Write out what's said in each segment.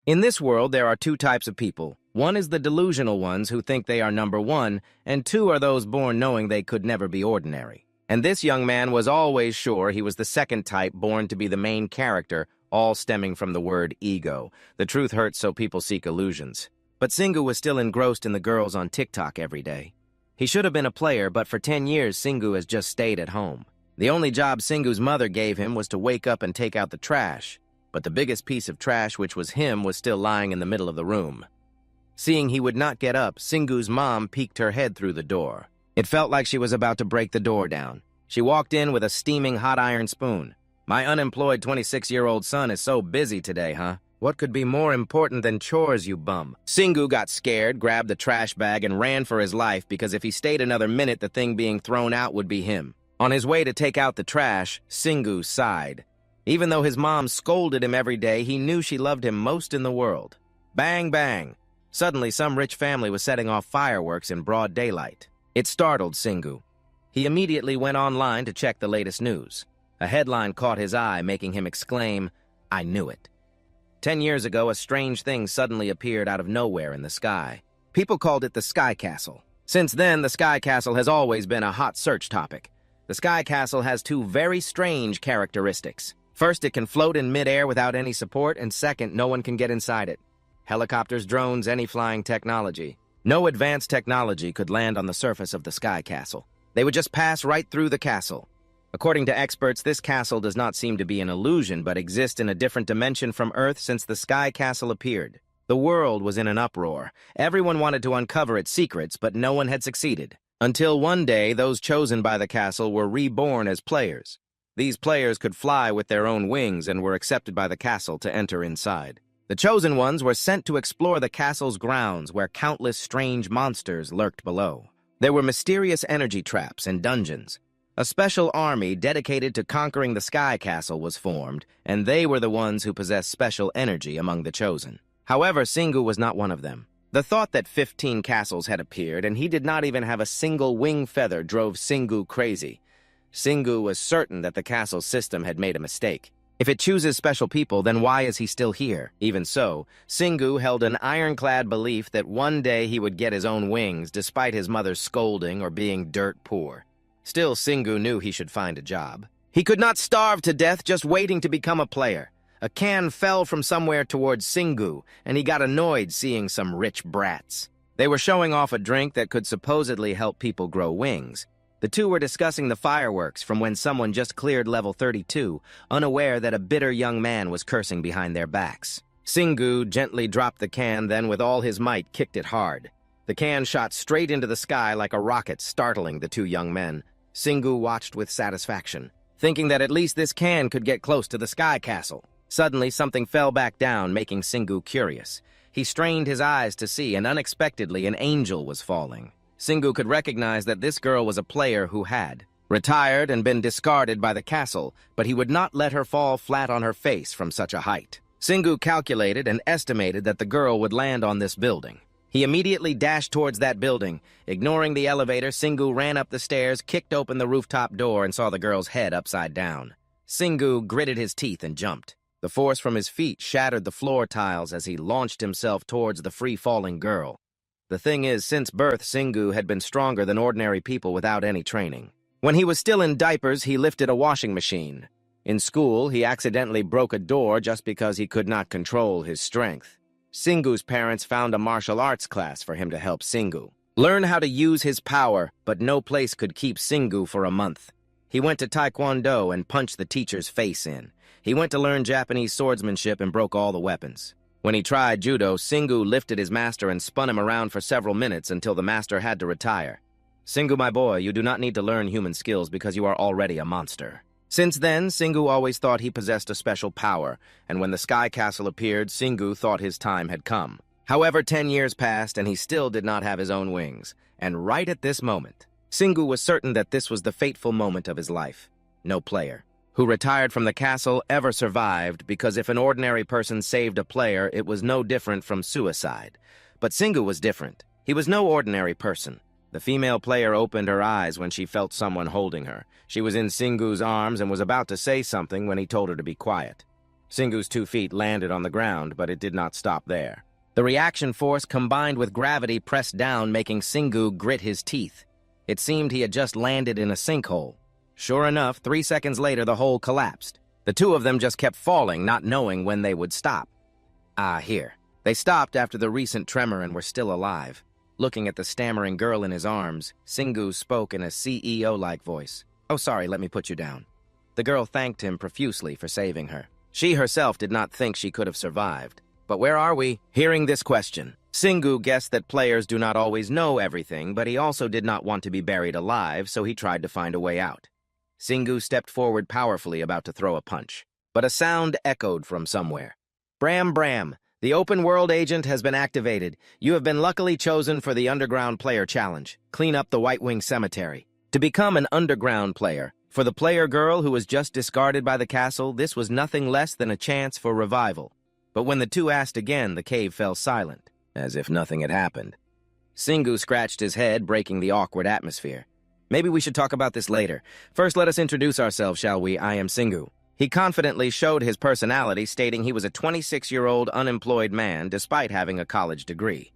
In this world, there are two types of people. One is the delusional ones who think they are number one, and two are those born knowing they could never be ordinary. And this young man was always sure he was the second type, born to be the main character, all stemming from the word ego. The truth hurts, so people seek illusions. But Singu was still engrossed in the girls on TikTok every day. He should have been a player, but for 10 years, Singu has just stayed at home. The only job Singu's mother gave him was to wake up and take out the trash. But the biggest piece of trash, which was him, was still lying in the middle of the room. Seeing he would not get up, Singu's mom peeked her head through the door. It felt like she was about to break the door down. She walked in with a steaming hot iron spoon. "My unemployed 26-year-old son is so busy today, huh? What could be more important than chores, you bum?" Singu got scared, grabbed the trash bag, and ran for his life because if he stayed another minute, the thing being thrown out would be him. On his way to take out the trash, Singu sighed. Even though his mom scolded him every day, he knew she loved him most in the world. Bang, bang. Suddenly, some rich family was setting off fireworks in broad daylight. It startled Singu. He immediately went online to check the latest news. A headline caught his eye, making him exclaim, "I knew it." 10 years ago, a strange thing suddenly appeared out of nowhere in the sky. People called it the Sky Castle. Since then, the Sky Castle has always been a hot search topic. The Sky Castle has two very strange characteristics. First, it can float in midair without any support, and second, no one can get inside it. Helicopters, drones, any flying technology. No advanced technology could land on the surface of the Sky Castle. They would just pass right through the castle. According to experts, this castle does not seem to be an illusion, but exist in a different dimension from Earth since the Sky Castle appeared. The world was in an uproar. Everyone wanted to uncover its secrets, but no one had succeeded. Until one day, those chosen by the castle were reborn as players. These players could fly with their own wings and were accepted by the castle to enter inside. The chosen ones were sent to explore the castle's grounds where countless strange monsters lurked below. There were mysterious energy traps and dungeons. A special army dedicated to conquering the Sky Castle was formed, and they were the ones who possessed special energy among the chosen. However, Singu was not one of them. The thought that 15 castles had appeared and he did not even have a single wing feather drove Singu crazy. Singu was certain that the castle system had made a mistake. If it chooses special people, then why is he still here? Even so, Singu held an ironclad belief that one day he would get his own wings, despite his mother's scolding or being dirt poor. Still, Singu knew he should find a job. He could not starve to death just waiting to become a player. A can fell from somewhere towards Singu, and he got annoyed seeing some rich brats. They were showing off a drink that could supposedly help people grow wings. The two were discussing the fireworks from when someone just cleared level 32, unaware that a bitter young man was cursing behind their backs. Singu gently dropped the can, then with all his might kicked it hard. The can shot straight into the sky like a rocket, startling the two young men. Singu watched with satisfaction, thinking that at least this can could get close to the Sky Castle. Suddenly, something fell back down, making Singu curious. He strained his eyes to see, and unexpectedly an angel was falling. Singu could recognize that this girl was a player who had retired and been discarded by the castle, but he would not let her fall flat on her face from such a height. Singu calculated and estimated that the girl would land on this building. He immediately dashed towards that building. Ignoring the elevator, Singu ran up the stairs, kicked open the rooftop door, and saw the girl's head upside down. Singu gritted his teeth and jumped. The force from his feet shattered the floor tiles as he launched himself towards the free-falling girl. The thing is, since birth, Singu had been stronger than ordinary people without any training. When he was still in diapers, he lifted a washing machine. In school, he accidentally broke a door just because he could not control his strength. Singu's parents found a martial arts class for him to help Singu learn how to use his power, but no place could keep Singu for a month. He went to Taekwondo and punched the teacher's face in. He went to learn Japanese swordsmanship and broke all the weapons. When he tried judo, Singu lifted his master and spun him around for several minutes until the master had to retire. "Singu, my boy, you do not need to learn human skills because you are already a monster." Since then, Singu always thought he possessed a special power, and when the Sky Castle appeared, Singu thought his time had come. However, 10 years passed, and he still did not have his own wings. And right at this moment, Singu was certain that this was the fateful moment of his life. No player who retired from the castle ever survived, because if an ordinary person saved a player, it was no different from suicide. But Singu was different. He was no ordinary person. The female player opened her eyes when she felt someone holding her. She was in Singu's arms and was about to say something when he told her to be quiet. Singu's 2 feet landed on the ground, but it did not stop there. The reaction force combined with gravity pressed down, making Singu grit his teeth. It seemed he had just landed in a sinkhole. Sure enough, 3 seconds later, the hole collapsed. The two of them just kept falling, not knowing when they would stop. Here. They stopped after the recent tremor and were still alive. Looking at the stammering girl in his arms, Singu spoke in a CEO-like voice. "Oh, sorry, let me put you down." The girl thanked him profusely for saving her. She herself did not think she could have survived. But where are we? Hearing this question, Singu guessed that players do not always know everything, but he also did not want to be buried alive, so he tried to find a way out. Singu stepped forward powerfully, about to throw a punch. But a sound echoed from somewhere. "Bram, Bram, the open-world agent has been activated. You have been luckily chosen for the Underground Player Challenge. Clean up the White Wing Cemetery." To become an underground player, for the player girl who was just discarded by the castle, this was nothing less than a chance for revival. But when the two asked again, the cave fell silent, as if nothing had happened. Singu scratched his head, breaking the awkward atmosphere. "Maybe we should talk about this later. First, let us introduce ourselves, shall we? I am Singu." He confidently showed his personality, stating he was a 26-year-old unemployed man, despite having a college degree.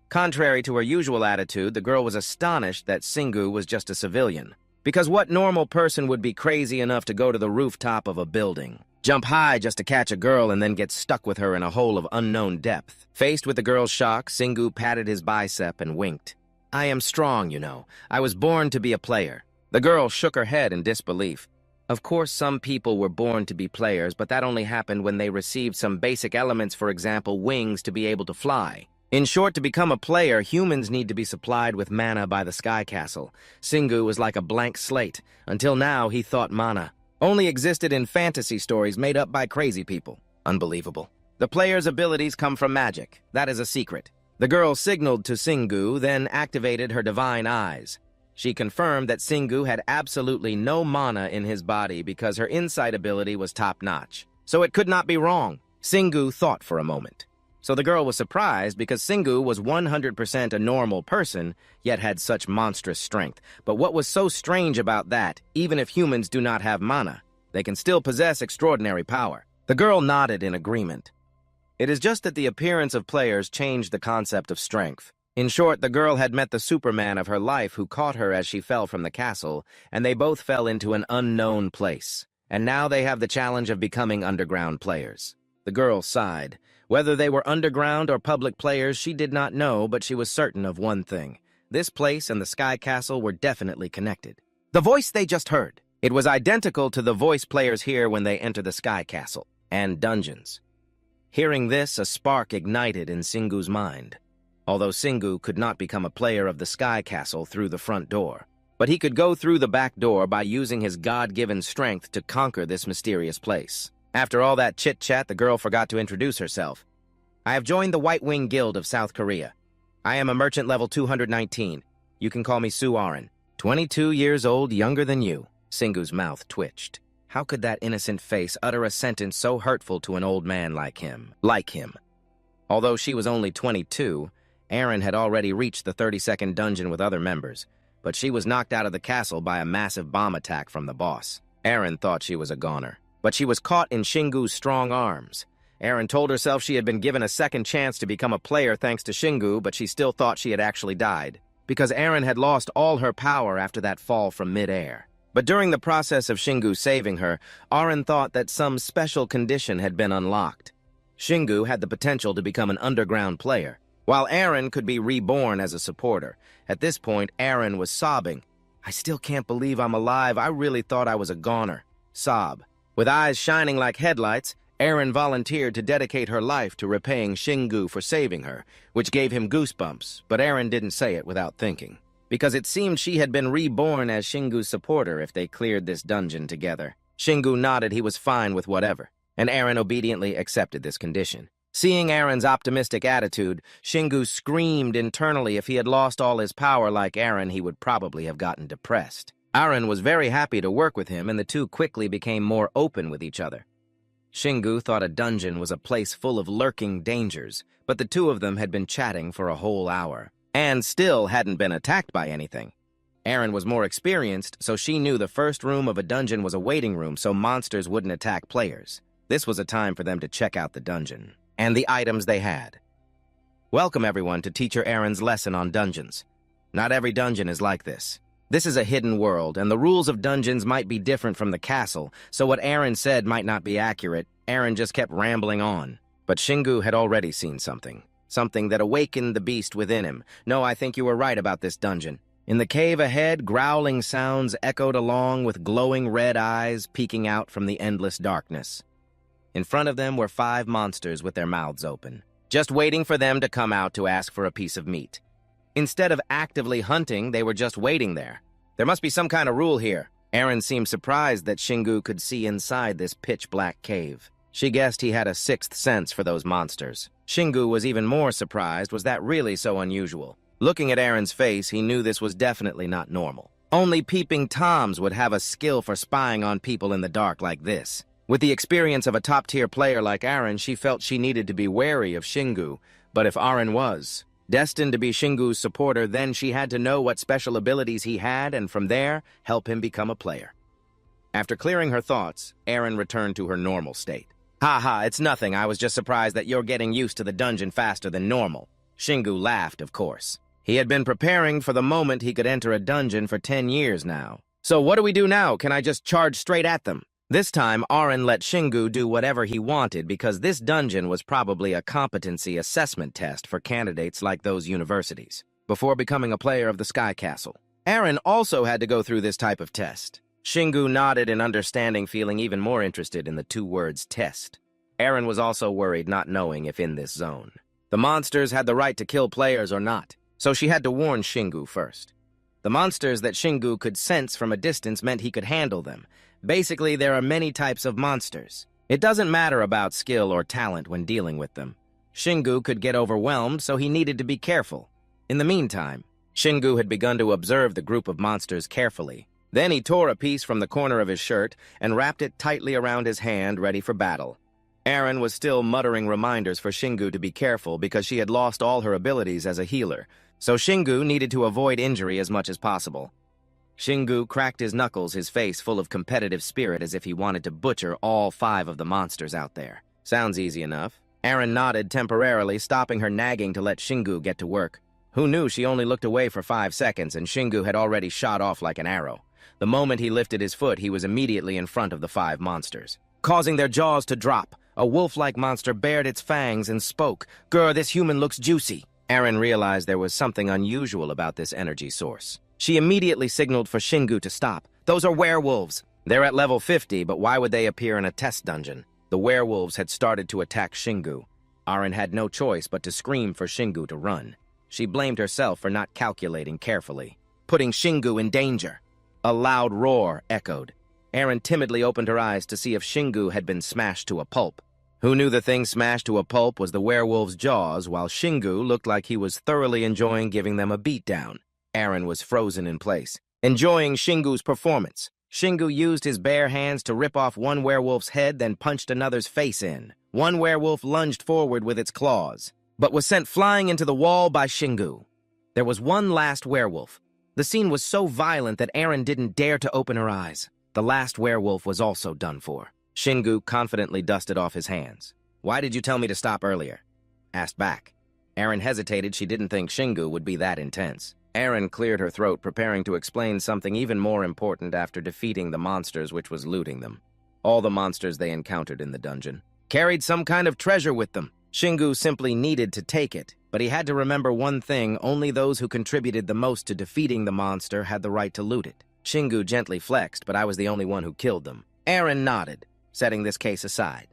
Contrary to her usual attitude, the girl was astonished that Singu was just a civilian. Because what normal person would be crazy enough to go to the rooftop of a building, jump high just to catch a girl, and then get stuck with her in a hole of unknown depth? Faced with the girl's shock, Singu patted his bicep and winked. "I am strong, you know. I was born to be a player." The girl shook her head in disbelief. Of course, some people were born to be players, but that only happened when they received some basic elements, for example, wings to be able to fly. In short, to become a player, humans need to be supplied with mana by the Sky Castle. Singu was like a blank slate. Until now, he thought mana only existed in fantasy stories made up by crazy people. Unbelievable. The player's abilities come from magic. That is a secret. The girl signaled to Singu, then activated her divine eyes. She confirmed that Singu had absolutely no mana in his body because her insight ability was top-notch. So it could not be wrong. Singu thought for a moment. So the girl was surprised because Singu was 100% a normal person, yet had such monstrous strength. But what was so strange about that, even if humans do not have mana, they can still possess extraordinary power? The girl nodded in agreement. It is just that the appearance of players changed the concept of strength. In short, the girl had met the Superman of her life who caught her as she fell from the castle, and they both fell into an unknown place. And now they have the challenge of becoming underground players. The girl sighed. Whether they were underground or public players, she did not know, but she was certain of one thing. This place and the Sky Castle were definitely connected. The voice they just heard. It was identical to the voice players hear when they enter the Sky Castle and dungeons. Hearing this, a spark ignited in Singu's mind. Although Singu could not become a player of the Sky Castle through the front door, but he could go through the back door by using his God-given strength to conquer this mysterious place. After all that chit-chat, the girl forgot to introduce herself. "I have joined the White Wing Guild of South Korea. I am a merchant level 219. You can call me Su Arin. 22 years old, younger than you." Singu's mouth twitched. How could that innocent face utter a sentence so hurtful to an old man like him? Although she was only 22, Aaron had already reached the 32nd dungeon with other members, but she was knocked out of the castle by a massive bomb attack from the boss. Aaron thought she was a goner, but she was caught in Shingu's strong arms. Aaron told herself she had been given a second chance to become a player thanks to Shingu, but she still thought she had actually died, because Aaron had lost all her power after that fall from mid-air. But during the process of Shingu saving her, Aaron thought that some special condition had been unlocked. Shingu had the potential to become an underground player, while Aaron could be reborn as a supporter. At this point, Aaron was sobbing. "I still can't believe I'm alive. I really thought I was a goner." Sob. With eyes shining like headlights, Aaron volunteered to dedicate her life to repaying Shingu for saving her, which gave him goosebumps, but Aaron didn't say it without thinking, because it seemed she had been reborn as Shingu's supporter if they cleared this dungeon together. Shingu nodded he was fine with whatever, and Aaron obediently accepted this condition. Seeing Aaron's optimistic attitude, Shingu screamed internally. If he had lost all his power like Aaron, he would probably have gotten depressed. Aaron was very happy to work with him, and the two quickly became more open with each other. Shingu thought a dungeon was a place full of lurking dangers, but the two of them had been chatting for a whole hour, and still hadn't been attacked by anything. Aaron was more experienced, so she knew the first room of a dungeon was a waiting room so monsters wouldn't attack players. This was a time for them to check out the dungeon and the items they had. Welcome everyone to Teacher Aaron's lesson on dungeons. Not every dungeon is like this. This is a hidden world, and the rules of dungeons might be different from the castle, so what Aaron said might not be accurate. Aaron just kept rambling on. But Shingu had already seen something that awakened the beast within him. No, I think you were right about this dungeon. In the cave ahead, growling sounds echoed along with glowing red eyes peeking out from the endless darkness. In front of them were 5 monsters with their mouths open, just waiting for them to come out to ask for a piece of meat. Instead of actively hunting, they were just waiting there. There must be some kind of rule here. Aaron seemed surprised that Shingu could see inside this pitch-black cave. She guessed he had a 6th sense for those monsters. Shingu was even more surprised. Was that really so unusual? Looking at Aaron's face, he knew this was definitely not normal. Only peeping Toms would have a skill for spying on people in the dark like this. With the experience of a top-tier player like Aaron, she felt she needed to be wary of Shingu. But if Aaron was destined to be Shingu's supporter, then she had to know what special abilities he had and from there, help him become a player. After clearing her thoughts, Aaron returned to her normal state. "Haha, it's nothing. I was just surprised that you're getting used to the dungeon faster than normal." Shingu laughed, of course. He had been preparing for the moment he could enter a dungeon for 10 years now. "So what do we do now? Can I just charge straight at them?" This time, Aaron let Shingu do whatever he wanted because this dungeon was probably a competency assessment test for candidates like those universities, before becoming a player of the Sky Castle. Aaron also had to go through this type of test. Shingu nodded in understanding, feeling even more interested in the 2 words test. Aaron was also worried, not knowing if in this zone the monsters had the right to kill players or not, so she had to warn Shingu first. The monsters that Shingu could sense from a distance meant he could handle them. Basically, there are many types of monsters. It doesn't matter about skill or talent when dealing with them. Shingu could get overwhelmed, so he needed to be careful. In the meantime, Shingu had begun to observe the group of monsters carefully. Then he tore a piece from the corner of his shirt and wrapped it tightly around his hand, ready for battle. Aaron was still muttering reminders for Shingu to be careful because she had lost all her abilities as a healer, so Shingu needed to avoid injury as much as possible. Shingu cracked his knuckles, his face full of competitive spirit as if he wanted to butcher all 5 of the monsters out there. Sounds easy enough. Aaron nodded temporarily, stopping her nagging to let Shingu get to work. Who knew she only looked away for 5 seconds and Shingu had already shot off like an arrow. The moment he lifted his foot, he was immediately in front of the 5 monsters, causing their jaws to drop. A wolf-like monster bared its fangs and spoke. "Grr, this human looks juicy." Aaron realized there was something unusual about this energy source. She immediately signaled for Shingu to stop. "Those are werewolves. They're at level 50, but why would they appear in a test dungeon?" The werewolves had started to attack Shingu. Aaron had no choice but to scream for Shingu to run. She blamed herself for not calculating carefully, putting Shingu in danger. A loud roar echoed. Aaron timidly opened her eyes to see if Shingu had been smashed to a pulp. Who knew the thing smashed to a pulp was the werewolf's jaws, while Shingu looked like he was thoroughly enjoying giving them a beatdown. Aaron was frozen in place, enjoying Shingu's performance. Shingu used his bare hands to rip off one werewolf's head, then punched another's face in. One werewolf lunged forward with its claws, but was sent flying into the wall by Shingu. There was one last werewolf. The scene was so violent that Aaron didn't dare to open her eyes. The last werewolf was also done for. Shingu confidently dusted off his hands. "Why did you tell me to stop earlier?" asked back. Aaron hesitated. She didn't think Shingu would be that intense. Aaron cleared her throat, preparing to explain something even more important after defeating the monsters which was looting them. All the monsters they encountered in the dungeon carried some kind of treasure with them. Shingu simply needed to take it, but he had to remember one thing: only those who contributed the most to defeating the monster had the right to loot it. Shingu gently flexed, "But I was the only one who killed them." Aaron nodded, setting this case aside.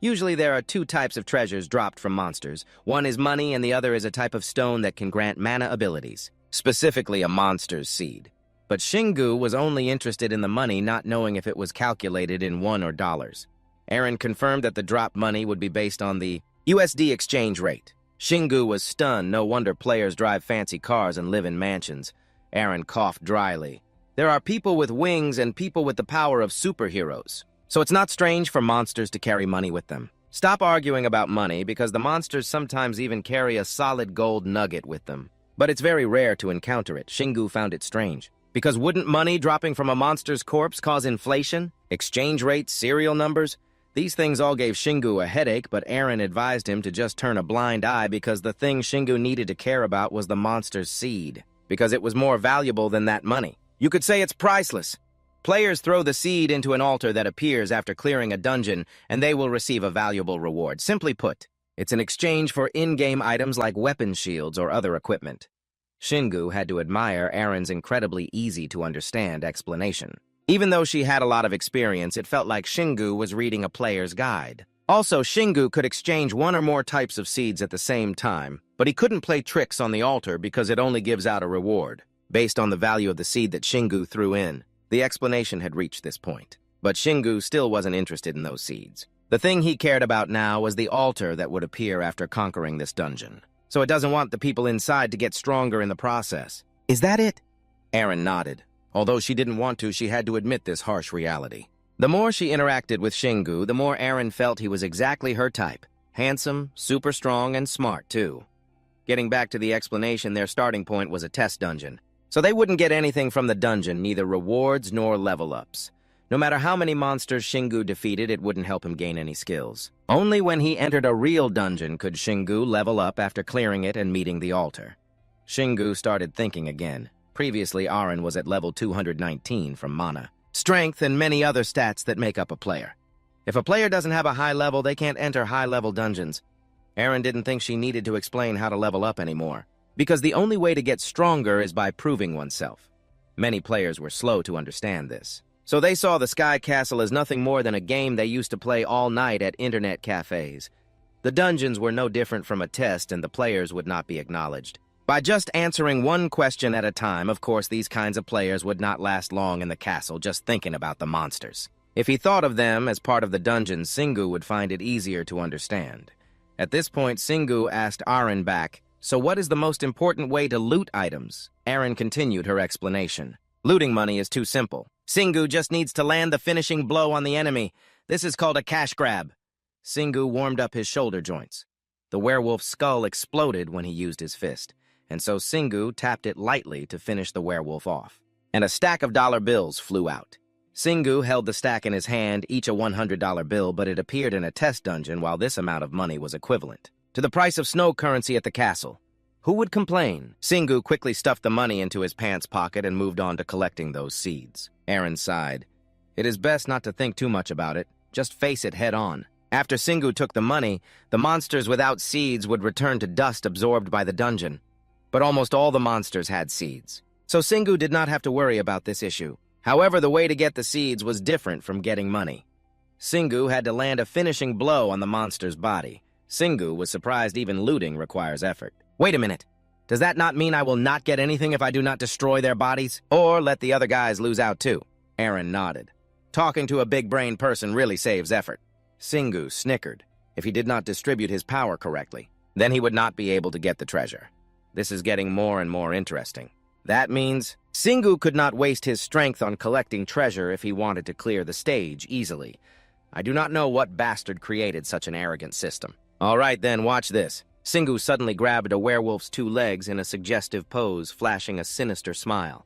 Usually there are 2 types of treasures dropped from monsters. One is money and the other is a type of stone that can grant mana abilities, specifically a monster's seed. But Shingu was only interested in the money, not knowing if it was calculated in won or dollars. Aaron confirmed that the dropped money would be based on the USD exchange rate. Shingu was stunned. No wonder players drive fancy cars and live in mansions. Aaron coughed dryly. There are people with wings and people with the power of superheroes. So it's not strange for monsters to carry money with them. Stop arguing about money, because the monsters sometimes even carry a solid gold nugget with them. But it's very rare to encounter it. Shingu found it strange. Because wouldn't money dropping from a monster's corpse cause inflation? Exchange rates, serial numbers? These things all gave Shingu a headache, but Aaron advised him to just turn a blind eye because the thing Shingu needed to care about was the monster's seed, because it was more valuable than that money. You could say it's priceless. Players throw the seed into an altar that appears after clearing a dungeon, and they will receive a valuable reward. Simply put, it's an exchange for in-game items like weapon shields or other equipment. Shingu had to admire Aaron's incredibly easy-to-understand explanation. Even though she had a lot of experience, it felt like Shingu was reading a player's guide. Also, Shingu could exchange one or more types of seeds at the same time, but he couldn't play tricks on the altar because it only gives out a reward, based on the value of the seed that Shingu threw in. The explanation had reached this point, but Shingu still wasn't interested in those seeds. The thing he cared about now was the altar that would appear after conquering this dungeon. So it doesn't want the people inside to get stronger in the process. Is that it? Aaron nodded. Although she didn't want to, she had to admit this harsh reality. The more she interacted with Shingu, the more Aaron felt he was exactly her type. Handsome, super strong, and smart, too. Getting back to the explanation, their starting point was a test dungeon. So they wouldn't get anything from the dungeon, neither rewards nor level-ups. No matter how many monsters Shingu defeated, it wouldn't help him gain any skills. Only when he entered a real dungeon could Shingu level up after clearing it and meeting the altar. Shingu started thinking again. Previously, Aaron was at level 219 from mana, strength, and many other stats that make up a player. If a player doesn't have a high level, they can't enter high-level dungeons. Aaron didn't think she needed to explain how to level up anymore, because the only way to get stronger is by proving oneself. Many players were slow to understand this, so they saw the Sky Castle as nothing more than a game they used to play all night at internet cafes. The dungeons were no different from a test, and the players would not be acknowledged. By just answering one question at a time, of course, these kinds of players would not last long in the castle just thinking about the monsters. If he thought of them as part of the dungeon, Shingu would find it easier to understand. At this point, Shingu asked Aaron back, "So what is the most important way to loot items?" Aaron continued her explanation. "Looting money is too simple. Shingu just needs to land the finishing blow on the enemy. This is called a cash grab." Shingu warmed up his shoulder joints. The werewolf's skull exploded when he used his fist, and so Shingu tapped it lightly to finish the werewolf off. And a stack of dollar bills flew out. Shingu held the stack in his hand, each a $100 bill, but it appeared in a test dungeon while this amount of money was equivalent to the price of snow currency at the castle. Who would complain? Shingu quickly stuffed the money into his pants pocket and moved on to collecting those seeds. Aaron sighed. It is best not to think too much about it. Just face it head on. After Shingu took the money, the monsters without seeds would return to dust absorbed by the dungeon. But almost all the monsters had seeds, so Shingu did not have to worry about this issue. However, the way to get the seeds was different from getting money. Shingu had to land a finishing blow on the monster's body. Shingu was surprised even looting requires effort. Wait a minute. Does that not mean I will not get anything if I do not destroy their bodies? Or let the other guys lose out too? Aaron nodded. Talking to a big-brain person really saves effort. Shingu snickered. If he did not distribute his power correctly, then he would not be able to get the treasure. This is getting more and more interesting. That means Shingu could not waste his strength on collecting treasure if he wanted to clear the stage easily. I do not know what bastard created such an arrogant system. All right then, watch this. Shingu suddenly grabbed a werewolf's two legs in a suggestive pose, flashing a sinister smile.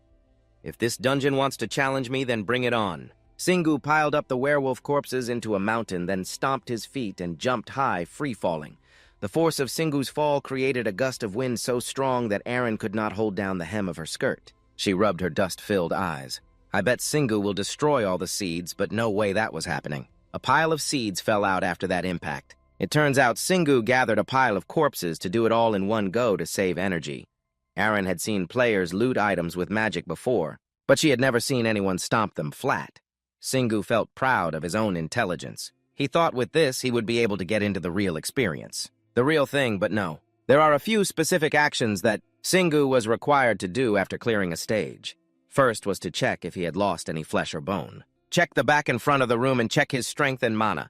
If this dungeon wants to challenge me, then bring it on. Shingu piled up the werewolf corpses into a mountain, then stomped his feet and jumped high, free-falling. The force of Shingu's fall created a gust of wind so strong that Aaron could not hold down the hem of her skirt. She rubbed her dust-filled eyes. I bet Shingu will destroy all the seeds, but no way that was happening. A pile of seeds fell out after that impact. It turns out Shingu gathered a pile of corpses to do it all in one go to save energy. Aaron had seen players loot items with magic before, but she had never seen anyone stomp them flat. Shingu felt proud of his own intelligence. He thought with this he would be able to get into the real experience. The real thing, but no. There are a few specific actions that Shingu was required to do after clearing a stage. First was to check if he had lost any flesh or bone. Check the back and front of the room and check his strength and mana.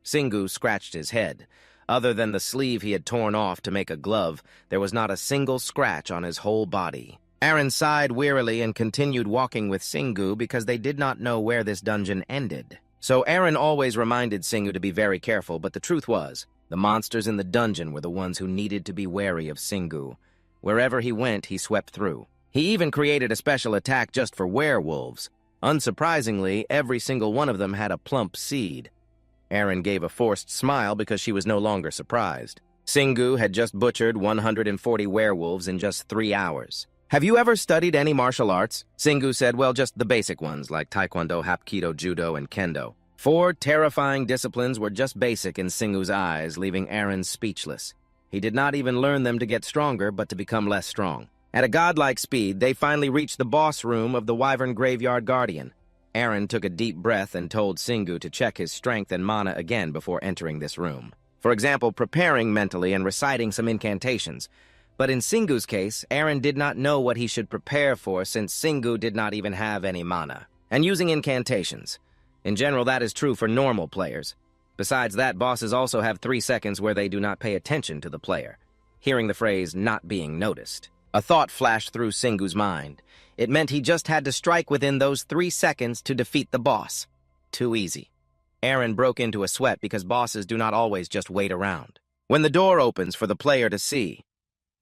Shingu scratched his head. Other than the sleeve he had torn off to make a glove, there was not a single scratch on his whole body. Aaron sighed wearily and continued walking with Shingu because they did not know where this dungeon ended. So Aaron always reminded Shingu to be very careful, but the truth was, the monsters in the dungeon were the ones who needed to be wary of Shingu. Wherever he went, he swept through. He even created a special attack just for werewolves. Unsurprisingly, every single one of them had a plump seed. Aaron gave a forced smile because she was no longer surprised. Singu had just butchered 140 werewolves in just 3 hours. "Have you ever studied any martial arts?" Singu said, "Well, just the basic ones, like Taekwondo, Hapkido, Judo, and Kendo." 4 terrifying disciplines were just basic in Singu's eyes, leaving Aaron speechless. He did not even learn them to get stronger, but to become less strong. At a godlike speed, they finally reached the boss room of the Wyvern Graveyard Guardian. Aaron took a deep breath and told Singu to check his strength and mana again before entering this room. For example, preparing mentally and reciting some incantations. But in Singu's case, Aaron did not know what he should prepare for since Singu did not even have any mana. And using incantations. In general, that is true for normal players. Besides that, bosses also have 3 seconds where they do not pay attention to the player, hearing the phrase "not being noticed." A thought flashed through Singu's mind. It meant he just had to strike within those 3 seconds to defeat the boss. Too easy. Aaron broke into a sweat because bosses do not always just wait around. When the door opens for the player to see.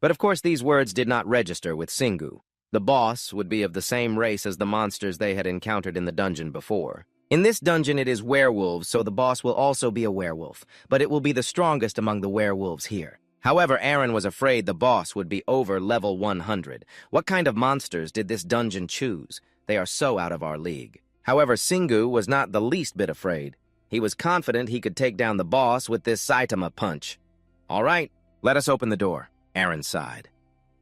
But of course these words did not register with Singu. The boss would be of the same race as the monsters they had encountered in the dungeon before. In this dungeon it is werewolves, so the boss will also be a werewolf, but it will be the strongest among the werewolves here. However, Aaron was afraid the boss would be over level 100. What kind of monsters did this dungeon choose? They are so out of our league. However, Singu was not the least bit afraid. He was confident he could take down the boss with this Saitama punch. "All right, let us open the door," Aaron sighed.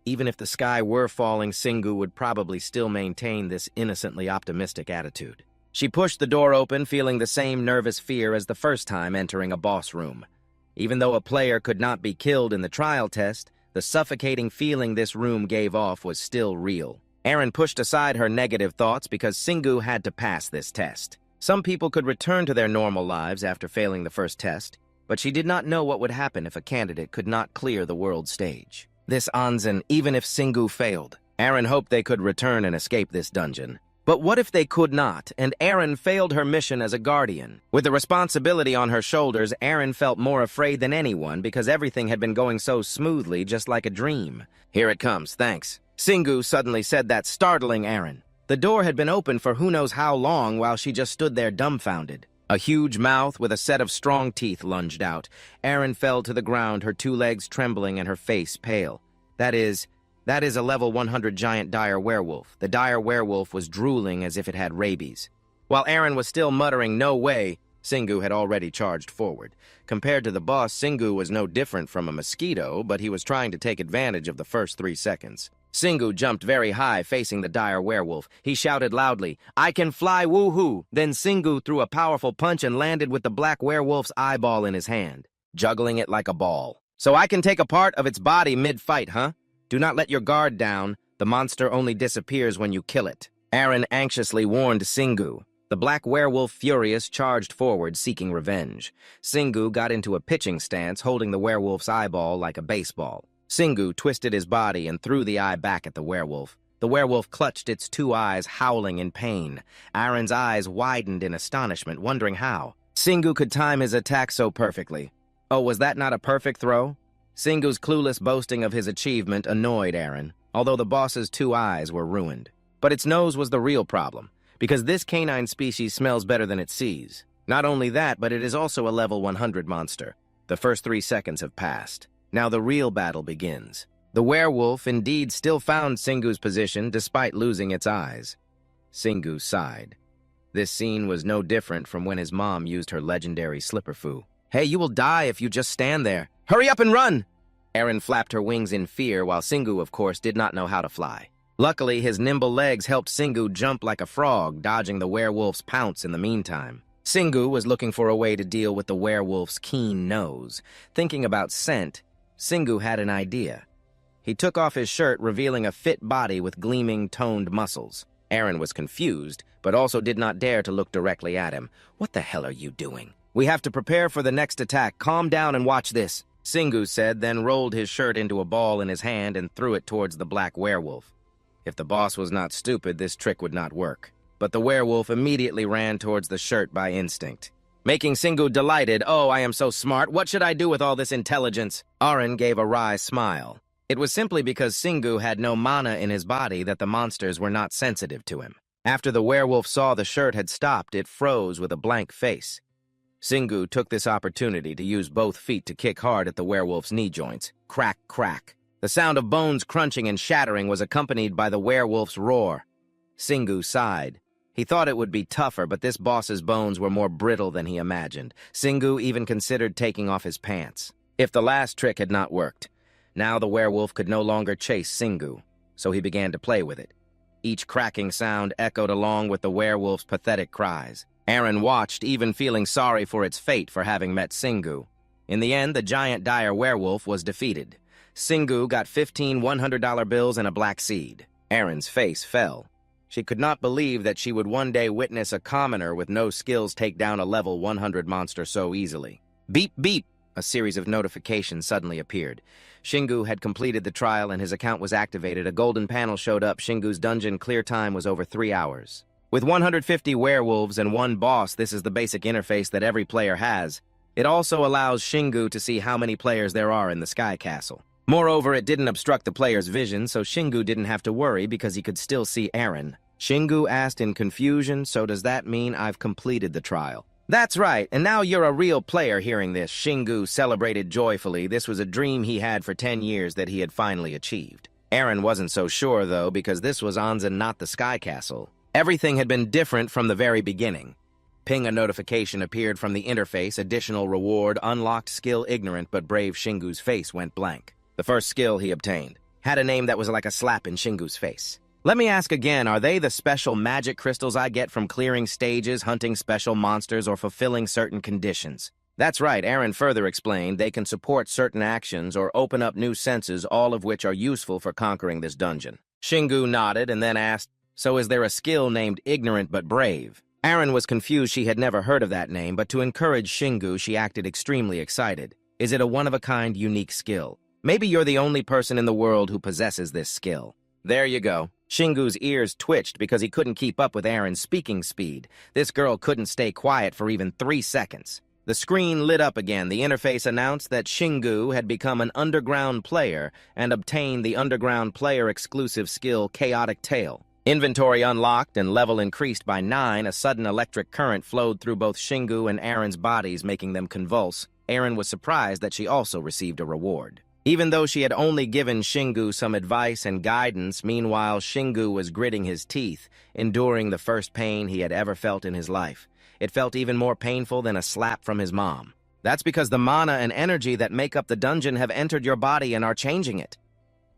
Even if the sky were falling, Singu would probably still maintain this innocently optimistic attitude. She pushed the door open, feeling the same nervous fear as the first time entering a boss room. Even though a player could not be killed in the trial test, the suffocating feeling this room gave off was still real. Aaron pushed aside her negative thoughts because Singu had to pass this test. Some people could return to their normal lives after failing the first test, but she did not know what would happen if a candidate could not clear the world stage. This Anzen, even if Singu failed. Aaron hoped they could return and escape this dungeon. But what if they could not, and Aaron failed her mission as a guardian? With the responsibility on her shoulders, Aaron felt more afraid than anyone because everything had been going so smoothly, just like a dream. "Here it comes, thanks." Singu suddenly said that, startling Aaron. The door had been open for who knows how long while she just stood there dumbfounded. A huge mouth with a set of strong teeth lunged out. Aaron fell to the ground, her 2 legs trembling and her face pale. That is a level 100 giant dire werewolf. The dire werewolf was drooling as if it had rabies. While Aaron was still muttering, "No way," Singu had already charged forward. Compared to the boss, Singu was no different from a mosquito, but he was trying to take advantage of the first 3 seconds. Singu jumped very high, facing the dire werewolf. He shouted loudly, "I can fly, woohoo!" Then Singu threw a powerful punch and landed with the black werewolf's eyeball in his hand, juggling it like a ball. "So I can take a part of its body mid-fight, huh? Do not let your guard down. The monster only disappears when you kill it." Aaron anxiously warned Singu. The black werewolf, furious, charged forward, seeking revenge. Singu got into a pitching stance, holding the werewolf's eyeball like a baseball. Singu twisted his body and threw the eye back at the werewolf. The werewolf clutched its 2 eyes, howling in pain. Aaron's eyes widened in astonishment, wondering how Singu could time his attack so perfectly. Oh, was that not a perfect throw? Singu's clueless boasting of his achievement annoyed Aaron, although the boss's 2 eyes were ruined. But its nose was the real problem, because this canine species smells better than it sees. Not only that, but it is also a level 100 monster. The first 3 seconds have passed. Now the real battle begins. The werewolf indeed still found Singu's position despite losing its eyes. Singu sighed. This scene was no different from when his mom used her legendary slipperfu. "Hey, you will die if you just stand there. Hurry up and run!" Aaron flapped her wings in fear, while Singu, of course, did not know how to fly. Luckily, his nimble legs helped Singu jump like a frog, dodging the werewolf's pounce in the meantime. Singu was looking for a way to deal with the werewolf's keen nose. Thinking about scent, Singu had an idea. He took off his shirt, revealing a fit body with gleaming, toned muscles. Aaron was confused, but also did not dare to look directly at him. "What the hell are you doing? We have to prepare for the next attack. Calm down and watch this," Singu said, then rolled his shirt into a ball in his hand and threw it towards the black werewolf. If the boss was not stupid, this trick would not work. But the werewolf immediately ran towards the shirt by instinct. Making Singu delighted, "Oh, I am so smart. What should I do with all this intelligence?" Aaron gave a wry smile. It was simply because Singu had no mana in his body that the monsters were not sensitive to him. After the werewolf saw the shirt had stopped, it froze with a blank face. Singu took this opportunity to use both feet to kick hard at the werewolf's knee joints. Crack, crack. The sound of bones crunching and shattering was accompanied by the werewolf's roar. Singu sighed. He thought it would be tougher, but this boss's bones were more brittle than he imagined. Singu even considered taking off his pants. If the last trick had not worked, now the werewolf could no longer chase Singu, so he began to play with it. Each cracking sound echoed along with the werewolf's pathetic cries. Aaron watched, even feeling sorry for its fate for having met Singu. In the end, the giant dire werewolf was defeated. Singu got 15 $100 bills and a black seed. Aaron's face fell. She could not believe that she would one day witness a commoner with no skills take down a level 100 monster so easily. Beep, beep! A series of notifications suddenly appeared. Singu had completed the trial and his account was activated. A golden panel showed up. Shingu's dungeon clear time was over 3 hours. With 150 werewolves and 1 boss, this is the basic interface that every player has. It also allows Singu to see how many players there are in the Sky Castle. Moreover, it didn't obstruct the player's vision, so Singu didn't have to worry because he could still see Aaron. Singu asked in confusion, so does that mean I've completed the trial? That's right, and now you're a real player hearing this. Singu celebrated joyfully. This was a dream he had for 10 years that he had finally achieved. Aaron wasn't so sure, though, because this was Anzen, not the Sky Castle. Everything had been different from the very beginning. Ping, a notification appeared from the interface. Additional reward, unlocked skill ignorant, but brave. Shingu's face went blank. The first skill he obtained had a name that was like a slap in Shingu's face. Let me ask again, are they the special magic crystals I get from clearing stages, hunting special monsters, or fulfilling certain conditions? That's right, Aaron further explained, they can support certain actions or open up new senses, all of which are useful for conquering this dungeon. Singu nodded and then asked, so is there a skill named Ignorant but Brave? Aaron was confused. She had never heard of that name, but to encourage Singu, she acted extremely excited. Is it a one-of-a-kind, unique skill? Maybe you're the only person in the world who possesses this skill. There you go. Shingu's ears twitched because he couldn't keep up with Aaron's speaking speed. This girl couldn't stay quiet for even 3 seconds. The screen lit up again. The interface announced that Singu had become an underground player and obtained the underground player exclusive skill Chaotic Tail. Inventory unlocked and level increased by 9. A sudden electric current flowed through both Singu and Aaron's bodies, making them convulse. Aaron was surprised that she also received a reward. Even though she had only given Singu some advice and guidance, meanwhile Singu was gritting his teeth, enduring the first pain he had ever felt in his life. It felt even more painful than a slap from his mom. That's because the mana and energy that make up the dungeon have entered your body and are changing it.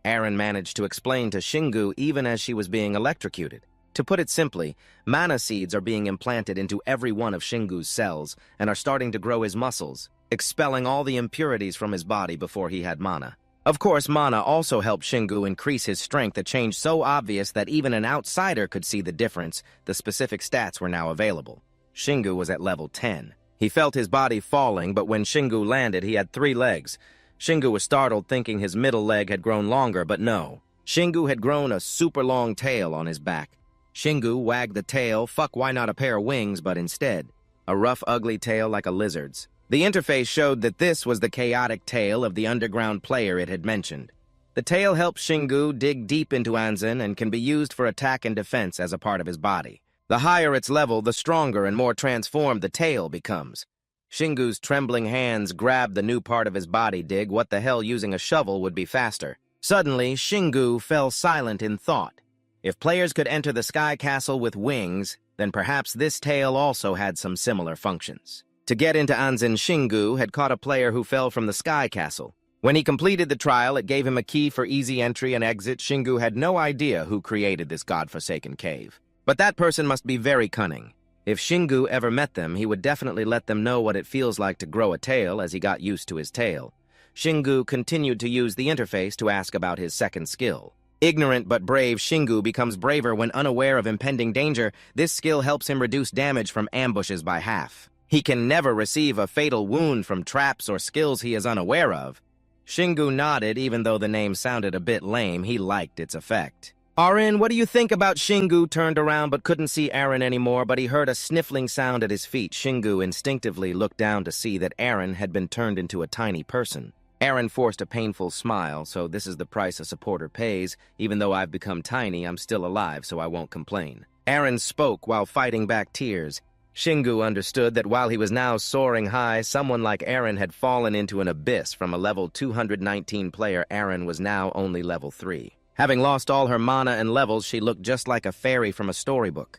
Aaron managed to explain to Singu even as she was being electrocuted. To put it simply, mana seeds are being implanted into every one of Shingu's cells and are starting to grow his muscles, expelling all the impurities from his body before he had mana. Of course, mana also helped Singu increase his strength, a change so obvious that even an outsider could see the difference. The specific stats were now available. Singu was at level 10. He felt his body falling, but when Singu landed, he had 3 legs. Singu was startled, thinking his middle leg had grown longer, but no. Singu had grown a super long tail on his back. Singu wagged the tail. Fuck, why not a pair of wings, but instead, a rough, ugly tail like a lizard's. The interface showed that this was the chaotic tail of the underground player it had mentioned. The tail helps Singu dig deep into Anzen and can be used for attack and defense as a part of his body. The higher its level, the stronger and more transformed the tail becomes. Shingu's trembling hands grabbed the new part of his body. Dig, what the hell, using a shovel would be faster. Suddenly, Singu fell silent in thought. If players could enter the Sky Castle with wings, then perhaps this tail also had some similar functions. To get into Anzen, Singu had caught a player who fell from the Sky Castle. When he completed the trial, it gave him a key for easy entry and exit. Singu had no idea who created this godforsaken cave. But that person must be very cunning. If Singu ever met them, he would definitely let them know what it feels like to grow a tail as he got used to his tail. Singu continued to use the interface to ask about his second skill. Ignorant but brave, Singu becomes braver when unaware of impending danger. This skill helps him reduce damage from ambushes by half. He can never receive a fatal wound from traps or skills he is unaware of. Singu nodded, even though the name sounded a bit lame. He liked its effect. Aaron, what do you think about? Singu turned around but couldn't see Aaron anymore, but he heard a sniffling sound at his feet. Singu instinctively looked down to see that Aaron had been turned into a tiny person. Aaron forced a painful smile, so this is the price a supporter pays. Even though I've become tiny, I'm still alive, so I won't complain. Aaron spoke while fighting back tears. Shingu understood that while he was now soaring high, someone like Eren had fallen into an abyss. From a level 219 player, Eren was now only level 3. Having lost all her mana and levels, she looked just like a fairy from a storybook.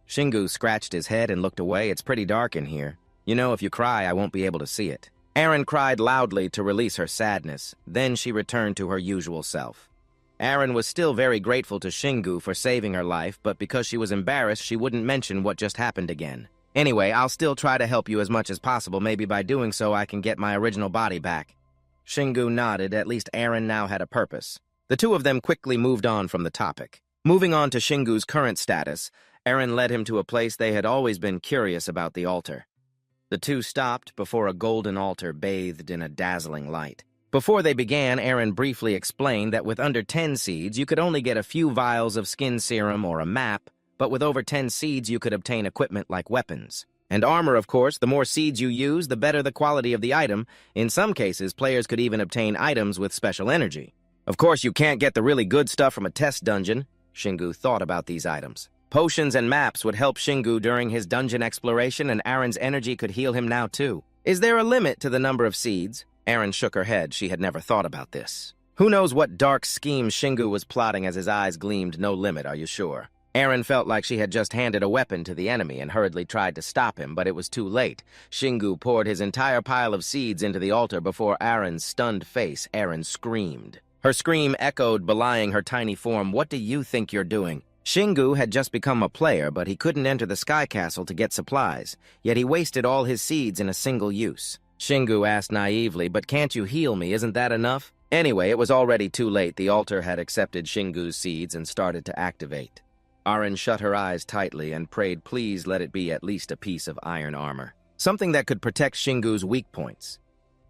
Shingu scratched his head and looked away. It's pretty dark in here. You know, if you cry, I won't be able to see it. Eren cried loudly to release her sadness. Then she returned to her usual self. Eren was still very grateful to Shingu for saving her life, but because she was embarrassed, she wouldn't mention what just happened again. Anyway, I'll still try to help you as much as possible. Maybe by doing so, I can get my original body back. Shingu nodded. At least Eren now had a purpose. The two of them quickly moved on from the topic. Moving on to Shingu's current status, Eren led him to a place they had always been curious about: the altar. The two stopped before a golden altar bathed in a dazzling light. Before they began, Eren briefly explained that with under 10 seeds, you could only get a few vials of skin serum or a map, but with over 10 seeds, you could obtain equipment like weapons. And armor, of course. The more seeds you use, the better the quality of the item. In some cases, players could even obtain items with special energy. Of course, you can't get the really good stuff from a test dungeon. Shingu thought about these items. Potions and maps would help Shingu during his dungeon exploration, and Eren's energy could heal him now too. Is there a limit to the number of seeds? Eren shook her head. She had never thought about this. Who knows what dark scheme Shingu was plotting as his eyes gleamed. No limit, are you sure? Eren felt like she had just handed a weapon to the enemy and hurriedly tried to stop him, but it was too late. Shingu poured his entire pile of seeds into the altar. Before Eren's stunned face, Eren screamed. Her scream echoed, belying her tiny form. What do you think you're doing? Shingu had just become a player, but he couldn't enter the Sky Castle to get supplies, yet he wasted all his seeds in a single use. Shingu asked naively, but can't you heal me? Isn't that enough? Anyway, it was already too late. The altar had accepted Shingu's seeds and started to activate. Eren shut her eyes tightly and prayed, please let it be at least a piece of iron armor. Something that could protect Shingu's weak points.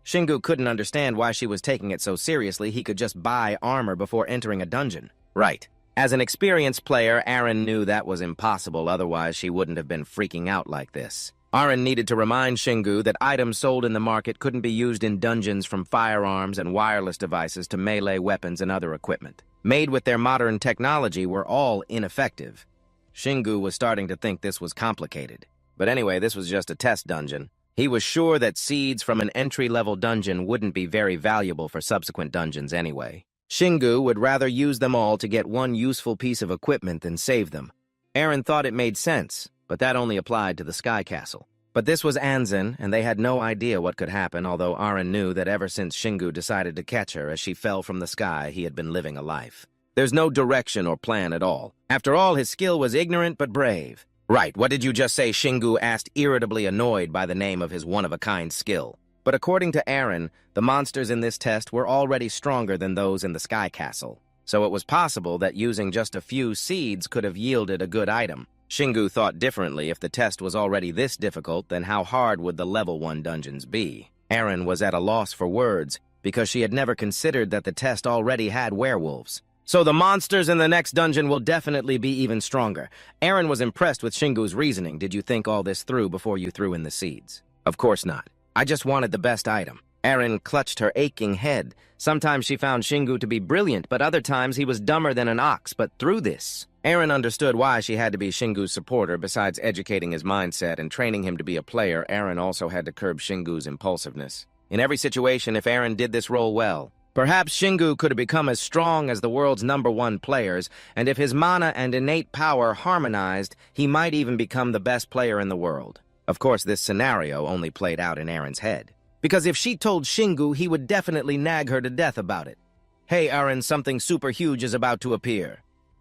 Shingu couldn't understand why she was taking it so seriously. He could just buy armor before entering a dungeon. Right. As an experienced player, Eren knew that was impossible, otherwise she wouldn't have been freaking out like this. Eren needed to remind Shingu that items sold in the market couldn't be used in dungeons, from firearms and wireless devices to melee weapons and other equipment. Made with their modern technology, were all ineffective. Shingu was starting to think this was complicated. But anyway, this was just a test dungeon. He was sure that seeds from an entry-level dungeon wouldn't be very valuable for subsequent dungeons anyway. Shingu would rather use them all to get one useful piece of equipment than save them. Eren thought it made sense, but that only applied to the Sky Castle. But this was Anzin, and they had no idea what could happen, although Eren knew that ever since Shingu decided to catch her as she fell from the sky, he had been living a life. There's no direction or plan at all. After all, his skill was ignorant but brave. Right, what did you just say? Shingu asked, irritably annoyed by the name of his one-of-a-kind skill. But according to Eren, the monsters in this test were already stronger than those in the Sky Castle. So it was possible that using just a few seeds could have yielded a good item. Shingu thought differently. If the test was already this difficult, then how hard would the level 1 dungeons be? Eren was at a loss for words, because she had never considered that the test already had werewolves. So the monsters in the next dungeon will definitely be even stronger. Eren was impressed with Shingu's reasoning. Did you think all this through before you threw in the seeds? Of course not. I just wanted the best item. Eren clutched her aching head. Sometimes she found Shingu to be brilliant, but other times he was dumber than an ox. But through this, Eren understood why she had to be Shingu's supporter. Besides educating his mindset and training him to be a player, Eren also had to curb Shingu's impulsiveness. In every situation, if Eren did this role well, perhaps Shingu could have become as strong as the world's #1 players, and if his mana and innate power harmonized, he might even become the best player in the world. Of course, this scenario only played out in Eren's head, because if she told Shingu, he would definitely nag her to death about it. Hey, Eren, something super huge is about to appear.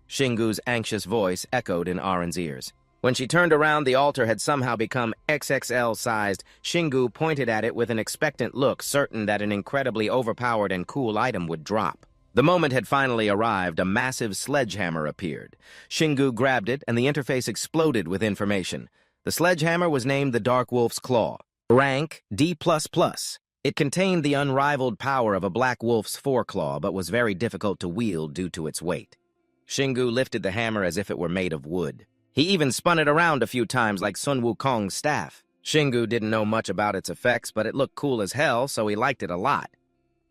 Shingu's anxious voice echoed in Eren's ears. When she turned around, the altar had somehow become XXL-sized. Shingu pointed at it with an expectant look, certain that an incredibly overpowered and cool item would drop. The moment had finally arrived. A massive sledgehammer appeared. Shingu grabbed it, and the interface exploded with information. The sledgehammer was named the Dark Wolf's Claw. Rank D++. It contained the unrivaled power of a black wolf's foreclaw, but was very difficult to wield due to its weight. Shingu lifted the hammer as if it were made of wood. He even spun it around a few times like Sun Wukong's staff. Shingu didn't know much about its effects, but it looked cool as hell, so he liked it a lot.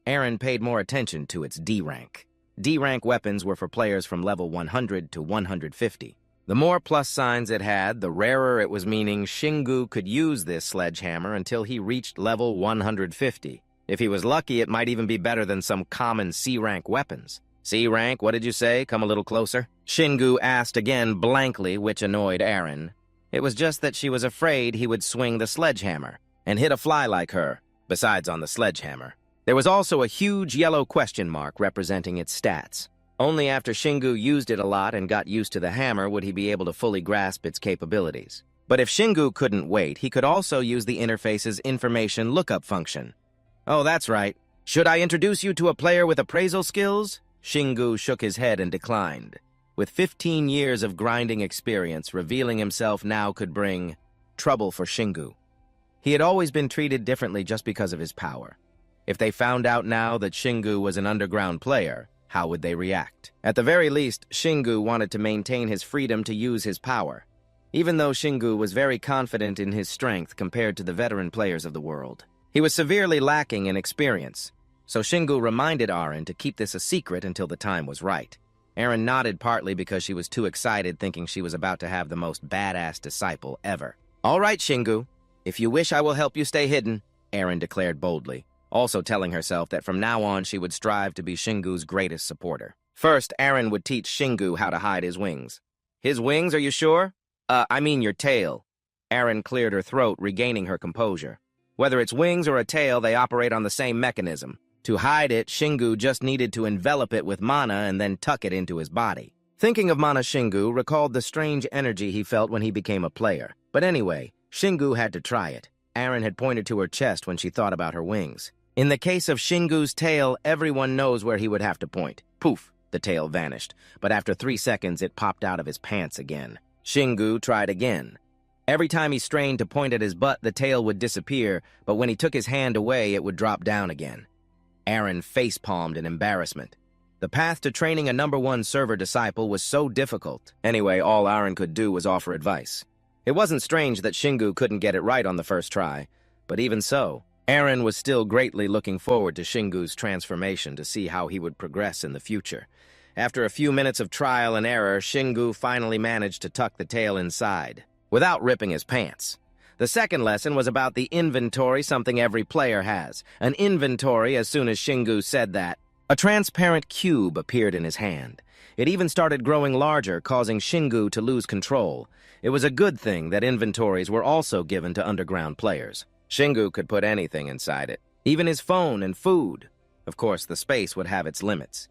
Eren paid more attention to its D rank. D rank weapons were for players from level 100 to 150. The more plus signs it had, the rarer it was, meaning Shingu could use this sledgehammer until he reached level 150. If he was lucky, it might even be better than some common C-rank weapons. C-rank, what did you say? Come a little closer. Shingu asked again blankly, which annoyed Aaron. It was just that she was afraid he would swing the sledgehammer and hit a fly like her, besides on the sledgehammer. There was also a huge yellow question mark representing its stats. Only after Shingu used it a lot and got used to the hammer would he be able to fully grasp its capabilities. But if Shingu couldn't wait, he could also use the interface's information lookup function. Oh, that's right. Should I introduce you to a player with appraisal skills? Shingu shook his head and declined. With 15 years of grinding experience, revealing himself now could bring trouble for Shingu. He had always been treated differently just because of his power. If they found out now that Shingu was an underground player, how would they react? At the very least, Shingu wanted to maintain his freedom to use his power, even though Shingu was very confident in his strength compared to the veteran players of the world. He was severely lacking in experience, so Shingu reminded Aaron to keep this a secret until the time was right. Aaron nodded partly because she was too excited, thinking she was about to have the most badass disciple ever. All right, Shingu. If you wish, I will help you stay hidden, Aaron declared boldly, also telling herself that from now on she would strive to be Shingu's greatest supporter. First, Aaron would teach Shingu how to hide his wings. His wings, are you sure? I mean your tail. Aaron cleared her throat, regaining her composure. Whether it's wings or a tail, they operate on the same mechanism. To hide it, Shingu just needed to envelop it with mana and then tuck it into his body. Thinking of mana, Shingu recalled the strange energy he felt when he became a player. But anyway, Shingu had to try it. Aaron had pointed to her chest when she thought about her wings. In the case of Shingu's tail, everyone knows where he would have to point. Poof, the tail vanished, but after 3 seconds it popped out of his pants again. Shingu tried again. Every time he strained to point at his butt, the tail would disappear, but when he took his hand away, it would drop down again. Aaron face-palmed in embarrassment. The path to training a #1 server disciple was so difficult. Anyway, all Aaron could do was offer advice. It wasn't strange that Shingu couldn't get it right on the first try, but even so, Aaron was still greatly looking forward to Shingu's transformation to see how he would progress in the future. After a few minutes of trial and error, Shingu finally managed to tuck the tail inside, without ripping his pants. The second lesson was about the inventory, something every player has. An inventory. As soon as Shingu said that, a transparent cube appeared in his hand. It even started growing larger, causing Shingu to lose control. It was a good thing that inventories were also given to underground players. Shingu could put anything inside it, even his phone and food. Of course, the space would have its limits.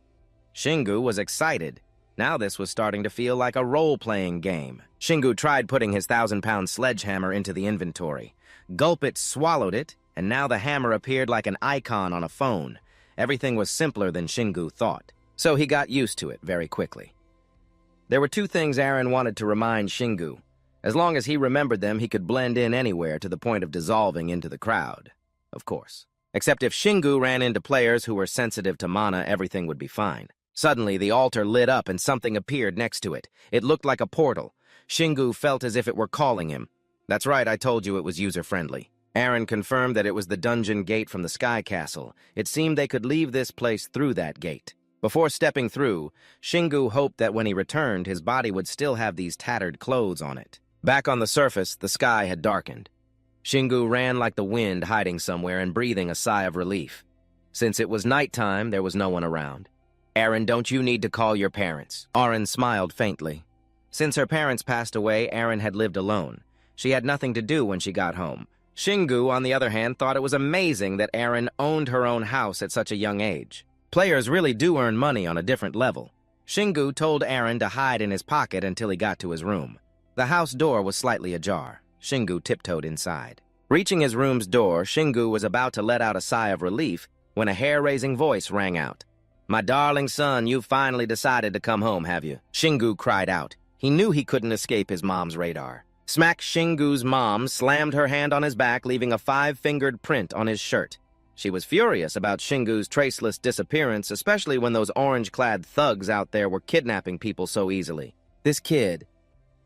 Shingu was excited. Now this was starting to feel like a role-playing game. Shingu tried putting his 1,000-pound sledgehammer into the inventory. Gulp It swallowed it, and now the hammer appeared like an icon on a phone. Everything was simpler than Shingu thought, so he got used to it very quickly. There were 2 things Aaron wanted to remind Shingu. As long as he remembered them, he could blend in anywhere to the point of dissolving into the crowd. Of course. Except if Shingu ran into players who were sensitive to mana, everything would be fine. Suddenly, the altar lit up and something appeared next to it. It looked like a portal. Shingu felt as if it were calling him. That's right, I told you it was user-friendly. Aaron confirmed that it was the dungeon gate from the Sky Castle. It seemed they could leave this place through that gate. Before stepping through, Shingu hoped that when he returned, his body would still have these tattered clothes on it. Back on the surface, the sky had darkened. Shingu ran like the wind, hiding somewhere and breathing a sigh of relief. Since it was nighttime, there was no one around. Aaron, don't you need to call your parents? Aaron smiled faintly. Since her parents passed away, Aaron had lived alone. She had nothing to do when she got home. Shingu, on the other hand, thought it was amazing that Aaron owned her own house at such a young age. Players really do earn money on a different level. Shingu told Aaron to hide in his pocket until he got to his room. The house door was slightly ajar. Shingu tiptoed inside. Reaching his room's door, Shingu was about to let out a sigh of relief when a hair-raising voice rang out. "My darling son, you've finally decided to come home, have you?" Shingu cried out. He knew he couldn't escape his mom's radar. Smack! Shingu's mom slammed her hand on his back, leaving a 5-fingered print on his shirt. She was furious about Shingu's traceless disappearance, especially when those orange-clad thugs out there were kidnapping people so easily. This kid...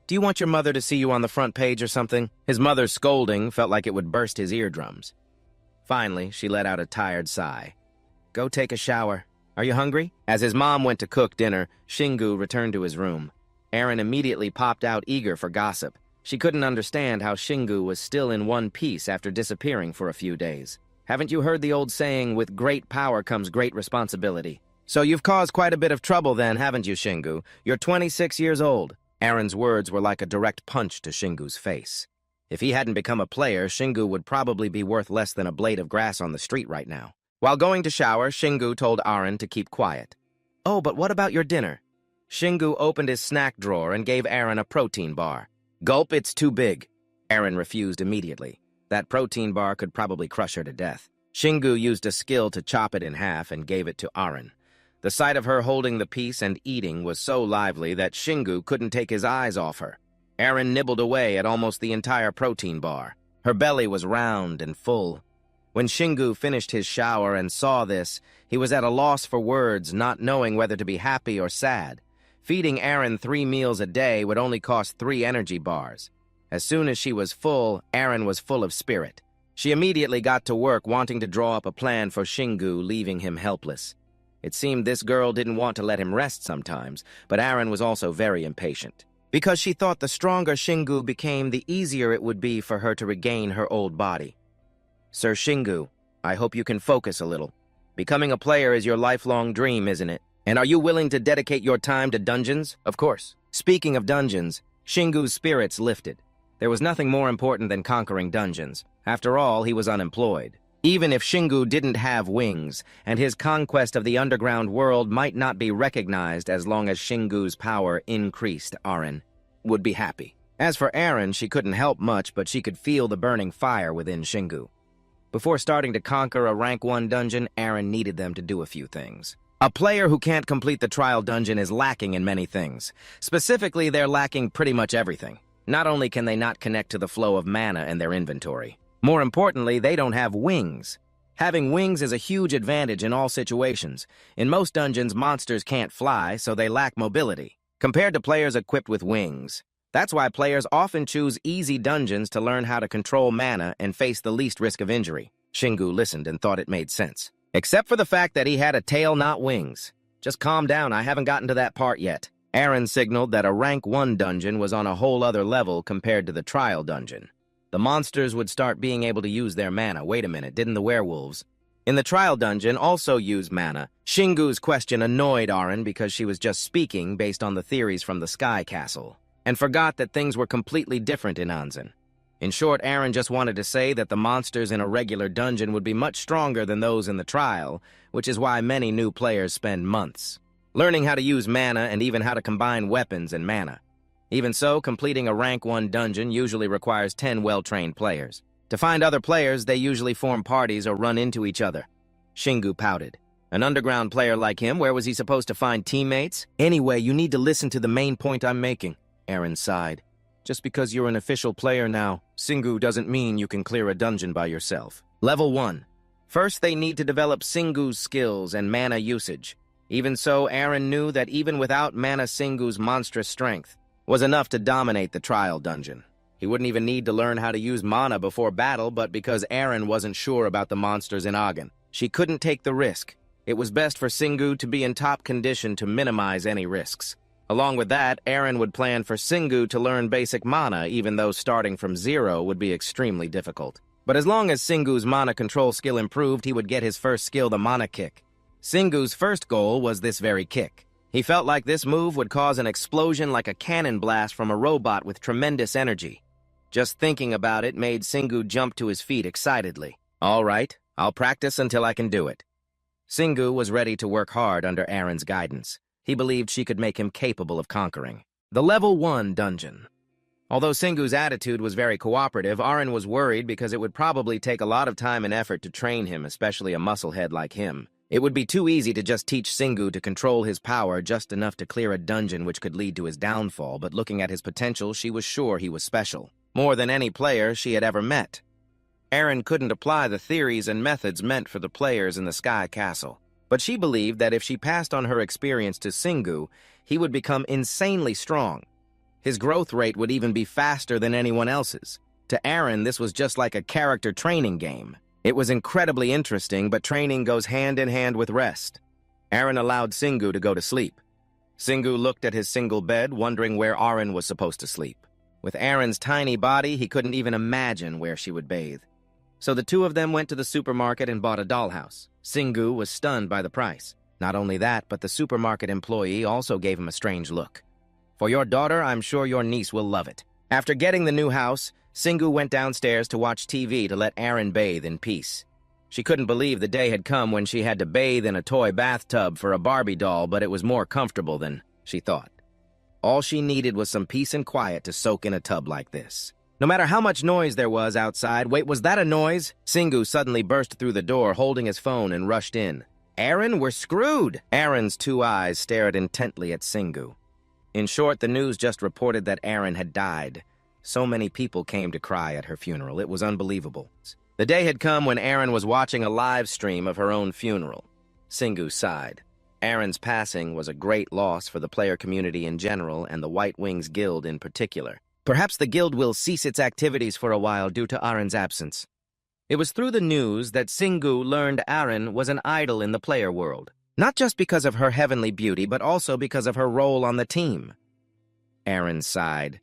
Do you want your mother to see you on the front page or something? His mother's scolding felt like it would burst his eardrums. Finally, she let out a tired sigh. Go take a shower. Are you hungry? As his mom went to cook dinner, Shingu returned to his room. Aaron immediately popped out eager for gossip. She couldn't understand how Shingu was still in one piece after disappearing for a few days. Haven't you heard the old saying, with great power comes great responsibility? So you've caused quite a bit of trouble then, haven't you, Shingu? You're 26 years old. Aaron's words were like a direct punch to Shingu's face. If he hadn't become a player, Shingu would probably be worth less than a blade of grass on the street right now. While going to shower, Shingu told Aaron to keep quiet. Oh, but what about your dinner? Shingu opened his snack drawer and gave Aaron a protein bar. Gulp, it's too big. Aaron refused immediately. That protein bar could probably crush her to death. Shingu used a skill to chop it in half and gave it to Aaron. The sight of her holding the piece and eating was so lively that Shingu couldn't take his eyes off her. Aaron nibbled away at almost the entire protein bar. Her belly was round and full. When Shingu finished his shower and saw this, he was at a loss for words, not knowing whether to be happy or sad. Feeding Aaron 3 meals a day would only cost 3 energy bars. As soon as she was full, Aaron was full of spirit. She immediately got to work wanting to draw up a plan for Shingu, leaving him helpless. It seemed this girl didn't want to let him rest sometimes, but Aaron was also very impatient. Because she thought the stronger Shingu became, the easier it would be for her to regain her old body. Sir Shingu, I hope you can focus a little. Becoming a player is your lifelong dream, isn't it? And are you willing to dedicate your time to dungeons? Of course. Speaking of dungeons, Shingu's spirits lifted. There was nothing more important than conquering dungeons. After all, he was unemployed. Even if Shingu didn't have wings, and his conquest of the underground world might not be recognized as long as Shingu's power increased, Aaron would be happy. As for Aaron, she couldn't help much, but she could feel the burning fire within Shingu. Before starting to conquer a rank 1 dungeon, Aaron needed them to do a few things. A player who can't complete the trial dungeon is lacking in many things. Specifically, they're lacking pretty much everything. Not only can they not connect to the flow of mana in their inventory, more importantly, they don't have wings. Having wings is a huge advantage in all situations. In most dungeons, monsters can't fly, so they lack mobility, compared to players equipped with wings. That's why players often choose easy dungeons to learn how to control mana and face the least risk of injury. Shingu listened and thought it made sense. Except for the fact that he had a tail, not wings. Just calm down, I haven't gotten to that part yet. Aaron signaled that a rank 1 dungeon was on a whole other level compared to the trial dungeon. The monsters would start being able to use their mana. Wait a minute, didn't the werewolves? In the trial dungeon, also use mana. Shingu's question annoyed Aaron because she was just speaking based on the theories from the Sky Castle, and forgot that things were completely different in Anzen. In short, Aaron just wanted to say that the monsters in a regular dungeon would be much stronger than those in the trial, which is why many new players spend months learning how to use mana and even how to combine weapons and mana. Even so, completing a rank 1 dungeon usually requires 10 well-trained players. To find other players, they usually form parties or run into each other. Shingu pouted. An underground player like him, where was he supposed to find teammates? Anyway, you need to listen to the main point I'm making. Aaron sighed. Just because you're an official player now, Shingu doesn't mean you can clear a dungeon by yourself. Level 1. First, they need to develop Shingu's skills and mana usage. Even so, Aaron knew that even without mana, Shingu's monstrous strength was enough to dominate the trial dungeon. He wouldn't even need to learn how to use mana before battle, but because Aaron wasn't sure about the monsters in Agen, she couldn't take the risk. It was best for Shingu to be in top condition to minimize any risks. Along with that, Aaron would plan for Shingu to learn basic mana, even though starting from 0 would be extremely difficult. But as long as Shingu's mana control skill improved, he would get his first skill, the mana kick. Shingu's first goal was this very kick. He felt like this move would cause an explosion like a cannon blast from a robot with tremendous energy. Just thinking about it made Shingu jump to his feet excitedly. All right, I'll practice until I can do it. Shingu was ready to work hard under Aaron's guidance. He believed she could make him capable of conquering the Level 1 dungeon. Although Shingu's attitude was very cooperative, Aaron was worried because it would probably take a lot of time and effort to train him, especially a musclehead like him. It would be too easy to just teach Shingu to control his power just enough to clear a dungeon which could lead to his downfall, but looking at his potential, she was sure he was special, more than any player she had ever met. Aaron couldn't apply the theories and methods meant for the players in the Sky Castle, but she believed that if she passed on her experience to Shingu, he would become insanely strong. His growth rate would even be faster than anyone else's. To Aaron, this was just like a character training game. It was incredibly interesting, but training goes hand in hand with rest. Aaron allowed Shingu to go to sleep. Singu looked at his single bed, wondering where Aaron was supposed to sleep. With Aaron's tiny body, he couldn't even imagine where she would bathe. So the two of them went to the supermarket and bought a dollhouse. Singu was stunned by the price. Not only that, but the supermarket employee also gave him a strange look. "For your daughter, I'm sure your niece will love it." After getting the new house, Singu went downstairs to watch TV to let Aaron bathe in peace. She couldn't believe the day had come when she had to bathe in a toy bathtub for a Barbie doll, but it was more comfortable than she thought. All she needed was some peace and quiet to soak in a tub like this. No matter how much noise there was outside, wait, was that a noise? Singu suddenly burst through the door, holding his phone, and rushed in. "Aaron, we're screwed!" Aaron's two eyes stared intently at Singu. In short, the news just reported that Aaron had died. So many people came to cry at her funeral. It was unbelievable. The day had come when Aaron was watching a live stream of her own funeral. Singu sighed. Aaron's passing was a great loss for the player community in general and the White Wings Guild in particular. Perhaps the guild will cease its activities for a while due to Aaron's absence. It was through the news that Singu learned Aaron was an idol in the player world. Not just because of her heavenly beauty, but also because of her role on the team. Aaron sighed.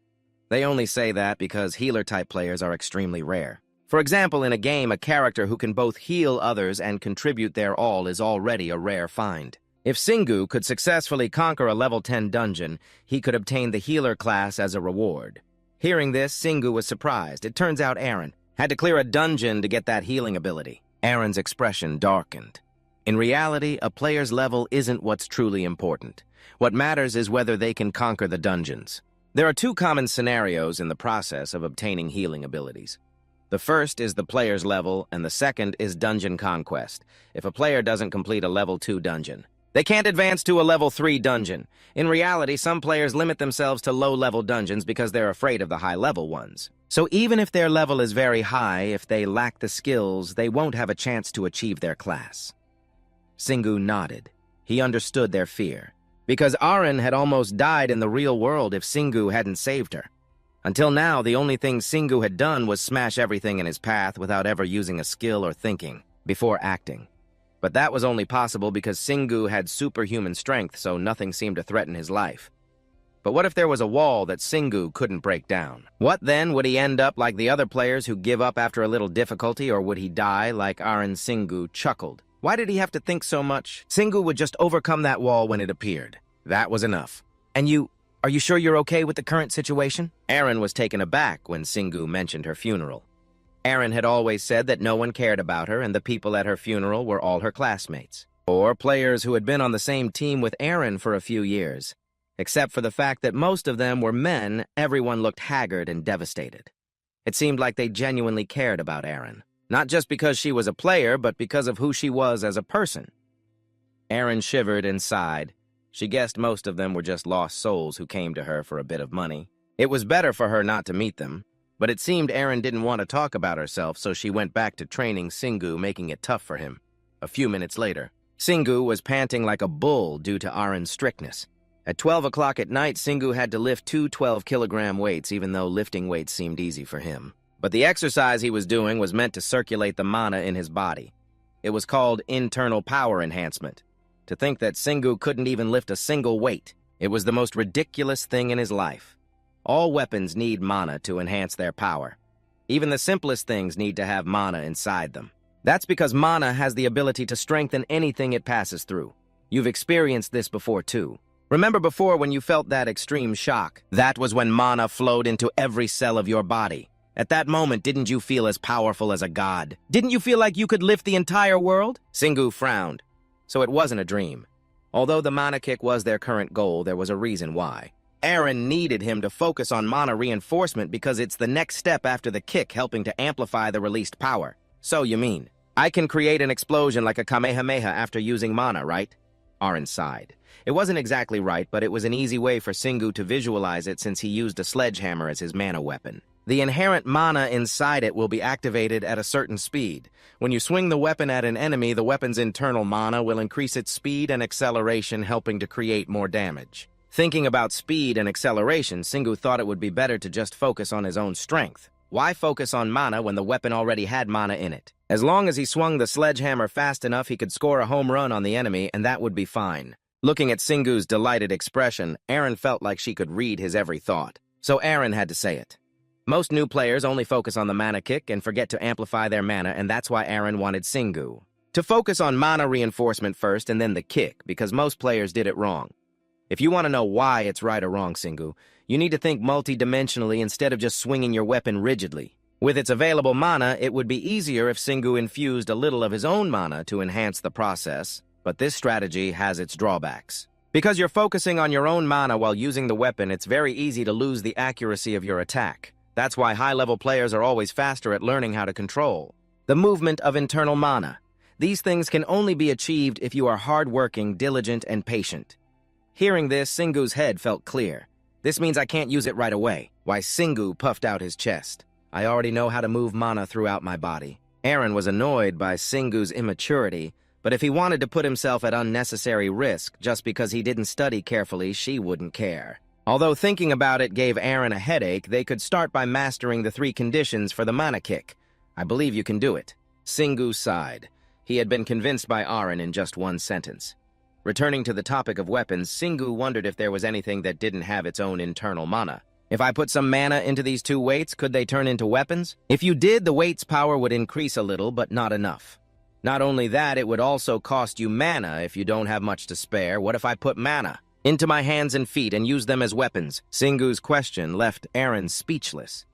They only say that because healer-type players are extremely rare. For example, in a game, a character who can both heal others and contribute their all is already a rare find. If Singu could successfully conquer a level 10 dungeon, he could obtain the healer class as a reward. Hearing this, Singu was surprised. It turns out Aaron had to clear a dungeon to get that healing ability. Aaron's expression darkened. In reality, a player's level isn't what's truly important. What matters is whether they can conquer the dungeons. There are two common scenarios in the process of obtaining healing abilities. The first is the player's level, and the second is dungeon conquest, if a player doesn't complete a level 2 dungeon. They can't advance to a level 3 dungeon. In reality, some players limit themselves to low-level dungeons because they're afraid of the high-level ones. So even if their level is very high, if they lack the skills, they won't have a chance to achieve their class. Singu nodded. He understood their fear, because Aaron had almost died in the real world if Singu hadn't saved her. Until now, the only thing Singu had done was smash everything in his path without ever using a skill or thinking, before acting. But that was only possible because Singu had superhuman strength, so nothing seemed to threaten his life. But what if there was a wall that Singu couldn't break down? What then? Would he end up like the other players who give up after a little difficulty, or would he die like Aaron? Singu chuckled. Why did he have to think so much? Singu would just overcome that wall when it appeared. That was enough. "And are you sure you're okay with the current situation?" Aaron was taken aback when Singu mentioned her funeral. Aaron had always said that no one cared about her, and the people at her funeral were all her classmates, or players who had been on the same team with Aaron for a few years. Except for the fact that most of them were men, everyone looked haggard and devastated. It seemed like they genuinely cared about Aaron. Not just because she was a player, but because of who she was as a person. Aaron shivered and sighed. She guessed most of them were just lost souls who came to her for a bit of money. It was better for her not to meet them, but it seemed Aaron didn't want to talk about herself, so she went back to training Singu, making it tough for him. A few minutes later, Singu was panting like a bull due to Aaron's strictness. At 12 o'clock at night, Singu had to lift two 12-kilogram weights, even though lifting weights seemed easy for him. But the exercise he was doing was meant to circulate the mana in his body. It was called internal power enhancement. To think that Singu couldn't even lift a single weight, it was the most ridiculous thing in his life. All weapons need mana to enhance their power. Even the simplest things need to have mana inside them. That's because mana has the ability to strengthen anything it passes through. You've experienced this before too. Remember before when you felt that extreme shock? That was when mana flowed into every cell of your body. At that moment, didn't you feel as powerful as a god? Didn't you feel like you could lift the entire world? Singu frowned. So it wasn't a dream. Although the mana kick was their current goal, there was a reason why. Aaron needed him to focus on mana reinforcement because it's the next step after the kick, helping to amplify the released power. So you mean, I can create an explosion like a Kamehameha after using mana, right? Aaron sighed. It wasn't exactly right, but it was an easy way for Singu to visualize it since he used a sledgehammer as his mana weapon. The inherent mana inside it will be activated at a certain speed. When you swing the weapon at an enemy, the weapon's internal mana will increase its speed and acceleration, helping to create more damage. Thinking about speed and acceleration, Singu thought it would be better to just focus on his own strength. Why focus on mana when the weapon already had mana in it? As long as he swung the sledgehammer fast enough, he could score a home run on the enemy, and that would be fine. Looking at Singu's delighted expression, Aaron felt like she could read his every thought. So Aaron had to say it. Most new players only focus on the mana kick and forget to amplify their mana, and that's why Aaron wanted Singu to focus on mana reinforcement first and then the kick, because most players did it wrong. If you want to know why it's right or wrong, Singu, you need to think multi-dimensionally instead of just swinging your weapon rigidly. With its available mana, it would be easier if Singu infused a little of his own mana to enhance the process, but this strategy has its drawbacks. Because you're focusing on your own mana while using the weapon, it's very easy to lose the accuracy of your attack. That's why high-level players are always faster at learning how to control the movement of internal mana. These things can only be achieved if you are hard-working, diligent, and patient. Hearing this, Singu's head felt clear. This means I can't use it right away. Why, Singu puffed out his chest. I already know how to move mana throughout my body. Aaron was annoyed by Singu's immaturity, but if he wanted to put himself at unnecessary risk just because he didn't study carefully, she wouldn't care. Although thinking about it gave Aaron a headache, they could start by mastering the 3 conditions for the mana kick. I believe you can do it. Singu sighed. He had been convinced by Aaron in just one sentence. Returning to the topic of weapons, Singu wondered if there was anything that didn't have its own internal mana. If I put some mana into these 2 weights, could they turn into weapons? If you did, the weight's power would increase a little, but not enough. Not only that, it would also cost you mana if you don't have much to spare. What if I put mana into my hands and feet and use them as weapons? Singu's question left Aaron speechless.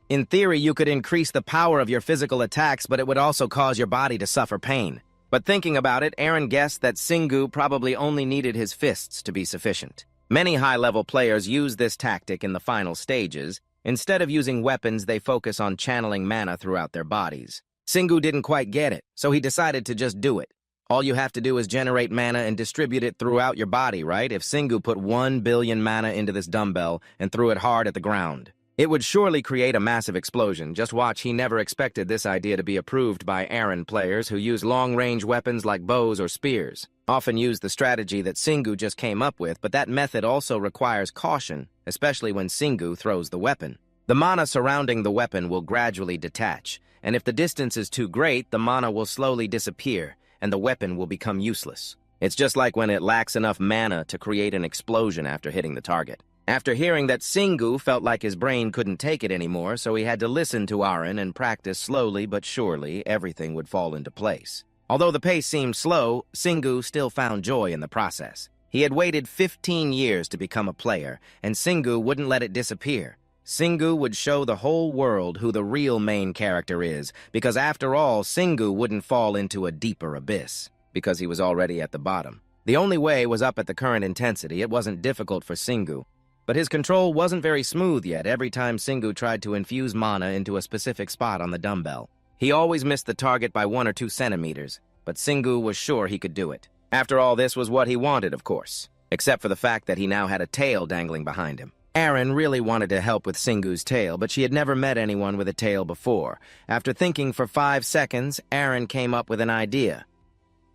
In theory, you could increase the power of your physical attacks, but it would also cause your body to suffer pain. But thinking about it, Aaron guessed that Singu probably only needed his fists to be sufficient. Many high-level players use this tactic in the final stages. Instead of using weapons, they focus on channeling mana throughout their bodies. Singu didn't quite get it, so he decided to just do it. All you have to do is generate mana and distribute it throughout your body, right? If Singu put 1 billion mana into this dumbbell and threw it hard at the ground, it would surely create a massive explosion. Just watch, he never expected this idea to be approved by Aaron players who use long-range weapons like bows or spears. Often use the strategy that Singu just came up with, but that method also requires caution, especially when Singu throws the weapon. The mana surrounding the weapon will gradually detach, and if the distance is too great, the mana will slowly disappear, and the weapon will become useless. It's just like when it lacks enough mana to create an explosion after hitting the target. After hearing that, Singu felt like his brain couldn't take it anymore, so he had to listen to Aaron and practice slowly but surely everything would fall into place. Although the pace seemed slow, Singu still found joy in the process. He had waited 15 years to become a player, and Singu wouldn't let it disappear. Singu would show the whole world who the real main character is, because after all, Singu wouldn't fall into a deeper abyss, because he was already at the bottom. The only way was up at the current intensity. It wasn't difficult for Singu, but his control wasn't very smooth yet every time Singu tried to infuse mana into a specific spot on the dumbbell. He always missed the target by 1 or 2 centimeters, but Singu was sure he could do it. After all, this was what he wanted, of course, except for the fact that he now had a tail dangling behind him. Aaron really wanted to help with Singu's tail, but she had never met anyone with a tail before. After thinking for 5 seconds, Aaron came up with an idea.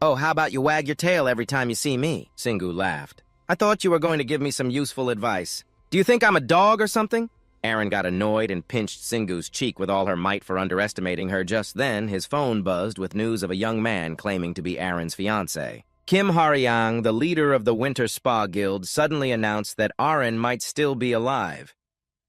"Oh, how about you wag your tail every time you see me?" Singu laughed. "I thought you were going to give me some useful advice. Do you think I'm a dog or something?" Aaron got annoyed and pinched Singu's cheek with all her might for underestimating her. Just then, his phone buzzed with news of a young man claiming to be Aaron's fiancé. Kim Haryang, the leader of the Winter Spa Guild, suddenly announced that Aaron might still be alive.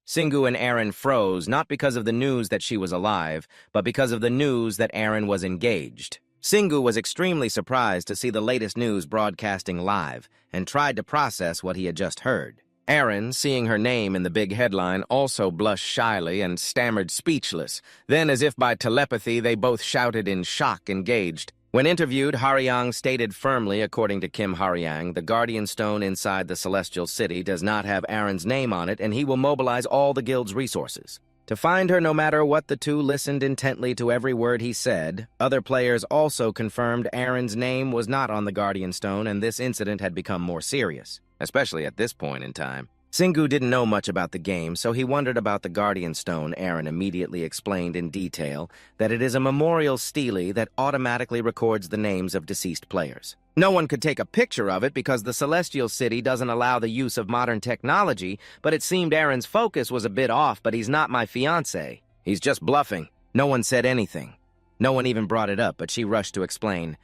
Singu and Aaron froze, not because of the news that she was alive, but because of the news that Aaron was engaged. Singu was extremely surprised to see the latest news broadcasting live, and tried to process what he had just heard. Aaron, seeing her name in the big headline, also blushed shyly and stammered speechless. Then, as if by telepathy, they both shouted in shock, engaged. When interviewed, Haryang stated firmly, according to Kim Haryang, the Guardian Stone inside the Celestial City does not have Aaron's name on it, and he will mobilize all the guild's resources to find her. No matter what, the two listened intently to every word he said. Other players also confirmed Aaron's name was not on the Guardian Stone, and this incident had become more serious, especially at this point in time. Singu didn't know much about the game, so he wondered about the Guardian Stone. Aaron immediately explained in detail that it is a memorial stele that automatically records the names of deceased players. No one could take a picture of it because the Celestial City doesn't allow the use of modern technology, but it seemed Aaron's focus was a bit off. "But he's not my fiancé. He's just bluffing." No one said anything. No one even brought it up, but she rushed to explain.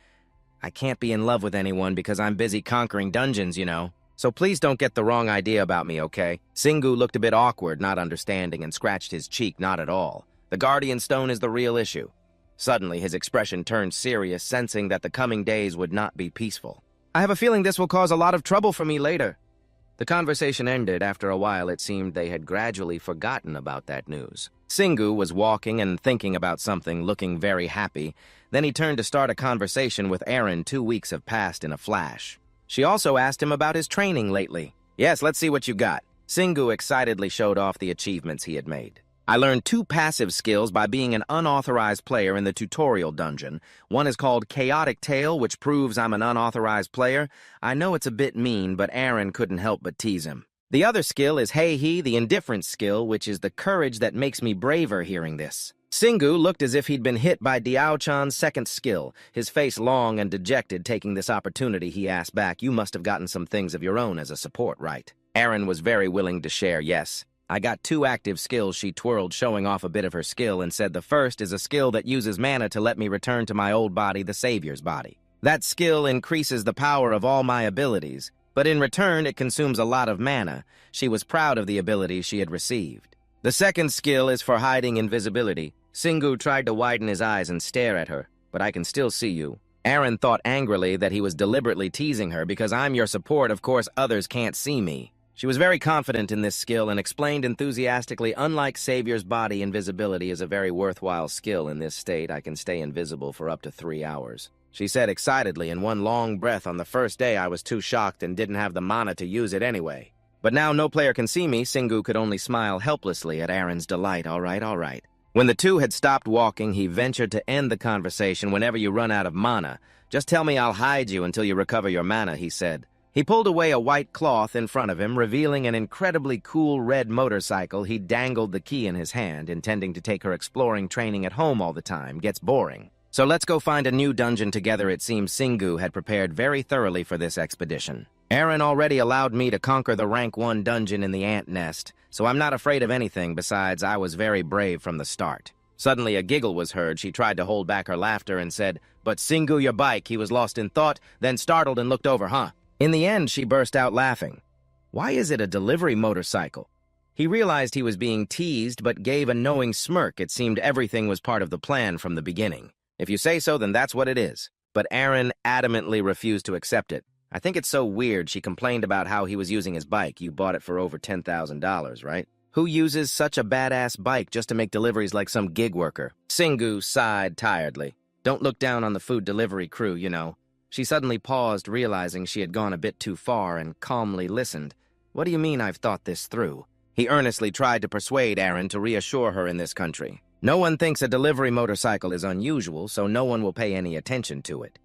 I can't be in love with anyone because I'm busy conquering dungeons, you know. So please don't get the wrong idea about me, okay? Singu looked a bit awkward, not understanding, and scratched his cheek, not at all. The Guardian Stone is the real issue. Suddenly, his expression turned serious, sensing that the coming days would not be peaceful. I have a feeling this will cause a lot of trouble for me later. The conversation ended. After a while, it seemed they had gradually forgotten about that news. Singu was walking and thinking about something, looking very happy. Then he turned to start a conversation with Aaron. 2 weeks have passed in a flash. She also asked him about his training lately. Yes, let's see what you got. Singu excitedly showed off the achievements he had made. I learned 2 passive skills by being an unauthorized player in the tutorial dungeon. One is called Chaotic Tail, which proves I'm an unauthorized player. I know it's a bit mean, but Aaron couldn't help but tease him. The other skill is Hey He, the indifference skill, which is the courage that makes me braver hearing this. Singu looked as if he'd been hit by Diao-chan's second skill, his face long and dejected. Taking this opportunity, he asked back, "You must have gotten some things of your own as a support, right?" Aaron was very willing to share. Yes. I got 2 active skills. She twirled, showing off a bit of her skill, and said the first is a skill that uses mana to let me return to my old body, the Savior's body. That skill increases the power of all my abilities, but in return it consumes a lot of mana. She was proud of the abilities she had received. The second skill is for hiding invisibility. Singu tried to widen his eyes and stare at her, but I can still see you. Aaron thought angrily that he was deliberately teasing her because I'm your support, of course others can't see me. She was very confident in this skill and explained enthusiastically, unlike Savior's body, invisibility is a very worthwhile skill. In this state, I can stay invisible for up to 3 hours. She said excitedly in one long breath. On the first day, I was too shocked and didn't have the mana to use it anyway. But now no player can see me. Singu could only smile helplessly at Aaron's delight. All right. When the two had stopped walking, he ventured to end the conversation. Whenever you run out of mana, just tell me, I'll hide you until you recover your mana, he said. He pulled away a white cloth in front of him, revealing an incredibly cool red motorcycle. He dangled the key in his hand, intending to take her exploring training at home all the time. Gets boring. So let's go find a new dungeon together. It seems Singu had prepared very thoroughly for this expedition. Aaron already allowed me to conquer the rank 1 dungeon in the ant nest, so I'm not afraid of anything. Besides, I was very brave from the start. Suddenly a giggle was heard. She tried to hold back her laughter and said, "But Singu, your bike." He was lost in thought, then startled and looked over. Huh? In the end, she burst out laughing. Why is it a delivery motorcycle? He realized he was being teased, but gave a knowing smirk. It seemed everything was part of the plan from the beginning. If you say so, then that's what it is. But Aaron adamantly refused to accept it. I think it's so weird. She complained about how he was using his bike. You bought it for over $10,000, right? Who uses such a badass bike just to make deliveries like some gig worker? Singu sighed tiredly. Don't look down on the food delivery crew, you know. She suddenly paused, realizing she had gone a bit too far, and calmly listened. What do you mean I've thought this through? He earnestly tried to persuade Aaron to reassure her in this country. No one thinks a delivery motorcycle is unusual, so no one will pay any attention to it.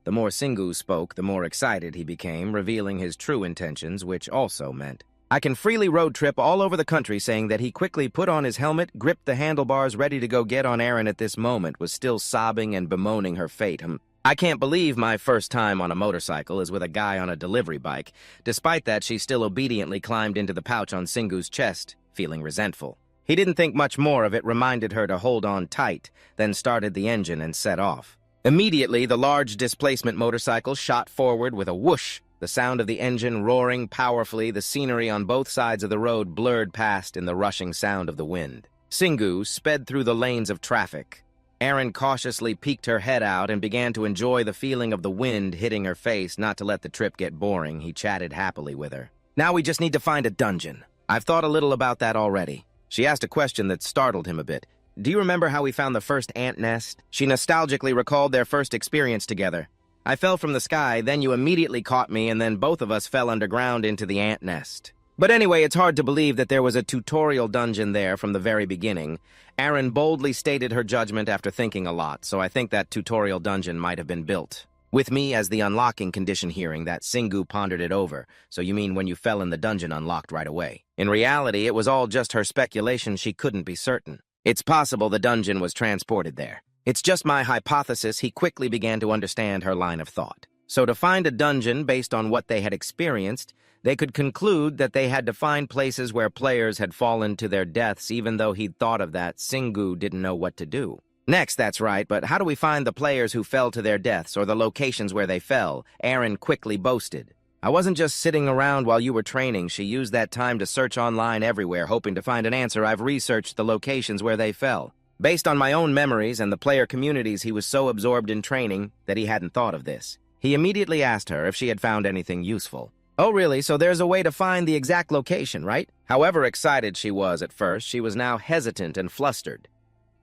The more Singu spoke, the more excited he became, revealing his true intentions, which also meant, I can freely road trip all over the country. Saying that, he quickly put on his helmet, gripped the handlebars, ready to go get on. Aaron at this moment was still sobbing and bemoaning her fate. I can't believe my first time on a motorcycle is with a guy on a delivery bike. Despite that, she still obediently climbed into the pouch on Singu's chest, feeling resentful. He didn't think much more of it, reminded her to hold on tight, then started the engine and set off. Immediately, the large displacement motorcycle shot forward with a whoosh. The sound of the engine roaring powerfully, the scenery on both sides of the road blurred past in the rushing sound of the wind. Singu sped through the lanes of traffic. Aaron cautiously peeked her head out and began to enjoy the feeling of the wind hitting her face. Not to let the trip get boring, he chatted happily with her. Now we just need to find a dungeon. I've thought a little about that already. She asked a question that startled him a bit. Do you remember how we found the first ant nest? She nostalgically recalled their first experience together. I fell from the sky, then you immediately caught me, and then both of us fell underground into the ant nest. But anyway, it's hard to believe that there was a tutorial dungeon there from the very beginning. Aaron boldly stated her judgment after thinking a lot, so I think that tutorial dungeon might have been built. With me as the unlocking condition. Hearing that, Singu pondered it over. So you mean when you fell in the dungeon unlocked right away? In reality, it was all just her speculation. She couldn't be certain. It's possible the dungeon was transported there. It's just my hypothesis. He quickly began to understand her line of thought. So to find a dungeon based on what they had experienced, they could conclude that they had to find places where players had fallen to their deaths. Even though he'd thought of that, Singu didn't know what to do. Next, that's right, but how do we find the players who fell to their deaths or the locations where they fell? Aaron quickly boasted. I wasn't just sitting around while you were training. She used that time to search online everywhere, hoping to find an answer. I've researched the locations where they fell. Based on my own memories and the player communities, he was so absorbed in training that he hadn't thought of this. He immediately asked her if she had found anything useful. Oh, really? So there's a way to find the exact location, right? However excited she was at first, she was now hesitant and flustered.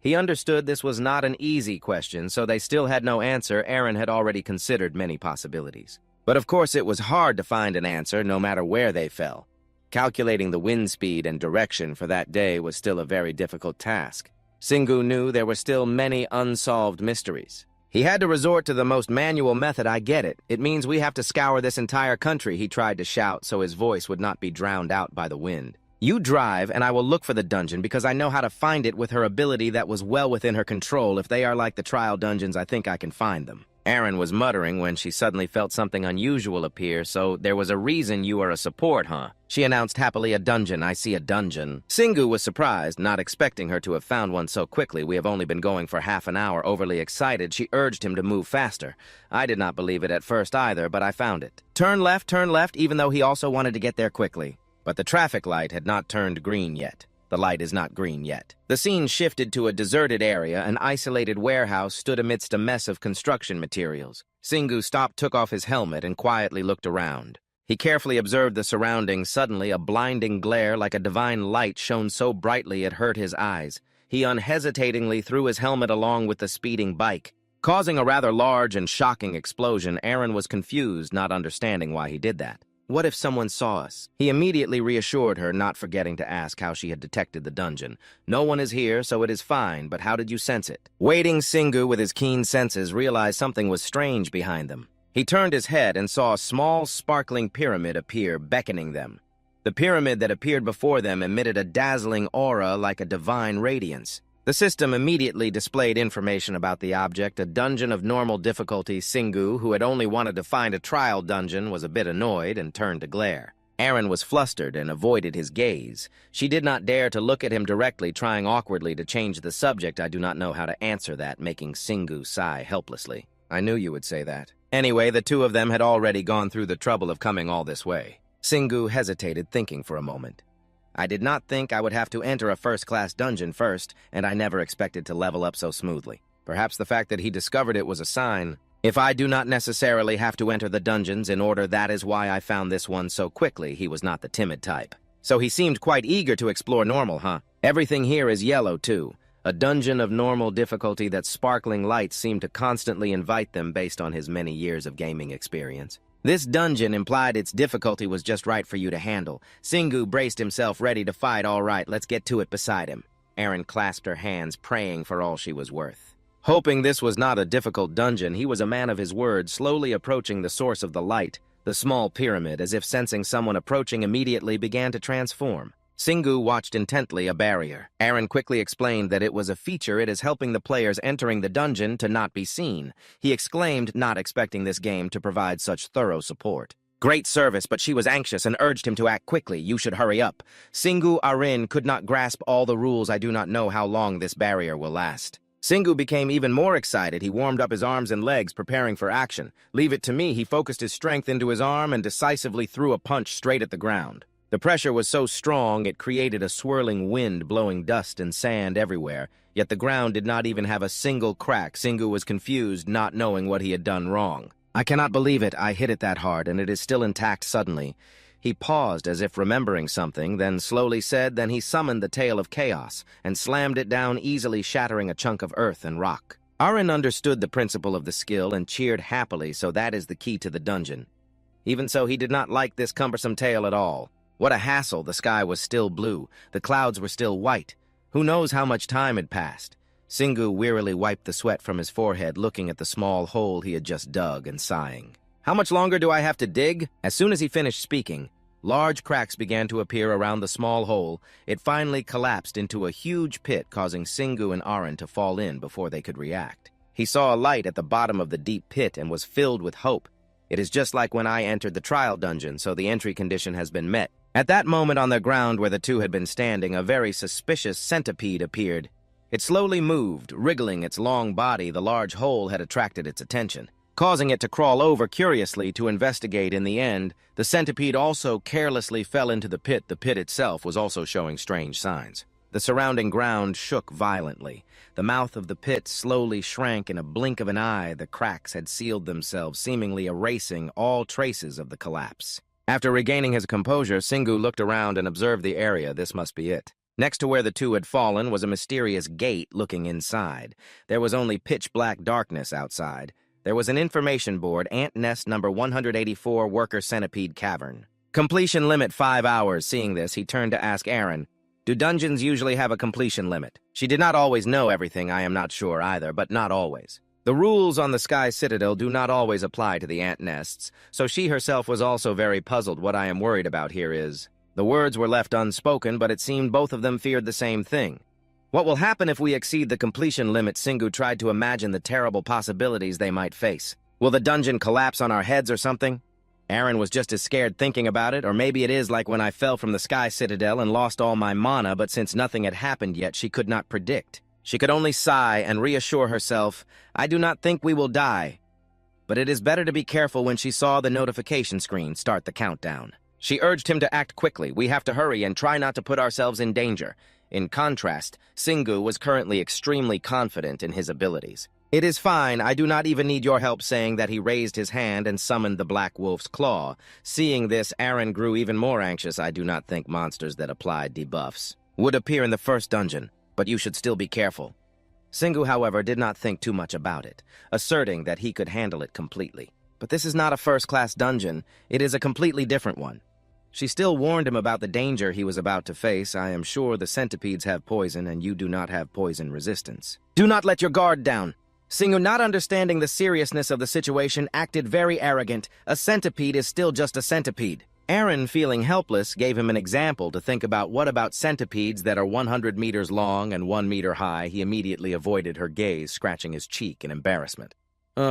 He understood this was not an easy question, so they still had no answer. Aaron had already considered many possibilities. But of course it was hard to find an answer no matter where they fell. Calculating the wind speed and direction for that day was still a very difficult task. Singu knew there were still many unsolved mysteries. He had to resort to the most manual method. I get it. It means we have to scour this entire country, he tried to shout so his voice would not be drowned out by the wind. You drive, and I will look for the dungeon because I know how to find it with her ability that was well within her control. If they are like the trial dungeons, I think I can find them. Aaron was muttering when she suddenly felt something unusual appear, so there was a reason you are a support, huh? She announced happily, a dungeon. I see a dungeon. Singu was surprised, not expecting her to have found one so quickly. We have only been going for half an hour. Overly excited, she urged him to move faster. I did not believe it at first either, but I found it. Turn left, even though he also wanted to get there quickly. But the traffic light had not turned green yet. The light is not green yet. The scene shifted to a deserted area. An isolated warehouse stood amidst a mess of construction materials. Singu stopped, took off his helmet, and quietly looked around. He carefully observed the surroundings. Suddenly, a blinding glare like a divine light shone so brightly it hurt his eyes. He unhesitatingly threw his helmet along with the speeding bike. Causing a rather large and shocking explosion, Aaron was confused, not understanding why he did that. What if someone saw us? He immediately reassured her, not forgetting to ask how she had detected the dungeon. No one is here, so it is fine, but how did you sense it? Waiting, Singu, with his keen senses, realized something was strange behind them. He turned his head and saw a small, sparkling pyramid appear, beckoning them. The pyramid that appeared before them emitted a dazzling aura like a divine radiance. The system immediately displayed information about the object, a dungeon of normal difficulty. Singu, who had only wanted to find a trial dungeon, was a bit annoyed and turned to glare. Aaron was flustered and avoided his gaze. She did not dare to look at him directly, trying awkwardly to change the subject. I do not know how to answer that, making Singu sigh helplessly. I knew you would say that. Anyway, the two of them had already gone through the trouble of coming all this way. Singu hesitated, thinking for a moment. I did not think I would have to enter a first-class dungeon first, and I never expected to level up so smoothly. Perhaps the fact that he discovered it was a sign. If I do not necessarily have to enter the dungeons in order, that is why I found this one so quickly. He was not the timid type. So he seemed quite eager to explore normal, huh? Everything here is yellow, too. A dungeon of normal difficulty that sparkling lights seemed to constantly invite them based on his many years of gaming experience. This dungeon implied its difficulty was just right for you to handle. Singu braced himself, ready to fight. All right, let's get to it beside him. Aaron clasped her hands, praying for all she was worth. Hoping this was not a difficult dungeon, he was a man of his word, slowly approaching the source of the light. The small pyramid, as if sensing someone approaching, immediately began to transform. Singu watched intently. A barrier. Aaron quickly explained that it was a feature. It is helping the players entering the dungeon to not be seen. He exclaimed, not expecting this game to provide such thorough support. Great service, but she was anxious and urged him to act quickly. You should hurry up. Singu Arin could not grasp all the rules. I do not know how long this barrier will last. Singu became even more excited. He warmed up his arms and legs, preparing for action. Leave it to me. He focused his strength into his arm and decisively threw a punch straight at the ground. The pressure was so strong it created a swirling wind, blowing dust and sand everywhere, yet the ground did not even have a single crack. Singu was confused, not knowing what he had done wrong. I cannot believe it. I hit it that hard, and it is still intact suddenly. He paused as if remembering something, then slowly said, then he summoned the tail of chaos and slammed it down, easily shattering a chunk of earth and rock. Arin understood the principle of the skill and cheered happily, so that is the key to the dungeon. Even so, he did not like this cumbersome tail at all. What a hassle. The sky was still blue. The clouds were still white. Who knows how much time had passed? Singu wearily wiped the sweat from his forehead, looking at the small hole he had just dug and sighing. How much longer do I have to dig? As soon as he finished speaking, large cracks began to appear around the small hole. It finally collapsed into a huge pit, causing Singu and Arin to fall in before they could react. He saw a light at the bottom of the deep pit and was filled with hope. It is just like when I entered the trial dungeon, so the entry condition has been met. At that moment, on the ground where the two had been standing, a very suspicious centipede appeared. It slowly moved, wriggling its long body. The large hole had attracted its attention, causing it to crawl over curiously to investigate. In the end, the centipede also carelessly fell into the pit. The pit itself was also showing strange signs. The surrounding ground shook violently. The mouth of the pit slowly shrank. In a blink of an eye, the cracks had sealed themselves, seemingly erasing all traces of the collapse. After regaining his composure, Singu looked around and observed the area. This must be it. Next to where the two had fallen was a mysterious gate looking inside. There was only pitch-black darkness outside. There was an information board, Ant Nest number 184, Worker Centipede Cavern. Completion limit 5 hours. Seeing this, he turned to ask Aaron, do dungeons usually have a completion limit? She did not always know everything. I am not sure either, but not always. The rules on the Sky Citadel do not always apply to the ant nests, so she herself was also very puzzled. What I am worried about here is... The words were left unspoken, but it seemed both of them feared the same thing. What will happen if we exceed the completion limit? Singu tried to imagine the terrible possibilities they might face. Will the dungeon collapse on our heads or something? Aaron was just as scared thinking about it, or maybe it is like when I fell from the Sky Citadel and lost all my mana, but since nothing had happened yet, she could not predict. She could only sigh and reassure herself, I do not think we will die. But it is better to be careful. When she saw the notification screen start the countdown, she urged him to act quickly. We have to hurry and try not to put ourselves in danger. In contrast, Singu was currently extremely confident in his abilities. It is fine, I do not even need your help, saying that he raised his hand and summoned the Black Wolf's claw. Seeing this, Aaron grew even more anxious. I do not think monsters that applied debuffs would appear in the first dungeon, but you should still be careful. Singu, however, did not think too much about it, asserting that he could handle it completely. But this is not a first-class dungeon, it is a completely different one. She still warned him about the danger he was about to face. I am sure the centipedes have poison and you do not have poison resistance. Do not let your guard down. Singu, not understanding the seriousness of the situation, acted very arrogant. A centipede is still just a centipede. Aaron, feeling helpless, gave him an example to think about. What about centipedes that are 100 meters long and 1 meter high? He immediately avoided her gaze, scratching his cheek in embarrassment.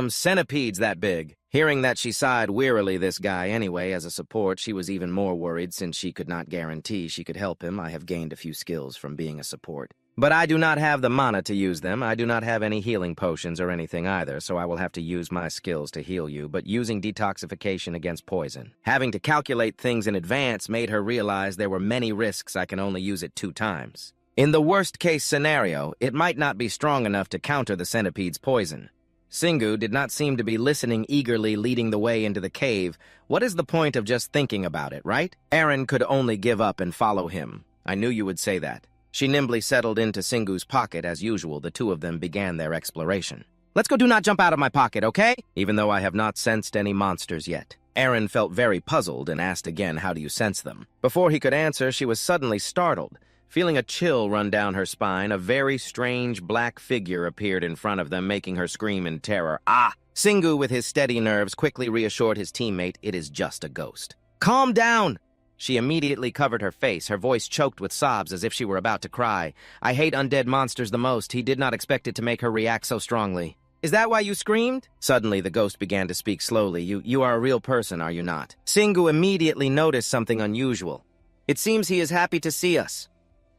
Centipedes that big. Hearing that, she sighed wearily. This guy, anyway, as a support, she was even more worried since she could not guarantee she could help him. I have gained a few skills from being a support. But I do not have the mana to use them. I do not have any healing potions or anything either, so I will have to use my skills to heal you, but using detoxification against poison. Having to calculate things in advance made her realize there were many risks. I can only use it 2 times. In the worst-case scenario, it might not be strong enough to counter the centipede's poison. Singu did not seem to be listening, eagerly leading the way into the cave. What is the point of just thinking about it, right? Aaron could only give up and follow him. I knew you would say that. She nimbly settled into Singu's pocket. As usual, the two of them began their exploration. Let's go. Do not jump out of my pocket, okay? Even though I have not sensed any monsters yet. Aaron felt very puzzled and asked again, how do you sense them? Before he could answer, she was suddenly startled. Feeling a chill run down her spine, a very strange black figure appeared in front of them, making her scream in terror. Ah! Singu, with his steady nerves, quickly reassured his teammate, it is just a ghost. Calm down! She immediately covered her face, her voice choked with sobs as if she were about to cry. I hate undead monsters the most. He did not expect it to make her react so strongly. Is that why you screamed? Suddenly, the ghost began to speak slowly. You are a real person, are you not? Singu immediately noticed something unusual. It seems he is happy to see us.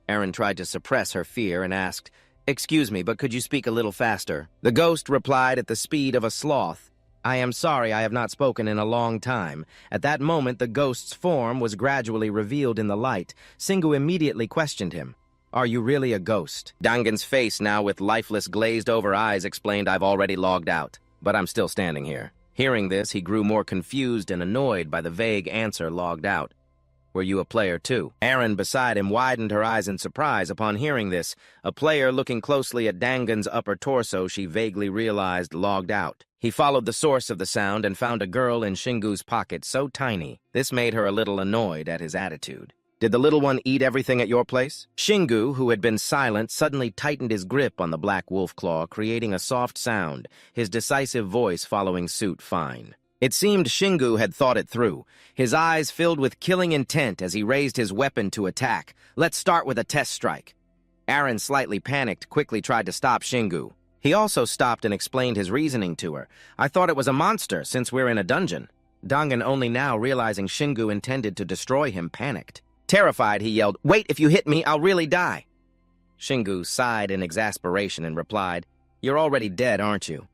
Aaron tried to suppress her fear and asked, excuse me, but could you speak a little faster? The ghost replied at the speed of a sloth. I am sorry, I have not spoken in a long time. At that moment, the ghost's form was gradually revealed in the light. Singu immediately questioned him. Are you really a ghost? Dangan's face, now with lifeless, glazed-over eyes, explained, I've already logged out, but I'm still standing here. Hearing this, he grew more confused and annoyed by the vague answer, logged out. Were you a player too? Aaron beside him widened her eyes in surprise upon hearing this. A player looking closely at Dangan's upper torso, she vaguely realized, logged out. He followed the source of the sound and found a girl in Shingu's pocket, so tiny. This made her a little annoyed at his attitude. Did the little one eat everything at your place? Shingu, who had been silent, suddenly tightened his grip on the black wolf claw, creating a soft sound, his decisive voice following suit fine. It seemed Shingu had thought it through, his eyes filled with killing intent as he raised his weapon to attack. Let's start with a test strike. Aaron, slightly panicked, quickly tried to stop Shingu. He also stopped and explained his reasoning to her. I thought it was a monster, since we're in a dungeon. Dangan, only now realizing Shingu intended to destroy him, panicked. Terrified, he yelled, wait, if you hit me, I'll really die. Shingu sighed in exasperation and replied, "You're already dead, aren't you?"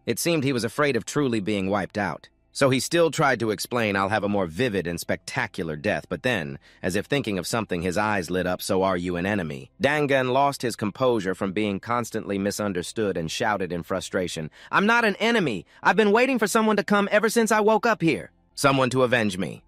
It seemed he was afraid of truly being wiped out. So he still tried to explain, "I'll have a more vivid and spectacular death," but then, as if thinking of something, his eyes lit up. "So are you an enemy?" Dangan lost his composure from being constantly misunderstood and shouted in frustration, "I'm not an enemy! I've been waiting for someone to come ever since I woke up here. Someone to avenge me.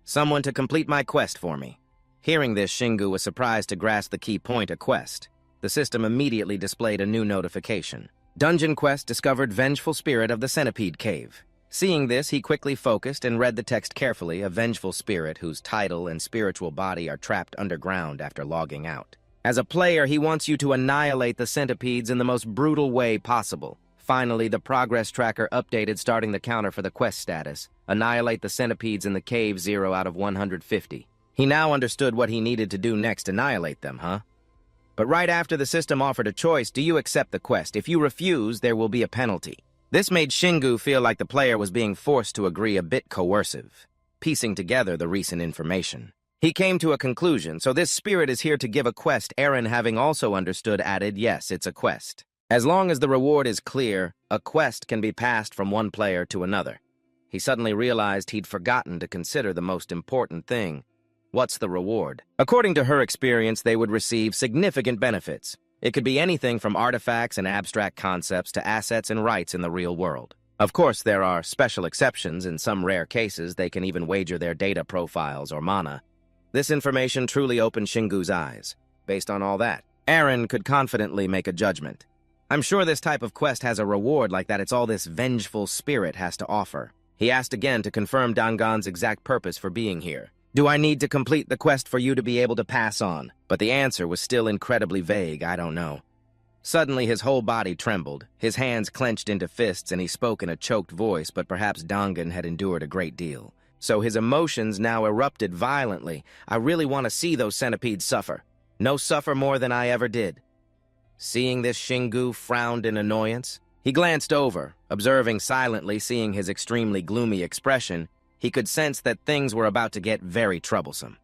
Someone to complete my quest for me." Hearing this, Shingu was surprised to grasp the key point, a quest. The system immediately displayed a new notification. Dungeon quest discovered vengeful spirit of the Centipede Cave. Seeing this, he quickly focused and read the text carefully, a vengeful spirit whose title and spiritual body are trapped underground after logging out. As a player, he wants you to annihilate the centipedes in the most brutal way possible. Finally, the progress tracker updated, starting the counter for the quest status. Annihilate the centipedes in the cave, 0 out of 150. He now understood what he needed to do next, annihilate them, huh? But right after, the system offered a choice. Do you accept the quest? If you refuse, there will be a penalty. This made Shingu feel like the player was being forced to agree, a bit coercive. Piecing together the recent information, he came to a conclusion. So this spirit is here to give a quest. Aaron, having also understood, added, "Yes, it's a quest. As long as the reward is clear, a quest can be passed from one player to another." He suddenly realized he'd forgotten to consider the most important thing. What's the reward? According to her experience, they would receive significant benefits. It could be anything from artifacts and abstract concepts to assets and rights in the real world. Of course, there are special exceptions. In some rare cases, they can even wager their data profiles or mana. This information truly opened Shingu's eyes. Based on all that, Aaron could confidently make a judgment. "I'm sure this type of quest has a reward like that. It's all this vengeful spirit has to offer." He asked again to confirm Dangan's exact purpose for being here. "Do I need to complete the quest for you to be able to pass on?" But the answer was still incredibly vague. "I don't know." Suddenly, his whole body trembled. His hands clenched into fists, and he spoke in a choked voice, but perhaps Dangan had endured a great deal. So his emotions now erupted violently. "I really want to see those centipedes suffer. No suffer more than I ever did." Seeing this, Shingu frowned in annoyance. He glanced over, observing silently. Seeing his extremely gloomy expression, he could sense that things were about to get very troublesome.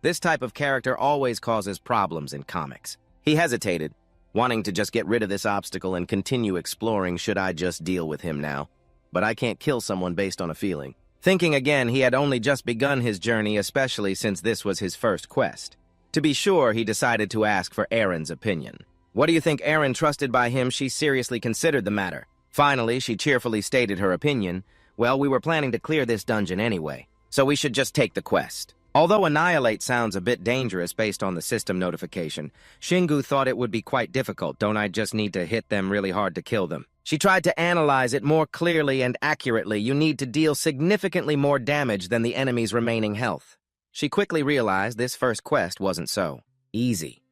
This type of character always causes problems in comics. He hesitated, wanting to just get rid of this obstacle and continue exploring. Should I just deal with him now? But I can't kill someone based on a feeling. Thinking again, he had only just begun his journey, especially since this was his first quest. To be sure, he decided to ask for Aaron's opinion. "What do you think?" Aaron, trusted by him, she seriously considered the matter. Finally, she cheerfully stated her opinion. "Well, we were planning to clear this dungeon anyway, so we should just take the quest." Although annihilate sounds a bit dangerous based on the system notification, Shingu thought it would be quite difficult. "Don't I just need to hit them really hard to kill them?" She tried to analyze it more clearly and accurately. "You need to deal significantly more damage than the enemy's remaining health." She quickly realized this first quest wasn't so easy.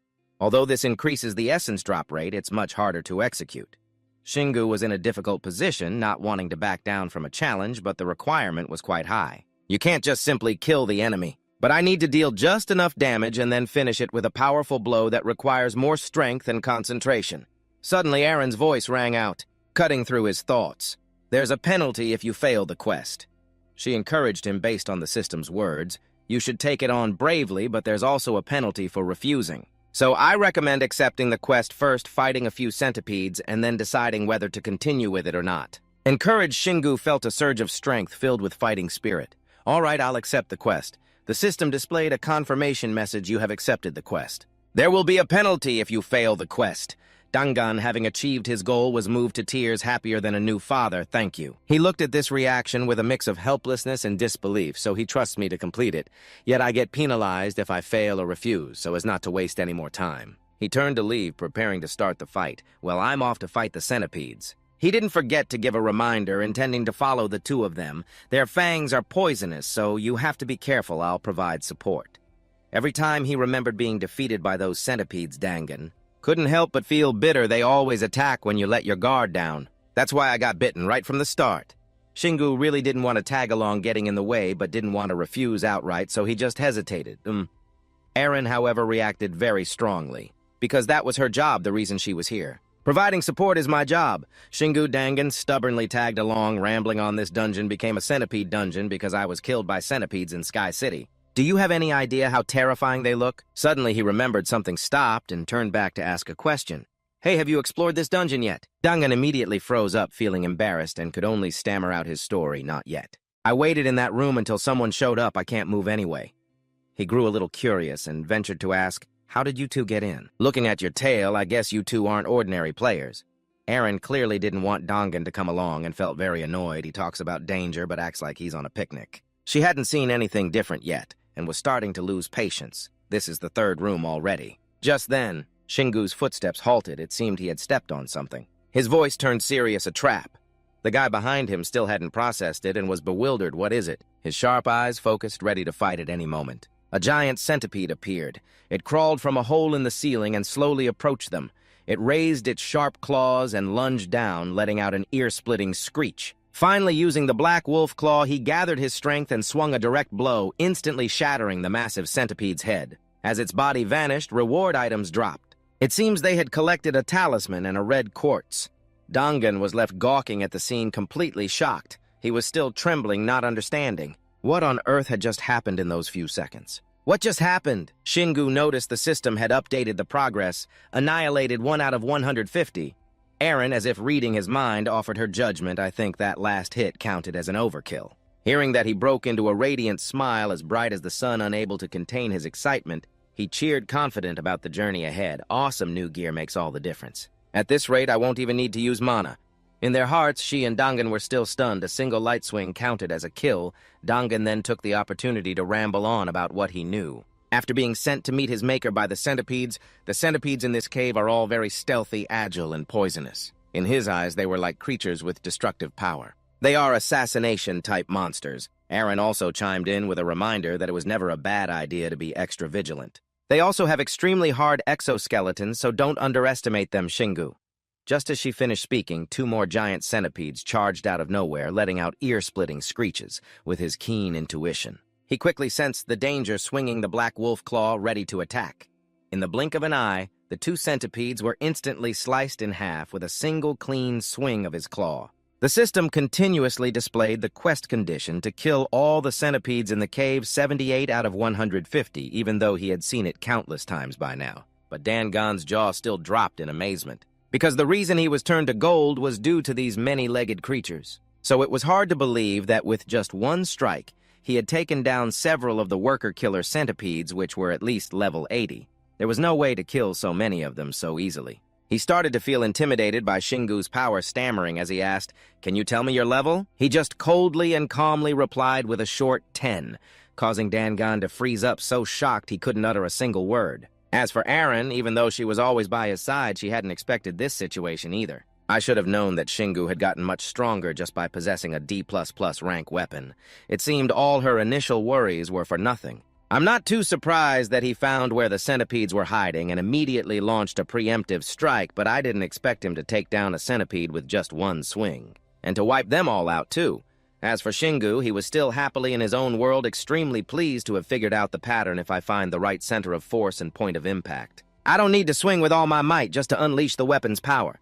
Although this increases the essence drop rate, it's much harder to execute. Shingu was in a difficult position, not wanting to back down from a challenge, but the requirement was quite high. "You can't just simply kill the enemy. But I need to deal just enough damage and then finish it with a powerful blow that requires more strength and concentration." Suddenly, Aaron's voice rang out, cutting through his thoughts. "There's a penalty if you fail the quest." She encouraged him based on the system's words. "You should take it on bravely, but there's also a penalty for refusing. So I recommend accepting the quest first, fighting a few centipedes, and then deciding whether to continue with it or not." Encouraged, Shingu felt a surge of strength filled with fighting spirit. "All right, I'll accept the quest." The system displayed a confirmation message. "You have accepted the quest. There will be a penalty if you fail the quest." Dangan, having achieved his goal, was moved to tears, happier than a new father. "Thank you." He looked at this reaction with a mix of helplessness and disbelief. "So he trusts me to complete it. Yet I get penalized if I fail or refuse, so as not to waste any more time." He turned to leave, preparing to start the fight. "Well, I'm off to fight the centipedes." He didn't forget to give a reminder, intending to follow the two of them. "Their fangs are poisonous, so you have to be careful. I'll provide support." Every time he remembered being defeated by those centipedes, Dangan couldn't help but feel bitter. They always attack when you let your guard down. "That's why I got bitten right from the start." Shingu really didn't want to tag along, getting in the way, but didn't want to refuse outright, so he just hesitated. Aaron, however, reacted very strongly, because that was her job, the reason she was here. "Providing support is my job." Shingu Dangan stubbornly tagged along, rambling on. "This dungeon became a centipede dungeon because I was killed by centipedes in Sky City. Do you have any idea how terrifying they look? Suddenly he remembered something stopped and turned back to ask a question. Hey, have you explored this dungeon yet? Dangan immediately froze up, feeling embarrassed, and could only stammer out his story, not yet. I waited in that room until someone showed up. I can't move anyway. He grew a little curious and ventured to ask, how did you two get in? Looking at your tail, I guess you two aren't ordinary players. Aaron clearly didn't want Dangan to come along and felt very annoyed. He talks about danger but acts like he's on a picnic. She hadn't seen anything different yet and was starting to lose patience. This is the third room already. Just then, Shingu's footsteps halted. It seemed he had stepped on something. His voice turned serious, a trap. The guy behind him still hadn't processed it and was bewildered. What is it? His sharp eyes focused, ready to fight at any moment. A giant centipede appeared. It crawled from a hole in the ceiling and slowly approached them. It raised its sharp claws and lunged down, letting out an ear-splitting screech. Finally, using the black wolf claw, he gathered his strength and swung a direct blow, instantly shattering the massive centipede's head. As its body vanished, reward items dropped. It seems they had collected a talisman and a red quartz. Dangan was left gawking at the scene, completely shocked. He was still trembling, not understanding. What on earth had just happened in those few seconds? What just happened? Shingu noticed the system had updated the progress, annihilated 1 out of 150. Aaron, as if reading his mind, offered her judgment. I think that last hit counted as an overkill. Hearing that, he broke into a radiant smile as bright as the sun, unable to contain his excitement. He cheered, confident about the journey ahead. Awesome new gear makes all the difference. At this rate, I won't even need to use mana. In their hearts, she and Dangan were still stunned. A single light swing counted as a kill. Dangan then took the opportunity to ramble on about what he knew. After being sent to meet his maker by the centipedes in this cave are all very stealthy, agile, and poisonous. In his eyes, they were like creatures with destructive power. They are assassination-type monsters. Aaron also chimed in with a reminder that it was never a bad idea to be extra vigilant. They also have extremely hard exoskeletons, so don't underestimate them, Shingu. Just as she finished speaking, 2 more giant centipedes charged out of nowhere, letting out ear-splitting screeches with his keen intuition. He quickly sensed the danger, swinging the black wolf claw, ready to attack. In the blink of an eye, the 2 centipedes were instantly sliced in half with a single clean swing of his claw. The system continuously displayed the quest condition to kill all the centipedes in the cave, 78 out of 150, even though he had seen it countless times by now. But Dangan's jaw still dropped in amazement, because the reason he was turned to gold was due to these many-legged creatures. So it was hard to believe that with just 1 strike, he had taken down several of the worker-killer centipedes, which were at least level 80. There was no way to kill so many of them so easily. He started to feel intimidated by Shingu's power, stammering as he asked, "Can you tell me your level?" He just coldly and calmly replied with a short 10, causing Dangan to freeze up, so shocked he couldn't utter a single word. As for Aaron, even though she was always by his side, she hadn't expected this situation either. I should have known that Shingu had gotten much stronger just by possessing a D++ rank weapon. It seemed all her initial worries were for nothing. I'm not too surprised that he found where the centipedes were hiding and immediately launched a preemptive strike, but I didn't expect him to take down a centipede with just 1 swing. And to wipe them all out, too. As for Shingu, he was still happily in his own world, extremely pleased to have figured out the pattern if I find the right center of force and point of impact. I don't need to swing with all my might just to unleash the weapon's power.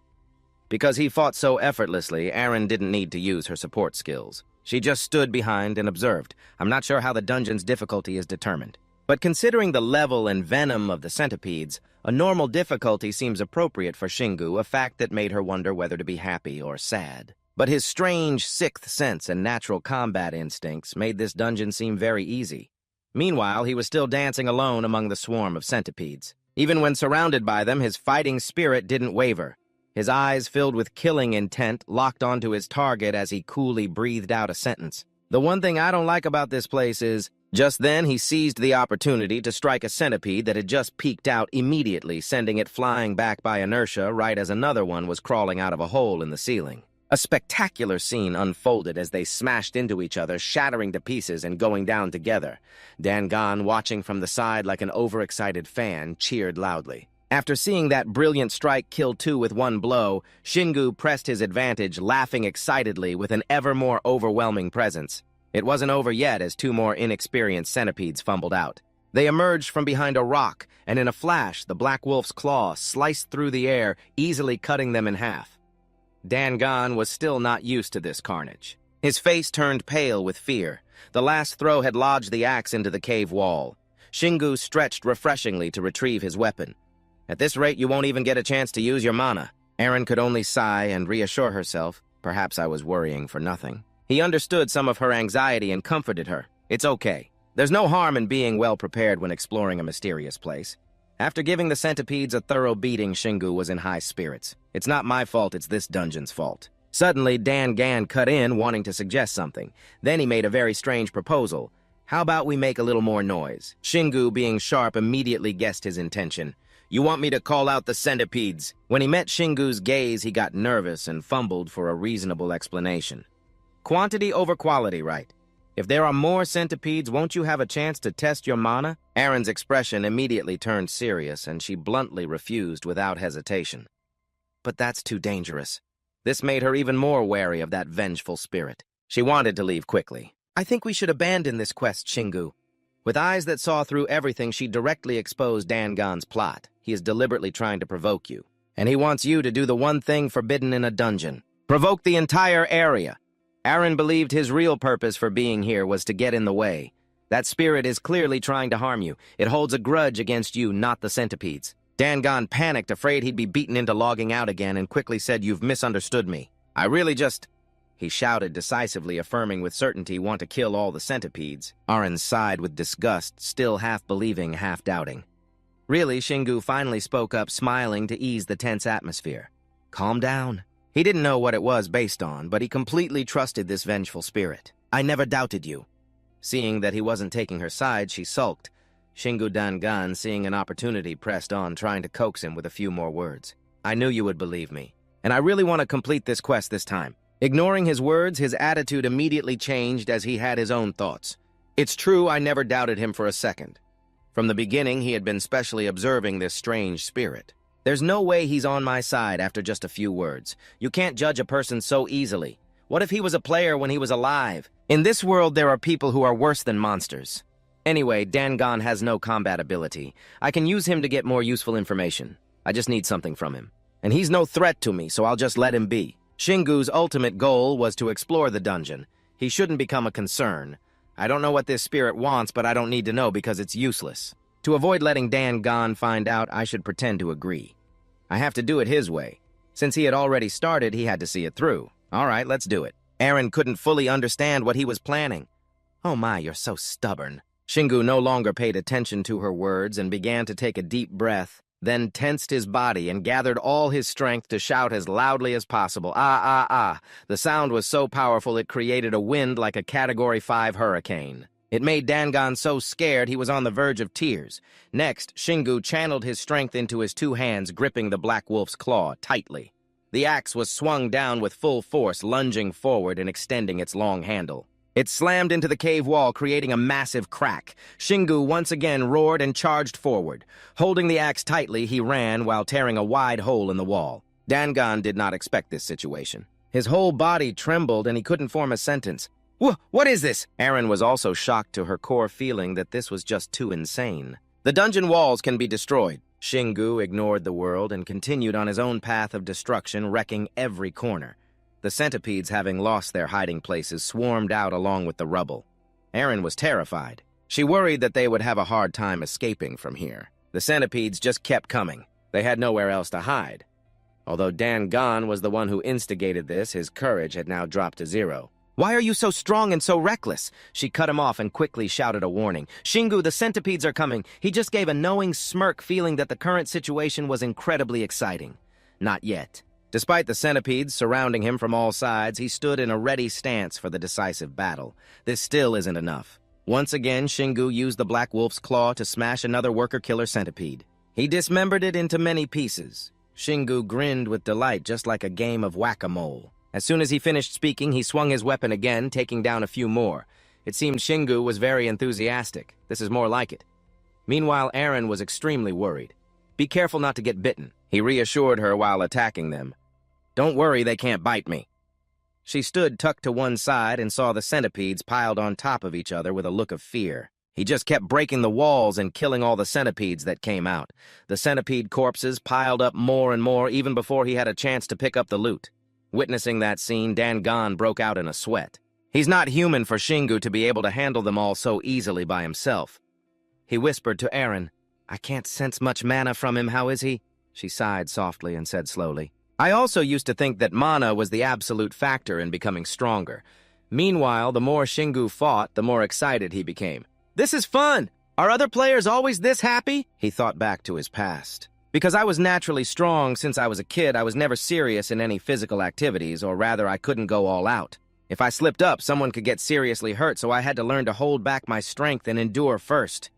Because he fought so effortlessly, Aaron didn't need to use her support skills. She just stood behind and observed. I'm not sure how the dungeon's difficulty is determined. But considering the level and venom of the centipedes, a normal difficulty seems appropriate for Shingu, a fact that made her wonder whether to be happy or sad. But his strange 6th sense and natural combat instincts made this dungeon seem very easy. Meanwhile, he was still dancing alone among the swarm of centipedes. Even when surrounded by them, his fighting spirit didn't waver. His eyes, filled with killing intent, locked onto his target as he coolly breathed out a sentence. The one thing I don't like about this place is, just then he seized the opportunity to strike a centipede that had just peeked out immediately, sending it flying back by inertia right as another one was crawling out of a hole in the ceiling. A spectacular scene unfolded as they smashed into each other, shattering to pieces and going down together. Dangan, watching from the side like an overexcited fan, cheered loudly. After seeing that brilliant strike kill 2 with 1 blow, Shingu pressed his advantage, laughing excitedly with an ever more overwhelming presence. It wasn't over yet as 2 more inexperienced centipedes fumbled out. They emerged from behind a rock, and in a flash, the Black Wolf's claw sliced through the air, easily cutting them in half. Dangan was still not used to this carnage. His face turned pale with fear. The last throw had lodged the axe into the cave wall. Shingu stretched refreshingly to retrieve his weapon. At this rate, you won't even get a chance to use your mana. Aaron could only sigh and reassure herself. Perhaps I was worrying for nothing. He understood some of her anxiety and comforted her. It's okay. There's no harm in being well prepared when exploring a mysterious place. After giving the centipedes a thorough beating, Shingu was in high spirits. It's not my fault, it's this dungeon's fault. Suddenly, Dan Gan cut in, wanting to suggest something. Then he made a very strange proposal. How about we make a little more noise? Shingu, being sharp, immediately guessed his intention. You want me to call out the centipedes? When he met Shingu's gaze, he got nervous and fumbled for a reasonable explanation. Quantity over quality, right? If there are more centipedes, won't you have a chance to test your mana? Aaron's expression immediately turned serious, and she bluntly refused without hesitation. But that's too dangerous. This made her even more wary of that vengeful spirit. She wanted to leave quickly. I think we should abandon this quest, Shingu. With eyes that saw through everything, she directly exposed Dangon's plot. He is deliberately trying to provoke you. And he wants you to do the one thing forbidden in a dungeon. Provoke the entire area. Aaron believed his real purpose for being here was to get in the way. That spirit is clearly trying to harm you. It holds a grudge against you, not the centipedes. Dangon panicked, afraid he'd be beaten into logging out again, and quickly said, You've misunderstood me. I really just... He shouted decisively, affirming with certainty want to kill all the centipedes. Aaron sighed with disgust, still half believing, half doubting. Really, Shingu finally spoke up, smiling to ease the tense atmosphere. Calm down. He didn't know what it was based on, but he completely trusted this vengeful spirit. I never doubted you. Seeing that he wasn't taking her side, she sulked. Shingu Dangan, seeing an opportunity, pressed on, trying to coax him with a few more words. I knew you would believe me, and I really want to complete this quest this time. Ignoring his words, his attitude immediately changed as he had his own thoughts. It's true, I never doubted him for a second. From the beginning, he had been specially observing this strange spirit. There's no way he's on my side after just a few words. You can't judge a person so easily. What if he was a player when he was alive? In this world, there are people who are worse than monsters. Anyway, Dangon has no combat ability. I can use him to get more useful information. I just need something from him. And he's no threat to me, so I'll just let him be. Shingu's ultimate goal was to explore the dungeon. He shouldn't become a concern. I don't know what this spirit wants, but I don't need to know because it's useless. To avoid letting Dangon find out, I should pretend to agree. I have to do it his way. Since he had already started, he had to see it through. All right, let's do it. Aaron couldn't fully understand what he was planning. Oh my, you're so stubborn. Shingu no longer paid attention to her words and began to take a deep breath, then tensed his body and gathered all his strength to shout as loudly as possible. Ah, ah, ah. The sound was so powerful it created a wind like a Category 5 hurricane. It made Dangon so scared he was on the verge of tears. Next, Shingu channeled his strength into his two hands, gripping the Black Wolf's claw tightly. The axe was swung down with full force, lunging forward and extending its long handle. It slammed into the cave wall, creating a massive crack. Shingu once again roared and charged forward. Holding the axe tightly, he ran while tearing a wide hole in the wall. Dangon did not expect this situation. His whole body trembled and he couldn't form a sentence. What is this? Aaron was also shocked to her core, feeling that this was just too insane. The dungeon walls can be destroyed. Shingu ignored the world and continued on his own path of destruction, wrecking every corner. The centipedes, having lost their hiding places, swarmed out along with the rubble. Aaron was terrified. She worried that they would have a hard time escaping from here. The centipedes just kept coming. They had nowhere else to hide. Although Dangon was the one who instigated this, his courage had now dropped to zero. Why are you so strong and so reckless? She cut him off and quickly shouted a warning. Shingu, the centipedes are coming. He just gave a knowing smirk, feeling that the current situation was incredibly exciting. Not yet. Despite the centipedes surrounding him from all sides, he stood in a ready stance for the decisive battle. This still isn't enough. Once again, Shingu used the Black Wolf's claw to smash another worker-killer centipede. He dismembered it into many pieces. Shingu grinned with delight, just like a game of whack-a-mole. As soon as he finished speaking, he swung his weapon again, taking down a few more. It seemed Shingu was very enthusiastic. This is more like it. Meanwhile, Aaron was extremely worried. Be careful not to get bitten, he reassured her while attacking them. Don't worry, they can't bite me. She stood tucked to one side and saw the centipedes piled on top of each other with a look of fear. He just kept breaking the walls and killing all the centipedes that came out. The centipede corpses piled up more and more even before he had a chance to pick up the loot. Witnessing that scene, Dangon broke out in a sweat. He's not human for Shingu to be able to handle them all so easily by himself. He whispered to Eren, "I can't sense much mana from him, how is he?" She sighed softly and said slowly, "I also used to think that mana was the absolute factor in becoming stronger. Meanwhile, the more Shingu fought, the more excited he became. This is fun! Are other players always this happy?" He thought back to his past. "Because I was naturally strong since I was a kid, I was never serious in any physical activities, or rather, I couldn't go all out. If I slipped up, someone could get seriously hurt, so I had to learn to hold back my strength and endure first.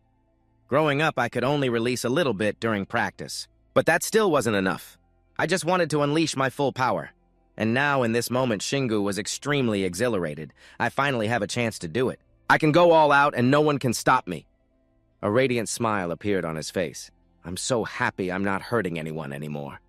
Growing up, I could only release a little bit during practice. But that still wasn't enough. I just wanted to unleash my full power. And now, in this moment, Shingu was extremely exhilarated. I finally have a chance to do it. I can go all out, and no one can stop me." A radiant smile appeared on his face. "I'm so happy I'm not hurting anyone anymore."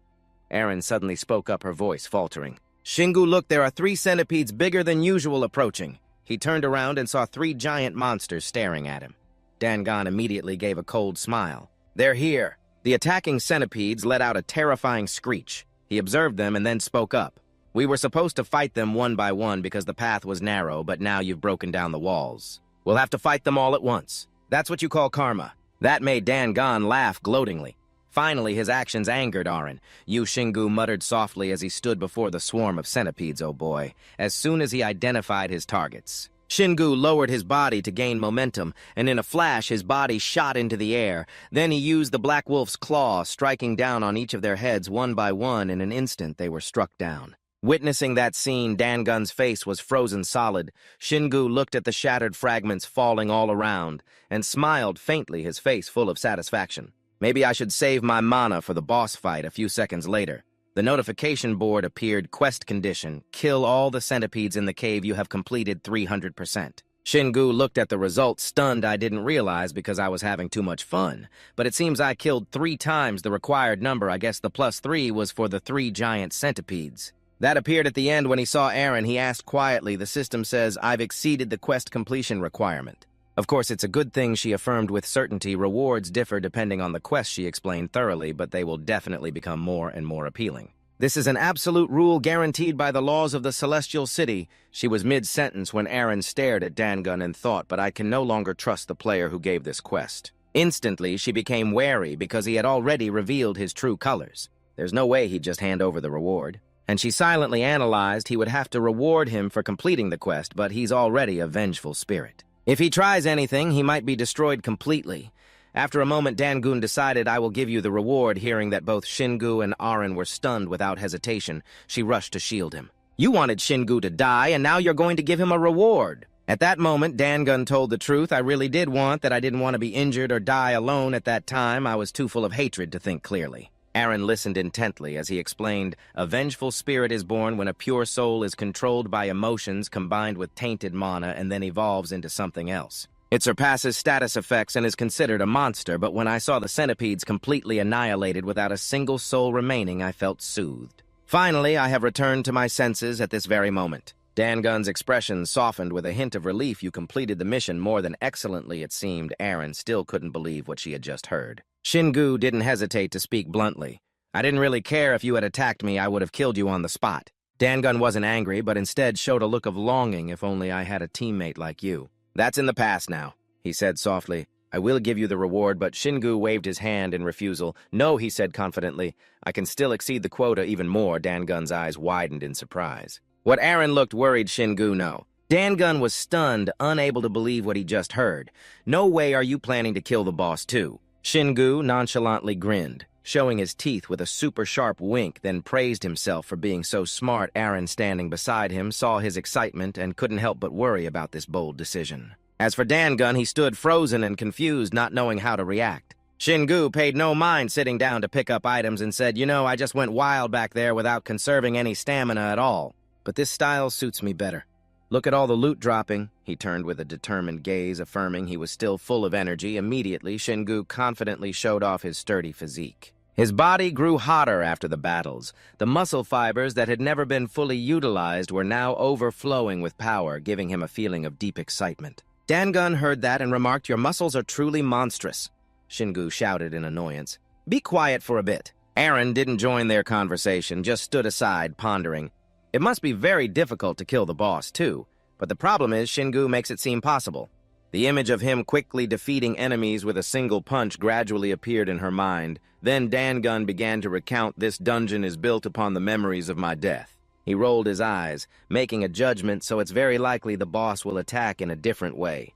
Eren suddenly spoke up, her voice faltering. "Shingu, look, there are 3 centipedes bigger than usual approaching." He turned around and saw 3 giant monsters staring at him. Dangan immediately gave a cold smile. "They're here." The attacking centipedes let out a terrifying screech. He observed them and then spoke up. "We were supposed to fight them one by one because the path was narrow, but now you've broken down the walls. We'll have to fight them all at once. That's what you call karma." That made Dangan laugh gloatingly. Finally, his actions angered Eren. "You," Shingu muttered softly as he stood before the swarm of centipedes, oh boy, as soon as he identified his targets. Shingu lowered his body to gain momentum, and in a flash his body shot into the air. Then he used the Black Wolf's claw, striking down on each of their heads one by one. In an instant, they were struck down. Witnessing that scene, Dangun's face was frozen solid. Shingu looked at the shattered fragments falling all around, and smiled faintly, his face full of satisfaction. Maybe I should save my mana for the boss fight a few seconds later. The notification board appeared, quest condition, kill all the centipedes in the cave, you have completed 300%. Shingu looked at the results, stunned. I didn't realize because I was having too much fun. But it seems I killed 3 times the required number. I guess the +3 was for the 3 giant centipedes. That appeared at the end when he saw Eren. He asked quietly, "The system says I've exceeded the quest completion requirement." Of course, it's a good thing, she affirmed with certainty. Rewards differ depending on the quest, she explained thoroughly, but they will definitely become more and more appealing. "This is an absolute rule guaranteed by the laws of the Celestial City." She was mid-sentence when Eren stared at Dangun and thought, "But I can no longer trust the player who gave this quest." Instantly, she became wary because he had already revealed his true colors. There's no way he'd just hand over the reward. And she silently analyzed he would have to reward him for completing the quest, but he's already a vengeful spirit. If he tries anything, he might be destroyed completely. After a moment, Dangun decided, "I will give you the reward." Hearing that both Shingu and Eren were stunned without hesitation, she rushed to shield him. "You wanted Shingu to die, and now you're going to give him a reward." At that moment, Dangun told the truth. "I really did want that. I didn't want to be injured or die alone at that time. I was too full of hatred to think clearly." Eren listened intently as he explained, "A vengeful spirit is born when a pure soul is controlled by emotions combined with tainted mana and then evolves into something else. It surpasses status effects and is considered a monster, but when I saw the centipedes completely annihilated without a single soul remaining, I felt soothed. Finally, I have returned to my senses at this very moment." Dangun's expression softened with a hint of relief. "You completed the mission more than excellently, it seemed." Eren still couldn't believe what she had just heard. Shingu didn't hesitate to speak bluntly. "I didn't really care if you had attacked me. I would have killed you on the spot." Dangun wasn't angry, but instead showed a look of longing. "If only I had a teammate like you." "That's in the past now," he said softly. "I will give you the reward," but Shingu waved his hand in refusal. "No," he said confidently. "I can still exceed the quota even more." Dangun's eyes widened in surprise. What Eren looked worried, Shingu no. Dangun was stunned, unable to believe what he just heard. "No way are you planning to kill the boss too." Shingu nonchalantly grinned, showing his teeth with a super-sharp wink, then praised himself for being so smart. Eren, standing beside him, saw his excitement and couldn't help but worry about this bold decision. As for Dangun, he stood frozen and confused, not knowing how to react. Shingu paid no mind sitting down to pick up items and said, "You know, I just went wild back there without conserving any stamina at all. But this style suits me better. Look at all the loot dropping." He turned with a determined gaze, affirming he was still full of energy. Immediately, Shingu confidently showed off his sturdy physique. His body grew hotter after the battles. The muscle fibers that had never been fully utilized were now overflowing with power, giving him a feeling of deep excitement. Dangun heard that and remarked, "Your muscles are truly monstrous." Shingu shouted in annoyance, "Be quiet for a bit." Eren didn't join their conversation, just stood aside, pondering. It must be very difficult to kill the boss, too, But the problem is Shingu makes it seem possible. The image of him quickly defeating enemies with a single punch gradually appeared in her mind. Then Dangun began to recount, "This dungeon is built upon the memories of my death." He rolled his eyes, making a judgment, so it's very likely the boss will attack in a different way.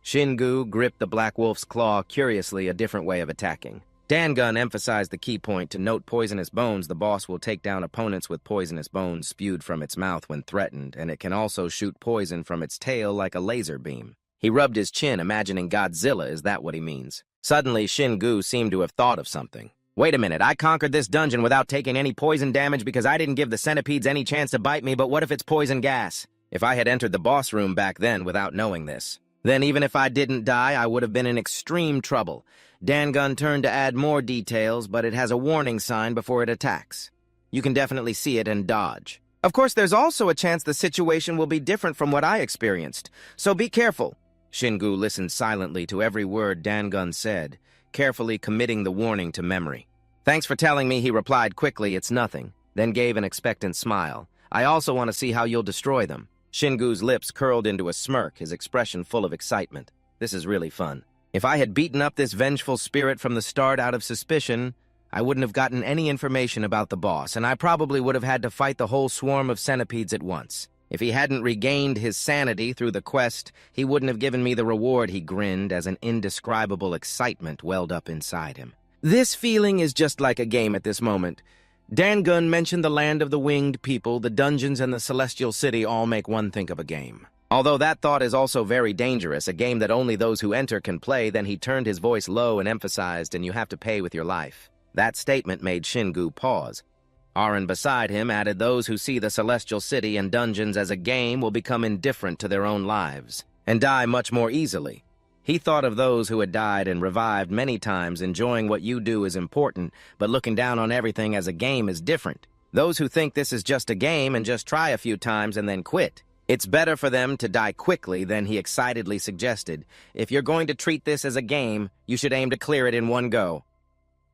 Shingu gripped the Black Wolf's claw curiously, a different way of attacking. Dangun emphasized the key point to note poisonous bones. The boss will take down opponents with poisonous bones spewed from its mouth when threatened, and it can also shoot poison from its tail like a laser beam. He rubbed his chin, imagining Godzilla. Is that what he means? Suddenly, Shingu seemed to have thought of something. Wait a minute, I conquered this dungeon without taking any poison damage because I didn't give the centipedes any chance to bite me, but what if it's poison gas? If I had entered the boss room back then without knowing this, then even if I didn't die, I would have been in extreme trouble. Dangun turned to add more details, but it has a warning sign before it attacks. You can definitely see it and dodge. Of course, there's also a chance the situation will be different from what I experienced, so be careful. Shingu listened silently to every word Dangun said, carefully committing the warning to memory. "Thanks for telling me," he replied quickly. "It's nothing," then gave an expectant smile. "I also want to see how you'll destroy them." Shingu's lips curled into a smirk, his expression full of excitement. "This is really fun. If I had beaten up this vengeful spirit from the start out of suspicion, I wouldn't have gotten any information about the boss, and I probably would have had to fight the whole swarm of centipedes at once. If he hadn't regained his sanity through the quest, he wouldn't have given me the reward," he grinned as an indescribable excitement welled up inside him. "This feeling is just like a game at this moment. Dangun mentioned the land of the winged people, the dungeons, and the celestial city all make one think of a game. Although that thought is also very dangerous, a game that only those who enter can play." Then he turned his voice low and emphasized, "And you have to pay with your life." That statement made Shingu pause. Arin beside him added, "Those who see the celestial city and dungeons as a game will become indifferent to their own lives and die much more easily." He thought of those who had died and revived many times. Enjoying what you do is important, but looking down on everything as a game is different. Those who think this is just a game and just try a few times and then quit, it's better for them to die quickly. Then he excitedly suggested, "If you're going to treat this as a game, you should aim to clear it in one go."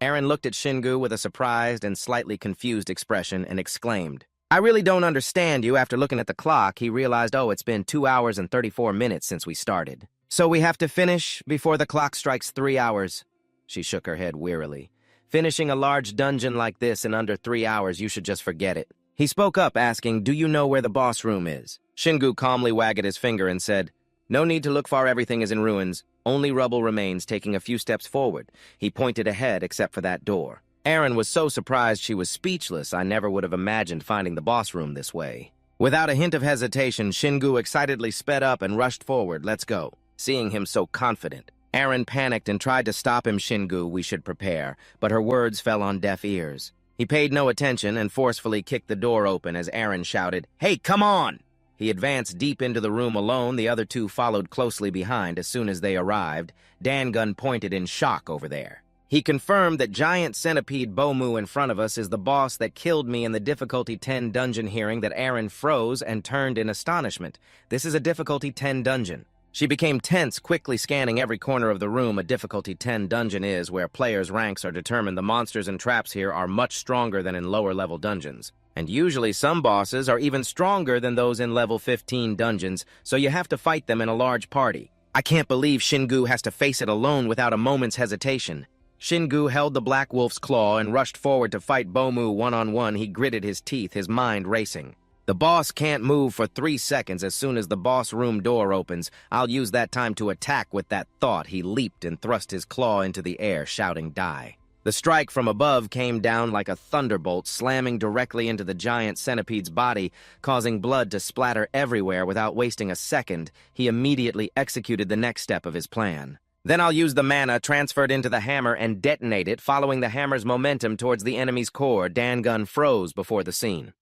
Arin looked at Shingu with a surprised and slightly confused expression and exclaimed, "I really don't understand you." After looking at the clock, he realized, it's been 2 hours and 34 minutes since we started. "So we have to finish before the clock strikes 3 hours. She shook her head wearily. "Finishing a large dungeon like this in under 3 hours, you should just forget it." He spoke up, asking, "Do you know where the boss room is?" Shingu calmly wagged his finger and said, "No need to look far, everything is in ruins. Only rubble remains." Taking a few steps forward, he pointed ahead except for that door. Arin was so surprised she was speechless. "I never would have imagined finding the boss room this way." Without a hint of hesitation, Shingu excitedly sped up and rushed forward. "Let's go." Seeing him so confident, Arin panicked and tried to stop him. "Shingu, we should prepare," but her words fell on deaf ears. He paid no attention and forcefully kicked the door open as Arin shouted, "Hey, come on!" He advanced deep into the room alone. The other two followed closely behind. As soon as they arrived, Dangun pointed in shock over there. He confirmed that giant centipede Bomu in front of us is the boss that killed me in the difficulty 10 dungeon. Hearing that, Arin froze and turned in astonishment. This is a difficulty 10 dungeon. She became tense, quickly scanning every corner of the room. A difficulty 10 dungeon is where players' ranks are determined. The monsters and traps here are much stronger than in lower-level dungeons. And usually some bosses are even stronger than those in level 15 dungeons, so you have to fight them in a large party. I can't believe Shingu has to face it alone without a moment's hesitation. Shingu held the Black Wolf's claw and rushed forward to fight Bomu one-on-one. He gritted his teeth, his mind racing. The boss can't move for 3 seconds. As soon as the boss room door opens, I'll use that time to attack. With that thought, he leaped and thrust his claw into the air, shouting, "Die." The strike from above came down like a thunderbolt, slamming directly into the giant centipede's body, causing blood to splatter everywhere. Without wasting a second, he immediately executed the next step of his plan. "Then I'll use the mana transferred into the hammer and detonate it, following the hammer's momentum towards the enemy's core." Dangun froze before the scene.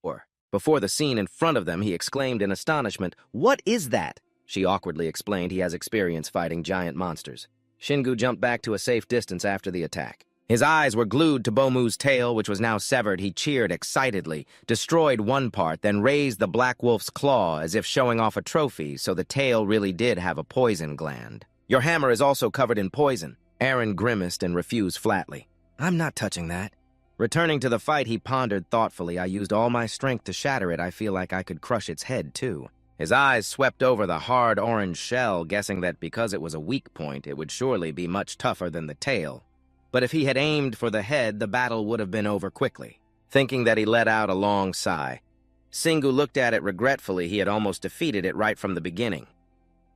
Before the scene in front of them, he exclaimed in astonishment, "What is that?" She awkwardly explained he has experience fighting giant monsters. Shingu jumped back to a safe distance after the attack. His eyes were glued to Bomu's tail, which was now severed. He cheered excitedly, destroyed one part, then raised the Black Wolf's claw as if showing off a trophy, so the tail really did have a poison gland. "Your hammer is also covered in poison." Arin grimaced and refused flatly. "I'm not touching that." Returning to the fight, he pondered thoughtfully. "I used all my strength to shatter it. I feel like I could crush its head, too." His eyes swept over the hard orange shell, guessing that because it was a weak point, it would surely be much tougher than the tail. But if he had aimed for the head, the battle would have been over quickly. Thinking that, he let out a long sigh. Singu looked at it regretfully. He had almost defeated it right from the beginning.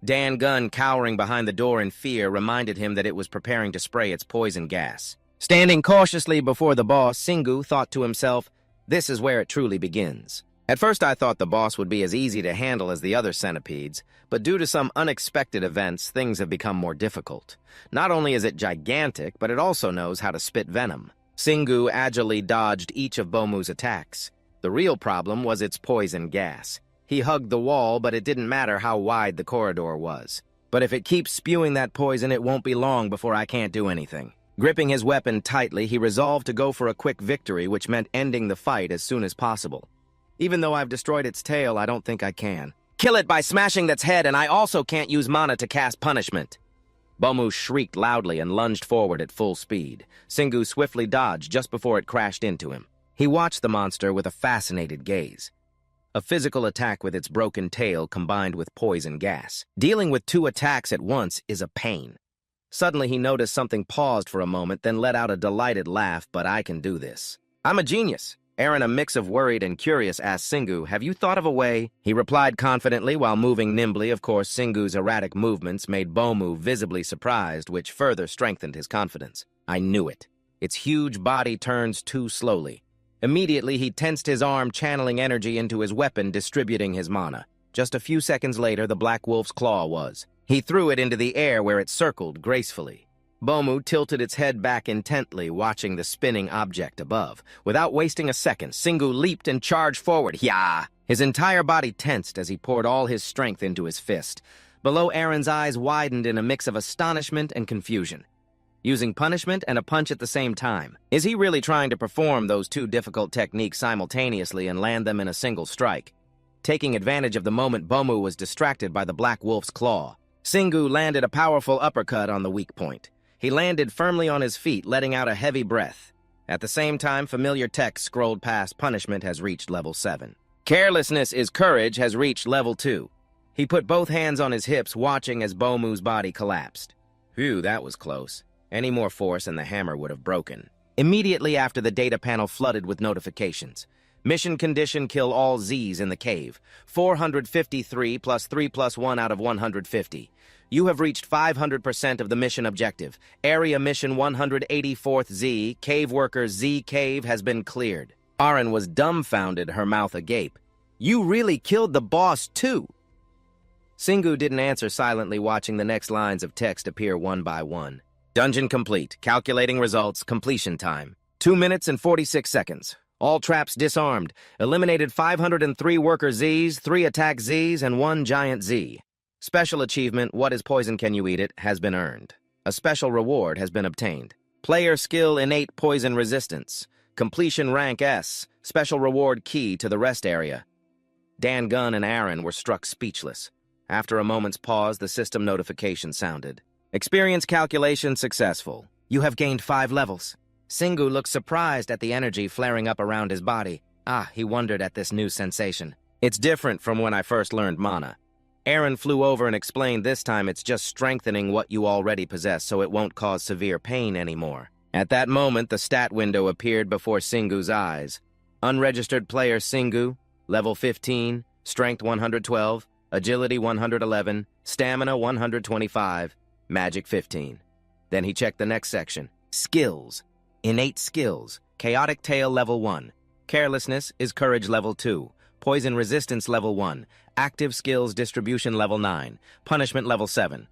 Dan Gunn, cowering behind the door in fear, reminded him that it was preparing to spray its poison gas. Standing cautiously before the boss, Singu thought to himself, "This is where it truly begins." At first I thought the boss would be as easy to handle as the other centipedes, but due to some unexpected events, things have become more difficult. Not only is it gigantic, but it also knows how to spit venom. Singu agilely dodged each of Bomu's attacks. The real problem was its poison gas. He hugged the wall, but it didn't matter how wide the corridor was. But if it keeps spewing that poison, it won't be long before I can't do anything. Gripping his weapon tightly, he resolved to go for a quick victory, which meant ending the fight as soon as possible. Even though I've destroyed its tail, I don't think I can. Kill it by smashing its head, and I also can't use mana to cast punishment. Bomu shrieked loudly and lunged forward at full speed. Singu swiftly dodged just before it crashed into him. He watched the monster with a fascinated gaze. A physical attack with its broken tail combined with poison gas. Dealing with two attacks at once is a pain. Suddenly he noticed something paused for a moment, then let out a delighted laugh. "But I can do this. I'm a genius." Aaron, a mix of worried and curious, asked Singu, "Have you thought of a way?" He replied confidently while moving nimbly. Of course, Singu's erratic movements made Bomu visibly surprised, which further strengthened his confidence. "I knew it." Its huge body turns too slowly. Immediately, he tensed his arm, channeling energy into his weapon, distributing his mana. Just a few seconds later, the Black Wolf's claw was. He threw it into the air where it circled gracefully. Bomu tilted its head back intently, watching the spinning object above. Without wasting a second, Singu leaped and charged forward. Yah! His entire body tensed as he poured all his strength into his fist. Below, Aaron's eyes widened in a mix of astonishment and confusion. Using punishment and a punch at the same time. Is he really trying to perform those two difficult techniques simultaneously and land them in a single strike? Taking advantage of the moment, Bomu was distracted by the Black Wolf's claw. Singu landed a powerful uppercut on the weak point. He landed firmly on his feet, letting out a heavy breath. At the same time, familiar text scrolled past punishment has reached level 7. Carelessness is courage has reached level 2. He put both hands on his hips, watching as Bomu's body collapsed. Phew, that was close. Any more force and the hammer would have broken. Immediately after, the data panel flooded with notifications. Mission condition: kill all Z's in the cave. 453 plus 3 plus 1 out of 150. You have reached 500% of the mission objective. Area mission 184th Z, cave worker Z cave has been cleared. Aaron was dumbfounded, her mouth agape. You really killed the boss too? Singu didn't answer, silently watching the next lines of text appear one by one. Dungeon complete. Calculating results. Completion time. 2 minutes and 46 seconds. All traps disarmed. Eliminated 503 worker Zs, 3 attack Zs, and 1 giant Z. Special achievement, What is Poison Can You Eat It, has been earned. A special reward has been obtained. Player skill innate poison resistance. Completion rank S. Special reward key to the rest area. Dan Gunn and Aaron were struck speechless. After a moment's pause, the system notification sounded. Experience calculation successful. You have gained 5 levels. Singu looked surprised at the energy flaring up around his body. He wondered at this new sensation. It's different from when I first learned mana. Aaron flew over and explained this time it's just strengthening what you already possess so it won't cause severe pain anymore. At that moment, the stat window appeared before Singu's eyes. Unregistered player Singu, level 15, strength 112, agility 111, stamina 125, magic 15. Then he checked the next section. Skills. Innate skills. Chaotic tail level 1. Carelessness is courage level 2. Poison resistance level 1. Active skills distribution level 9. Punishment level 7.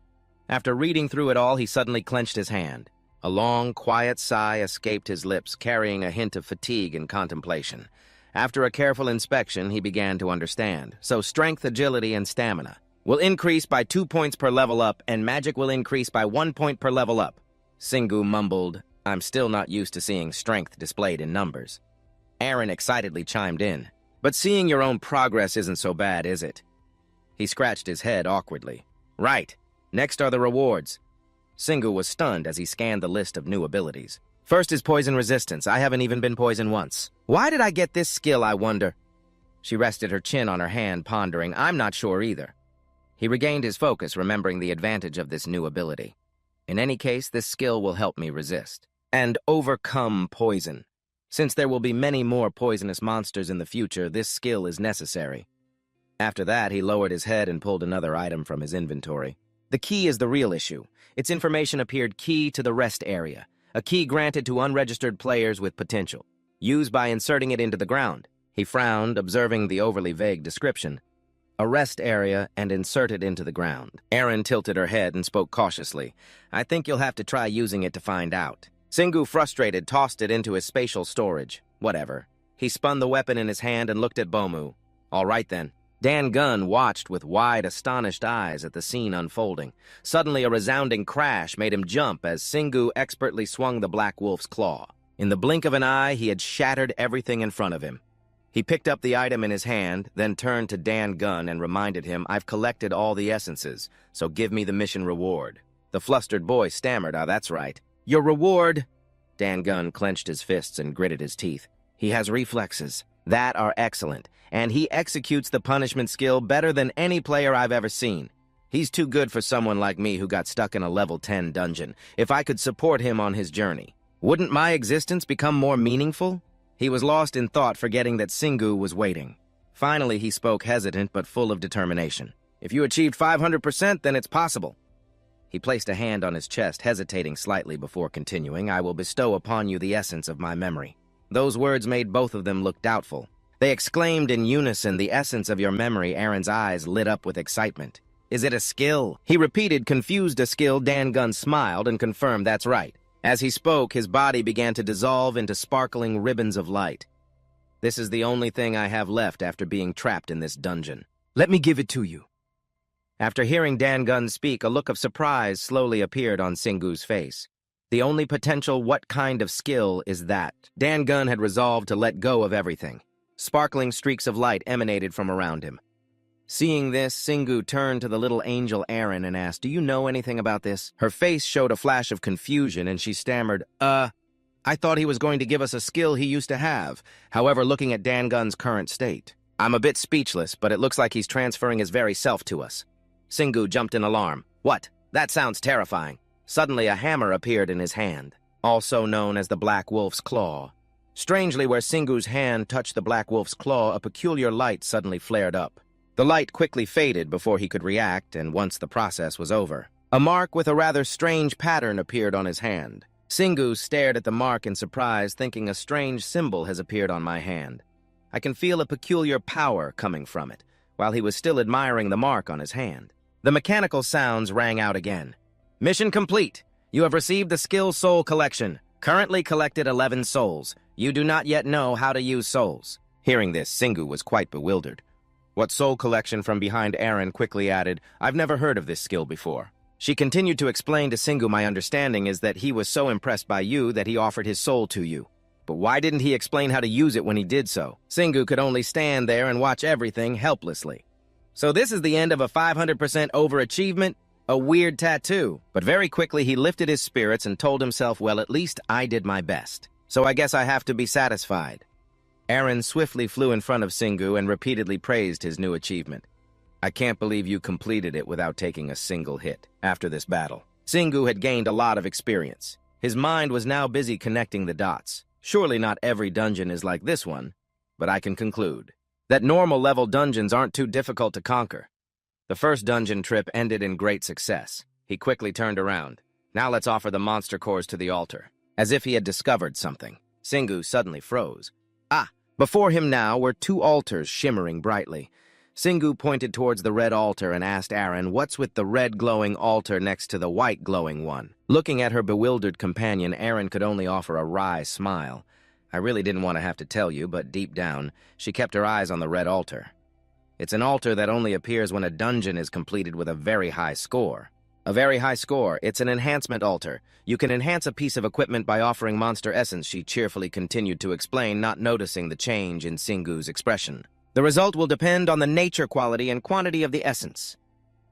After reading through it all, he suddenly clenched his hand. A long, quiet sigh escaped his lips, carrying a hint of fatigue and contemplation. After a careful inspection, he began to understand. So strength, agility, and stamina will increase by 2 points per level up, and magic will increase by 1 point per level up. Singu mumbled, I'm still not used to seeing strength displayed in numbers. Aaron excitedly chimed in. But seeing your own progress isn't so bad, is it? He scratched his head awkwardly. Right. Next are the rewards. Singu was stunned as he scanned the list of new abilities. First is poison resistance. I haven't even been poisoned once. Why did I get this skill, I wonder? She rested her chin on her hand, pondering. I'm not sure either. He regained his focus, remembering the advantage of this new ability. In any case, this skill will help me resist and overcome poison. Since there will be many more poisonous monsters in the future, this skill is necessary. After that, he lowered his head and pulled another item from his inventory. The key is the real issue. Its information appeared key to the rest area, a key granted to unregistered players with potential. Used by inserting it into the ground. He frowned, observing the overly vague description. A rest area and insert it into the ground. Erin tilted her head and spoke cautiously. I think you'll have to try using it to find out. Singu, frustrated, tossed it into his spatial storage. Whatever. He spun the weapon in his hand and looked at Bomu. All right then. Dan Gunn watched with wide, astonished eyes at the scene unfolding. Suddenly, a resounding crash made him jump as Singu expertly swung the Black Wolf's claw. In the blink of an eye, he had shattered everything in front of him. He picked up the item in his hand, then turned to Dan Gunn and reminded him, I've collected all the essences, so give me the mission reward. The flustered boy stammered, that's right. Your reward? Dan Gunn clenched his fists and gritted his teeth. He has reflexes. That are excellent, and he executes the punishment skill better than any player I've ever seen. He's too good for someone like me who got stuck in a level 10 dungeon. If I could support him on his journey, wouldn't my existence become more meaningful? He was lost in thought, forgetting that Singu was waiting. Finally, he spoke, hesitant but full of determination. If you achieved 500%, then it's possible. He placed a hand on his chest, hesitating slightly before continuing. I will bestow upon you the essence of my memory. Those words made both of them look doubtful. They exclaimed in unison, the essence of your memory. Aaron's eyes lit up with excitement. Is it a skill? He repeated, confused. A skill. Dan Gunn smiled and confirmed that's right. As he spoke, his body began to dissolve into sparkling ribbons of light. This is the only thing I have left after being trapped in this dungeon. Let me give it to you. After hearing Dan Gunn speak, a look of surprise slowly appeared on Singu's face. The only potential what kind of skill is that? Dan Gunn had resolved to let go of everything. Sparkling streaks of light emanated from around him. Seeing this, Singu turned to the little angel Aaron and asked, Do you know anything about this? Her face showed a flash of confusion and she stammered, I thought he was going to give us a skill he used to have. However, looking at Dan Gunn's current state, I'm a bit speechless, but it looks like he's transferring his very self to us. Singu jumped in alarm. What? That sounds terrifying. Suddenly, a hammer appeared in his hand, also known as the Black Wolf's Claw. Strangely, where Singu's hand touched the Black Wolf's claw, a peculiar light suddenly flared up. The light quickly faded before he could react, and once the process was over, a mark with a rather strange pattern appeared on his hand. Singu stared at the mark in surprise, thinking a strange symbol has appeared on my hand. I can feel a peculiar power coming from it, while he was still admiring the mark on his hand. The mechanical sounds rang out again. Mission complete. You have received the Skill Soul Collection. Currently collected 11 souls. You do not yet know how to use souls. Hearing this, Singu was quite bewildered. What soul collection? From behind Aaron quickly added, I've never heard of this skill before. She continued to explain to Singu, my understanding is that he was so impressed by you that he offered his soul to you. But why didn't he explain how to use it when he did so? Singu could only stand there and watch everything helplessly. So this is the end of a 500% overachievement? A weird tattoo. But very quickly he lifted his spirits and told himself, well, at least I did my best. So I guess I have to be satisfied. Aaron swiftly flew in front of Singu and repeatedly praised his new achievement. I can't believe you completed it without taking a single hit. After this battle, Singu had gained a lot of experience. His mind was now busy connecting the dots. Surely not every dungeon is like this one, but I can conclude that normal level dungeons aren't too difficult to conquer. The first dungeon trip ended in great success. He quickly turned around. Now let's offer the monster cores to the altar. As if he had discovered something, Singu suddenly froze. Before him now were two altars shimmering brightly. Singu pointed towards the red altar and asked Aaron, what's with the red glowing altar next to the white glowing one? Looking at her bewildered companion, Aaron could only offer a wry smile. I really didn't want to have to tell you, but deep down, she kept her eyes on the red altar. It's an altar that only appears when a dungeon is completed with a very high score. A very high score. It's an enhancement altar. You can enhance a piece of equipment by offering monster essence, she cheerfully continued to explain, not noticing the change in Singu's expression. The result will depend on the nature, quality, and quantity of the essence.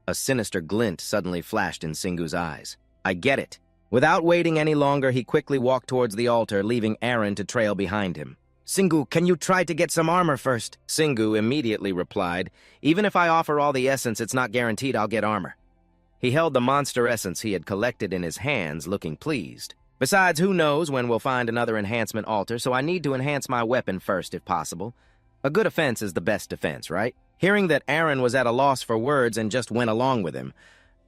A sinister glint suddenly flashed in Singu's eyes. I get it. Without waiting any longer, he quickly walked towards the altar, leaving Aaron to trail behind him. Singu, can you try to get some armor first? Singu immediately replied, even if I offer all the essence, it's not guaranteed I'll get armor. He held the monster essence he had collected in his hands, looking pleased. Besides, who knows when we'll find another enhancement altar, so I need to enhance my weapon first if possible. A good offense is the best defense, right? Hearing that Aaron was at a loss for words and just went along with him.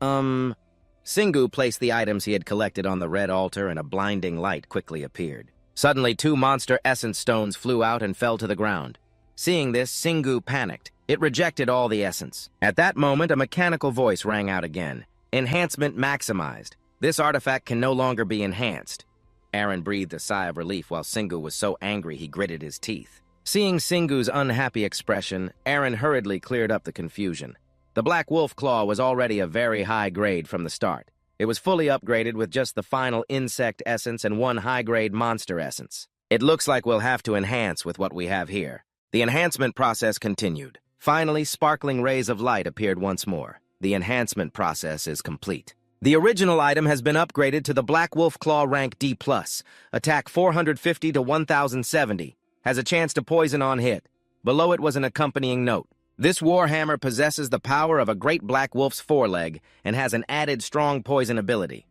Singu placed the items he had collected on the red altar and a blinding light quickly appeared. Suddenly, 2 monster essence stones flew out and fell to the ground. Seeing this, Singu panicked. It rejected all the essence. At that moment, a mechanical voice rang out again. Enhancement maximized. This artifact can no longer be enhanced. Aaron breathed a sigh of relief while Singu was so angry he gritted his teeth. Seeing Singu's unhappy expression, Aaron hurriedly cleared up the confusion. The Black Wolf Claw was already a very high grade from the start. It was fully upgraded with just the final insect essence and 1 high-grade monster essence. It looks like we'll have to enhance with what we have here. The enhancement process continued. Finally, sparkling rays of light appeared once more. The enhancement process is complete. The original item has been upgraded to the Black Wolf Claw rank D+, attack 450 to 1070, has a chance to poison on hit. Below it was an accompanying note. This warhammer possesses the power of a great black wolf's foreleg and has an added strong poison ability.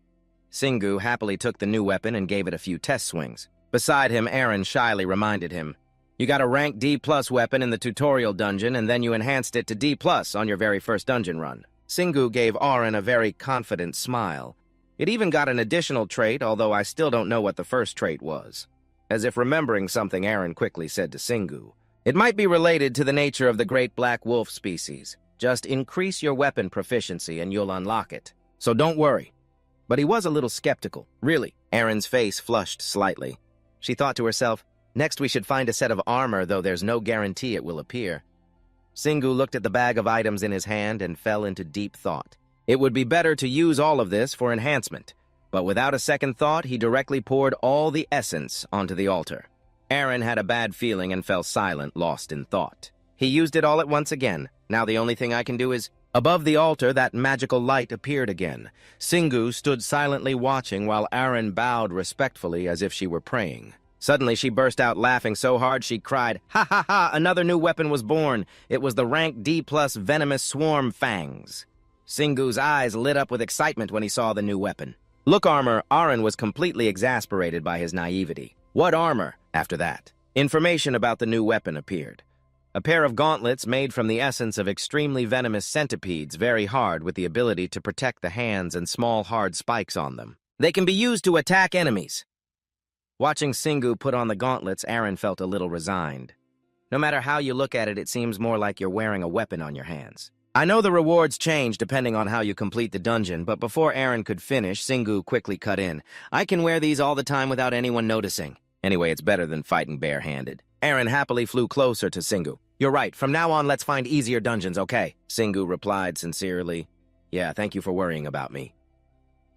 Singu happily took the new weapon and gave it a few test swings. Beside him, Aaron shyly reminded him, "You got a rank D+ weapon in the tutorial dungeon and then you enhanced it to D+ on your very first dungeon run." Singu gave Aaron a very confident smile. It even got an additional trait, although I still don't know what the first trait was. As if remembering something, Aaron quickly said to Singu, "It might be related to the nature of the great black wolf species. Just increase your weapon proficiency and you'll unlock it. So don't worry." But he was a little skeptical. Really, Aaron's face flushed slightly. She thought to herself, next we should find a set of armor, though there's no guarantee it will appear. Singu looked at the bag of items in his hand and fell into deep thought. It would be better to use all of this for enhancement. But without a second thought, he directly poured all the essence onto the altar. Aaron had a bad feeling and fell silent, lost in thought. He used it all at once again. Now the only thing I can do is... Above the altar, that magical light appeared again. Singu stood silently watching while Aaron bowed respectfully as if she were praying. Suddenly, she burst out laughing so hard she cried, "Ha ha ha! Another new weapon was born. It was the rank D+ venomous swarm fangs." Singu's eyes lit up with excitement when he saw the new weapon. Look armor, Aaron was completely exasperated by his naivety. What armor? After that, information about the new weapon appeared. A pair of gauntlets made from the essence of extremely venomous centipedes, very hard with the ability to protect the hands and small hard spikes on them. They can be used to attack enemies. Watching Singu put on the gauntlets, Aaron felt a little resigned. No matter how you look at it, it seems more like you're wearing a weapon on your hands. I know the rewards change depending on how you complete the dungeon, but before Aaron could finish, Singu quickly cut in. I can wear these all the time without anyone noticing. Anyway, it's better than fighting barehanded. Aaron happily flew closer to Singu. You're right. From now on, let's find easier dungeons, okay? Singu replied sincerely. Yeah, thank you for worrying about me.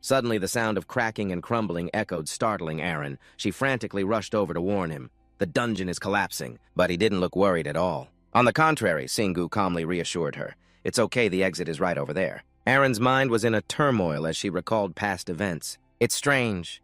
Suddenly, the sound of cracking and crumbling echoed, startling Aaron. She frantically rushed over to warn him. The dungeon is collapsing, but he didn't look worried at all. On the contrary, Singu calmly reassured her. It's okay, the exit is right over there. Aaron's mind was in a turmoil as she recalled past events. It's strange.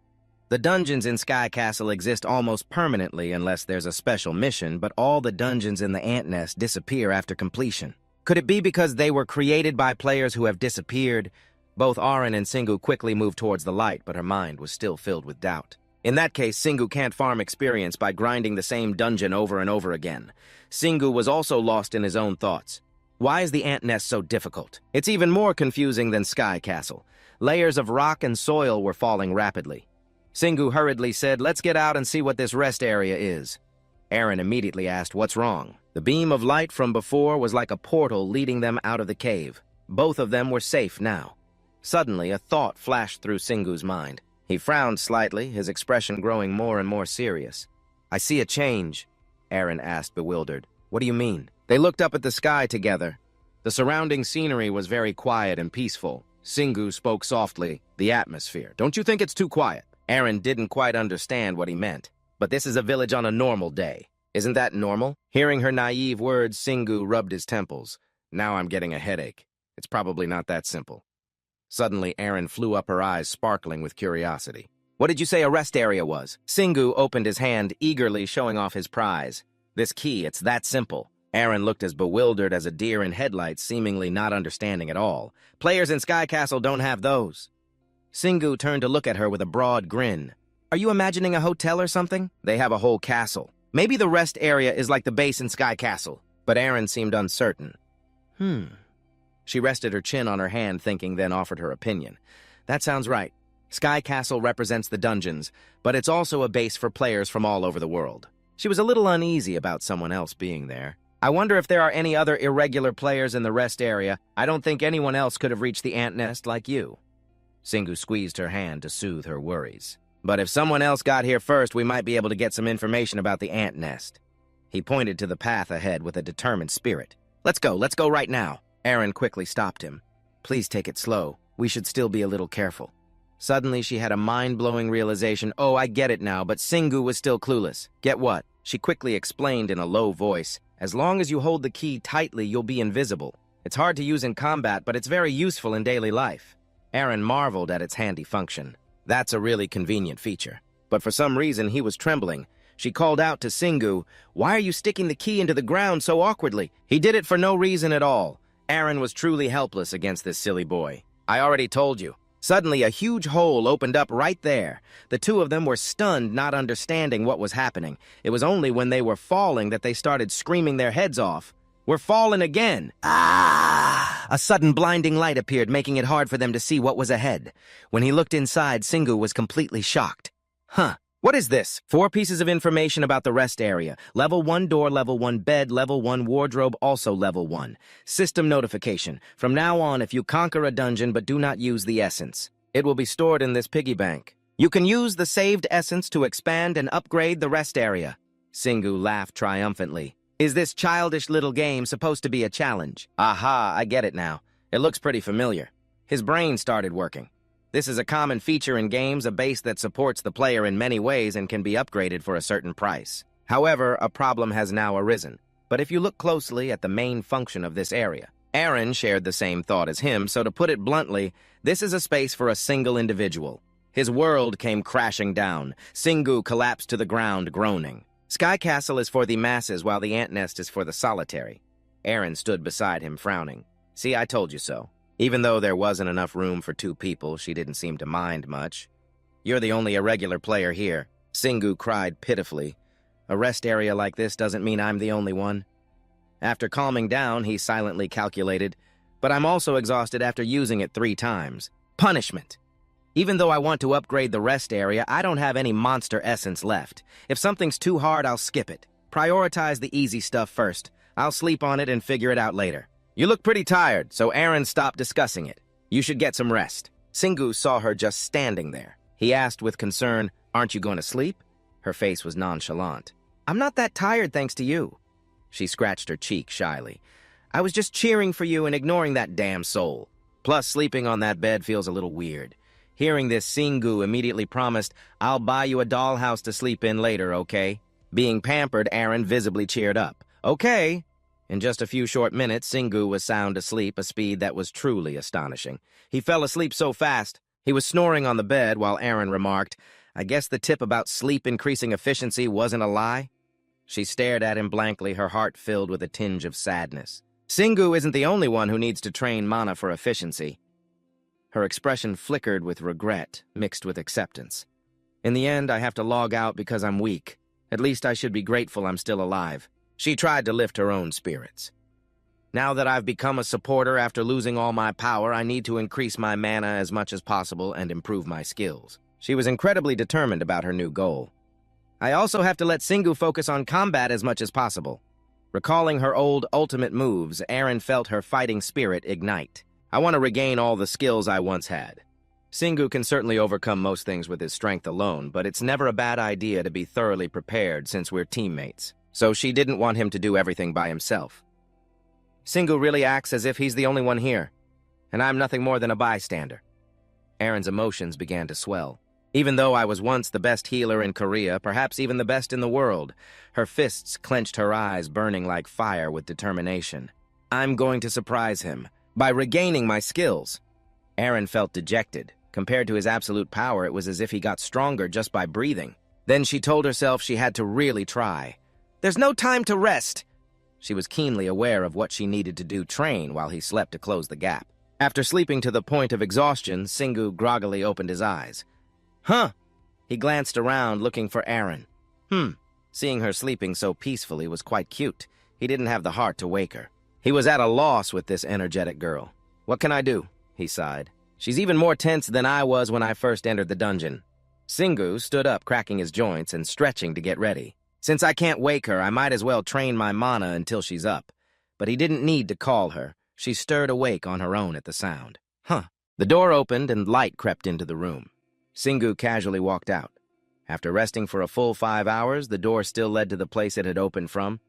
The dungeons in Sky Castle exist almost permanently unless there's a special mission, but all the dungeons in the ant nest disappear after completion. Could it be because they were created by players who have disappeared? Both Aaron and Singu quickly moved towards the light, but her mind was still filled with doubt. In that case, Singu can't farm experience by grinding the same dungeon over and over again. Singu was also lost in his own thoughts. Why is the ant nest so difficult? It's even more confusing than Sky Castle. Layers of rock and soil were falling rapidly. Singu hurriedly said, let's get out and see what this rest area is. Aaron immediately asked, what's wrong? The beam of light from before was like a portal leading them out of the cave. Both of them were safe now. Suddenly, a thought flashed through Singu's mind. He frowned slightly, his expression growing more and more serious. I see a change, Aaron asked, bewildered. What do you mean? They looked up at the sky together. The surrounding scenery was very quiet and peaceful. Singu spoke softly, the atmosphere. Don't you think it's too quiet? Aaron didn't quite understand what he meant. But this is a village on a normal day. Isn't that normal? Hearing her naive words, Singu rubbed his temples. Now I'm getting a headache. It's probably not that simple. Suddenly, Aaron flew up, her eyes sparkling with curiosity. What did you say a rest area was? Singu opened his hand, eagerly showing off his prize. This key, it's that simple. Aaron looked as bewildered as a deer in headlights, seemingly not understanding at all. Players in Sky Castle don't have those. Singu turned to look at her with a broad grin. Are you imagining a hotel or something? They have a whole castle. Maybe the rest area is like the base in Sky Castle. But Aaron seemed uncertain. She rested her chin on her hand, thinking, then offered her opinion. That sounds right. Sky Castle represents the dungeons, but it's also a base for players from all over the world. She was a little uneasy about someone else being there. I wonder if there are any other irregular players in the rest area. I don't think anyone else could have reached the ant nest like you. Singu squeezed her hand to soothe her worries. But if someone else got here first, we might be able to get some information about the ant nest. He pointed to the path ahead with a determined spirit. Let's go right now. Aaron quickly stopped him. Please take it slow. We should still be a little careful. Suddenly, she had a mind-blowing realization. Oh, I get it now, but Singu was still clueless. Get what? She quickly explained in a low voice. As long as you hold the key tightly, you'll be invisible. It's hard to use in combat, but it's very useful in daily life. Aaron marveled at its handy function. That's a really convenient feature. But for some reason, he was trembling. She called out to Singu, "Why are you sticking the key into the ground so awkwardly?" He did it for no reason at all. Aaron was truly helpless against this silly boy. I already told you. Suddenly, a huge hole opened up right there. The two of them were stunned, not understanding what was happening. It was only when they were falling that they started screaming their heads off. We're falling again! Ah! A sudden blinding light appeared, making it hard for them to see what was ahead. When he looked inside, Singu was completely shocked. What is this? 4 pieces of information about the rest area. Level 1 door, level 1 bed, level 1 wardrobe, also level 1. System notification. From now on, if you conquer a dungeon but do not use the essence, it will be stored in this piggy bank. You can use the saved essence to expand and upgrade the rest area. Singu laughed triumphantly. Is this childish little game supposed to be a challenge? Aha, I get it now. It looks pretty familiar. His brain started working. This is a common feature in games, a base that supports the player in many ways and can be upgraded for a certain price. However, a problem has now arisen. But if you look closely at the main function of this area, Aaron shared the same thought as him, so to put it bluntly, this is a space for a single individual. His world came crashing down. Singu collapsed to the ground, groaning. Sky Castle is for the masses, while the ant nest is for the solitary. Aaron stood beside him, frowning. See, I told you so. Even though there wasn't enough room for 2 people, she didn't seem to mind much. You're the only irregular player here. Singu cried pitifully. A rest area like this doesn't mean I'm the only one. After calming down, he silently calculated, but I'm also exhausted after using it 3 times. Punishment! Even though I want to upgrade the rest area, I don't have any monster essence left. If something's too hard, I'll skip it. Prioritize the easy stuff first. I'll sleep on it and figure it out later. You look pretty tired, so Aaron stopped discussing it. You should get some rest. Singu saw her just standing there. He asked with concern, "Aren't you going to sleep?" Her face was nonchalant. "I'm not that tired thanks to you." She scratched her cheek shyly. "I was just cheering for you and ignoring that damn soul. Plus, sleeping on that bed feels a little weird." Hearing this, Singu immediately promised, "I'll buy you a dollhouse to sleep in later, okay?" Being pampered, Aaron visibly cheered up. "Okay." In just a few short minutes, Singu was sound asleep, a speed that was truly astonishing. He fell asleep so fast, he was snoring on the bed while Aaron remarked, "I guess the tip about sleep increasing efficiency wasn't a lie?" She stared at him blankly, her heart filled with a tinge of sadness. Singu isn't the only one who needs to train mana for efficiency. Her expression flickered with regret, mixed with acceptance. "In the end, I have to log out because I'm weak. At least I should be grateful I'm still alive." She tried to lift her own spirits. "Now that I've become a supporter after losing all my power, I need to increase my mana as much as possible and improve my skills." She was incredibly determined about her new goal. "I also have to let Singu focus on combat as much as possible." Recalling her old ultimate moves, Aaron felt her fighting spirit ignite. "I want to regain all the skills I once had." Singu can certainly overcome most things with his strength alone, but it's never a bad idea to be thoroughly prepared since we're teammates. So she didn't want him to do everything by himself. "Singu really acts as if he's the only one here, and I'm nothing more than a bystander." Aaron's emotions began to swell. "Even though I was once the best healer in Korea, perhaps even the best in the world," her fists clenched, her eyes burning like fire with determination. "I'm going to surprise him by regaining my skills." Aaron felt dejected. Compared to his absolute power, it was as if he got stronger just by breathing. Then she told herself she had to really try. There's no time to rest. She was keenly aware of what she needed to do, train while he slept to close the gap. After sleeping to the point of exhaustion, Singu groggily opened his eyes. Huh? He glanced around, looking for Aaron. Seeing her sleeping so peacefully was quite cute. He didn't have the heart to wake her. He was at a loss with this energetic girl. What can I do? He sighed. She's even more tense than I was when I first entered the dungeon. Singu stood up, cracking his joints and stretching to get ready. Since I can't wake her, I might as well train my mana until she's up. But he didn't need to call her. She stirred awake on her own at the sound. The door opened and light crept into the room. Singu casually walked out. After resting for a full 5 hours, the door still led to the place it had opened from.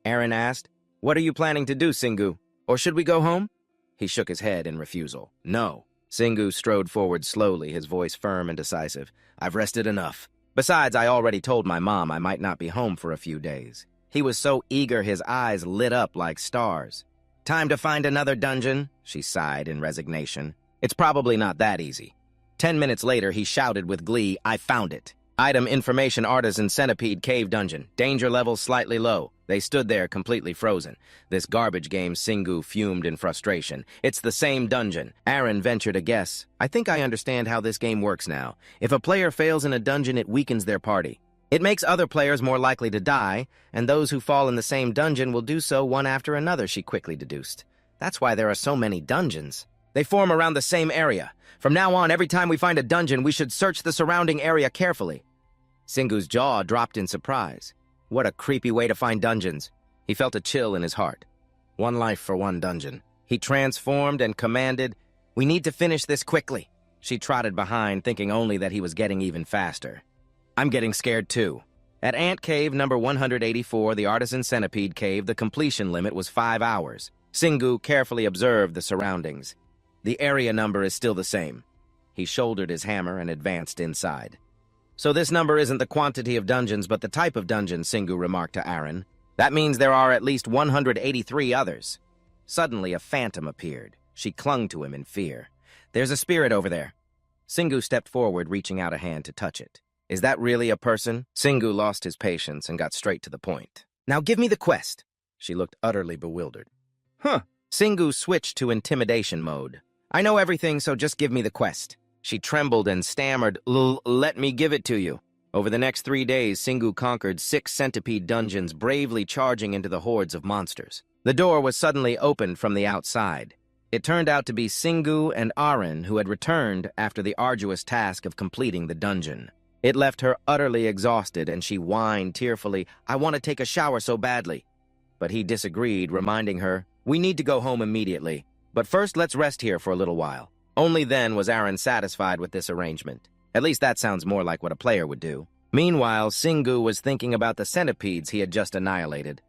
Aaron asked, "What are you planning to do, Singu? Or should we go home?" He shook his head in refusal. "No." Singu strode forward slowly, his voice firm and decisive. "I've rested enough. Besides, I already told my mom I might not be home for a few days." He was so eager his eyes lit up like stars. "Time to find another dungeon," she sighed in resignation. "It's probably not that easy." 10 minutes later, he shouted with glee, "I found it. Item Information Artisan Centipede Cave Dungeon. Danger level slightly low." They stood there completely frozen. This garbage game, Singu fumed in frustration. "It's the same dungeon." Aaron ventured a guess. "I think I understand how this game works now. If a player fails in a dungeon, it weakens their party. It makes other players more likely to die, and those who fall in the same dungeon will do so one after another," she quickly deduced. "That's why there are so many dungeons. They form around the same area. From now on, every time we find a dungeon, we should search the surrounding area carefully." Singu's jaw dropped in surprise. What a creepy way to find dungeons. He felt a chill in his heart. One life for one dungeon. He transformed and commanded, "We need to finish this quickly." She trotted behind, thinking only that he was getting even faster. "I'm getting scared too." At Ant Cave number 184, the Artisan Centipede Cave, the completion limit was 5 hours. Singu carefully observed the surroundings. The area number is still the same. He shouldered his hammer and advanced inside. "So this number isn't the quantity of dungeons, but the type of dungeon," Singu remarked to Aaron. "That means there are at least 183 others." Suddenly, a phantom appeared. She clung to him in fear. "There's a spirit over there." Singu stepped forward, reaching out a hand to touch it. "Is that really a person?" Singu lost his patience and got straight to the point. "Now give me the quest." She looked utterly bewildered. Singu switched to intimidation mode. "I know everything, so just give me the quest." She trembled and stammered, "Let me give it to you." Over the next 3 days, Singu conquered 6 centipede dungeons, bravely charging into the hordes of monsters. The door was suddenly opened from the outside. It turned out to be Singu and Aaron, who had returned after the arduous task of completing the dungeon. It left her utterly exhausted, and she whined tearfully, "I want to take a shower so badly." But he disagreed, reminding her, "We need to go home immediately. But first, let's rest here for a little while." Only then was Aaron satisfied with this arrangement. At least that sounds more like what a player would do. Meanwhile, Singu was thinking about the centipedes he had just annihilated.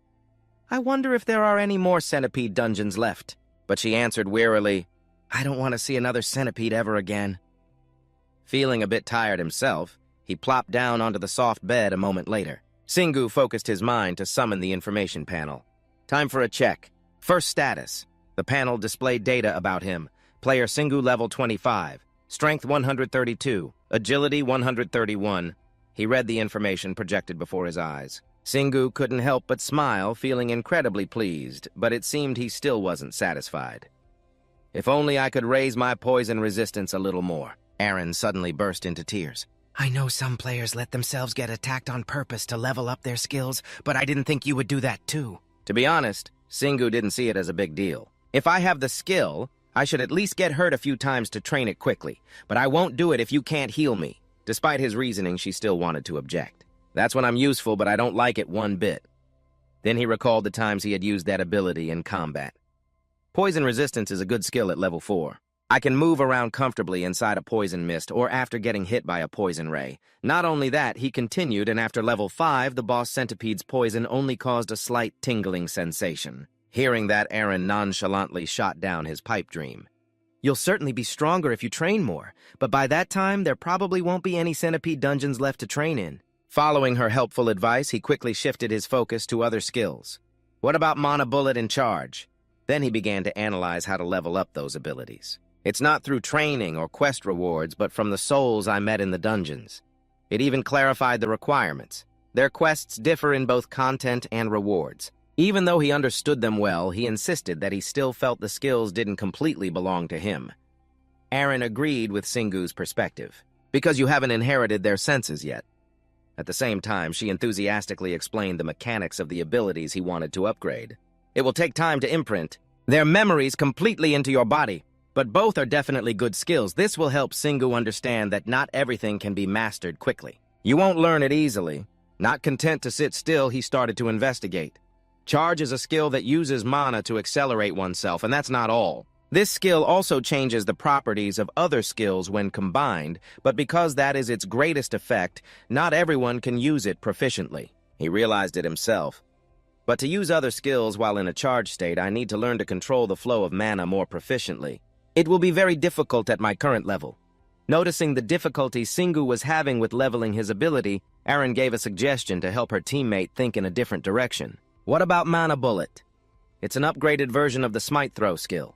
"I wonder if there are any more centipede dungeons left." But she answered wearily, "I don't want to see another centipede ever again." Feeling a bit tired himself, he plopped down onto the soft bed a moment later. Singu focused his mind to summon the information panel. Time for a check. First status. The panel displayed data about him. Player Singu level 25, strength 132, agility 131. He read the information projected before his eyes. Singu couldn't help but smile, feeling incredibly pleased, but it seemed he still wasn't satisfied. "If only I could raise my poison resistance a little more." Aaron suddenly burst into tears. "I know some players let themselves get attacked on purpose to level up their skills, but I didn't think you would do that too." To be honest, Singu didn't see it as a big deal. "If I have the skill, I should at least get hurt a few times to train it quickly, but I won't do it if you can't heal me." Despite his reasoning, she still wanted to object. "That's when I'm useful, but I don't like it one bit." Then he recalled the times he had used that ability in combat. "Poison resistance is a good skill at level 4. I can move around comfortably inside a poison mist or after getting hit by a poison ray. Not only that," he continued, "and after level 5, the boss centipede's poison only caused a slight tingling sensation." Hearing that, Aaron nonchalantly shot down his pipe dream. "You'll certainly be stronger if you train more, but by that time, there probably won't be any centipede dungeons left to train in." Following her helpful advice, he quickly shifted his focus to other skills. What about Mana Bullet and Charge? Then he began to analyze how to level up those abilities. It's not through training or quest rewards, but from the souls I met in the dungeons. It even clarified the requirements. Their quests differ in both content and rewards. Even though he understood them well, he insisted that he still felt the skills didn't completely belong to him. Aaron agreed with Singu's perspective, because you haven't inherited their senses yet. At the same time, she enthusiastically explained the mechanics of the abilities he wanted to upgrade. It will take time to imprint their memories completely into your body, but both are definitely good skills. This will help Singu understand that not everything can be mastered quickly. You won't learn it easily. Not content to sit still, he started to investigate. Charge is a skill that uses mana to accelerate oneself, and that's not all. This skill also changes the properties of other skills when combined, but because that is its greatest effect, not everyone can use it proficiently. He realized it himself. But to use other skills while in a charge state, I need to learn to control the flow of mana more proficiently. It will be very difficult at my current level. Noticing the difficulty Singu was having with leveling his ability, Aaron gave a suggestion to help her teammate think in a different direction. What about Mana Bullet? It's an upgraded version of the Smite Throw skill.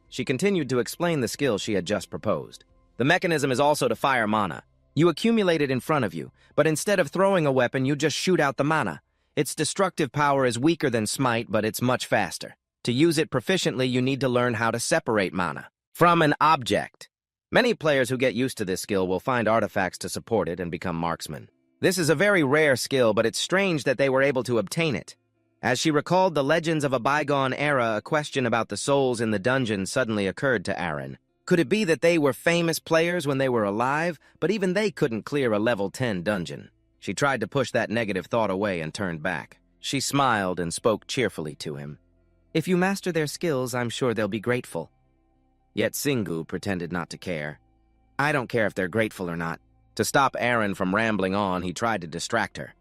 She continued to explain the skill she had just proposed. The mechanism is also to fire mana. You accumulate it in front of you, but instead of throwing a weapon, you just shoot out the mana. Its destructive power is weaker than Smite, but it's much faster. To use it proficiently, you need to learn how to separate mana from an object. Many players who get used to this skill will find artifacts to support it and become marksmen. This is a very rare skill, but it's strange that they were able to obtain it. As she recalled the legends of a bygone era, a question about the souls in the dungeon suddenly occurred to Aaron. Could it be that they were famous players when they were alive, but even they couldn't clear a level 10 dungeon? She tried to push that negative thought away and turned back. She smiled and spoke cheerfully to him. If you master their skills, I'm sure they'll be grateful. Yet Singu pretended not to care. I don't care if they're grateful or not. To stop Aaron from rambling on, he tried to distract her.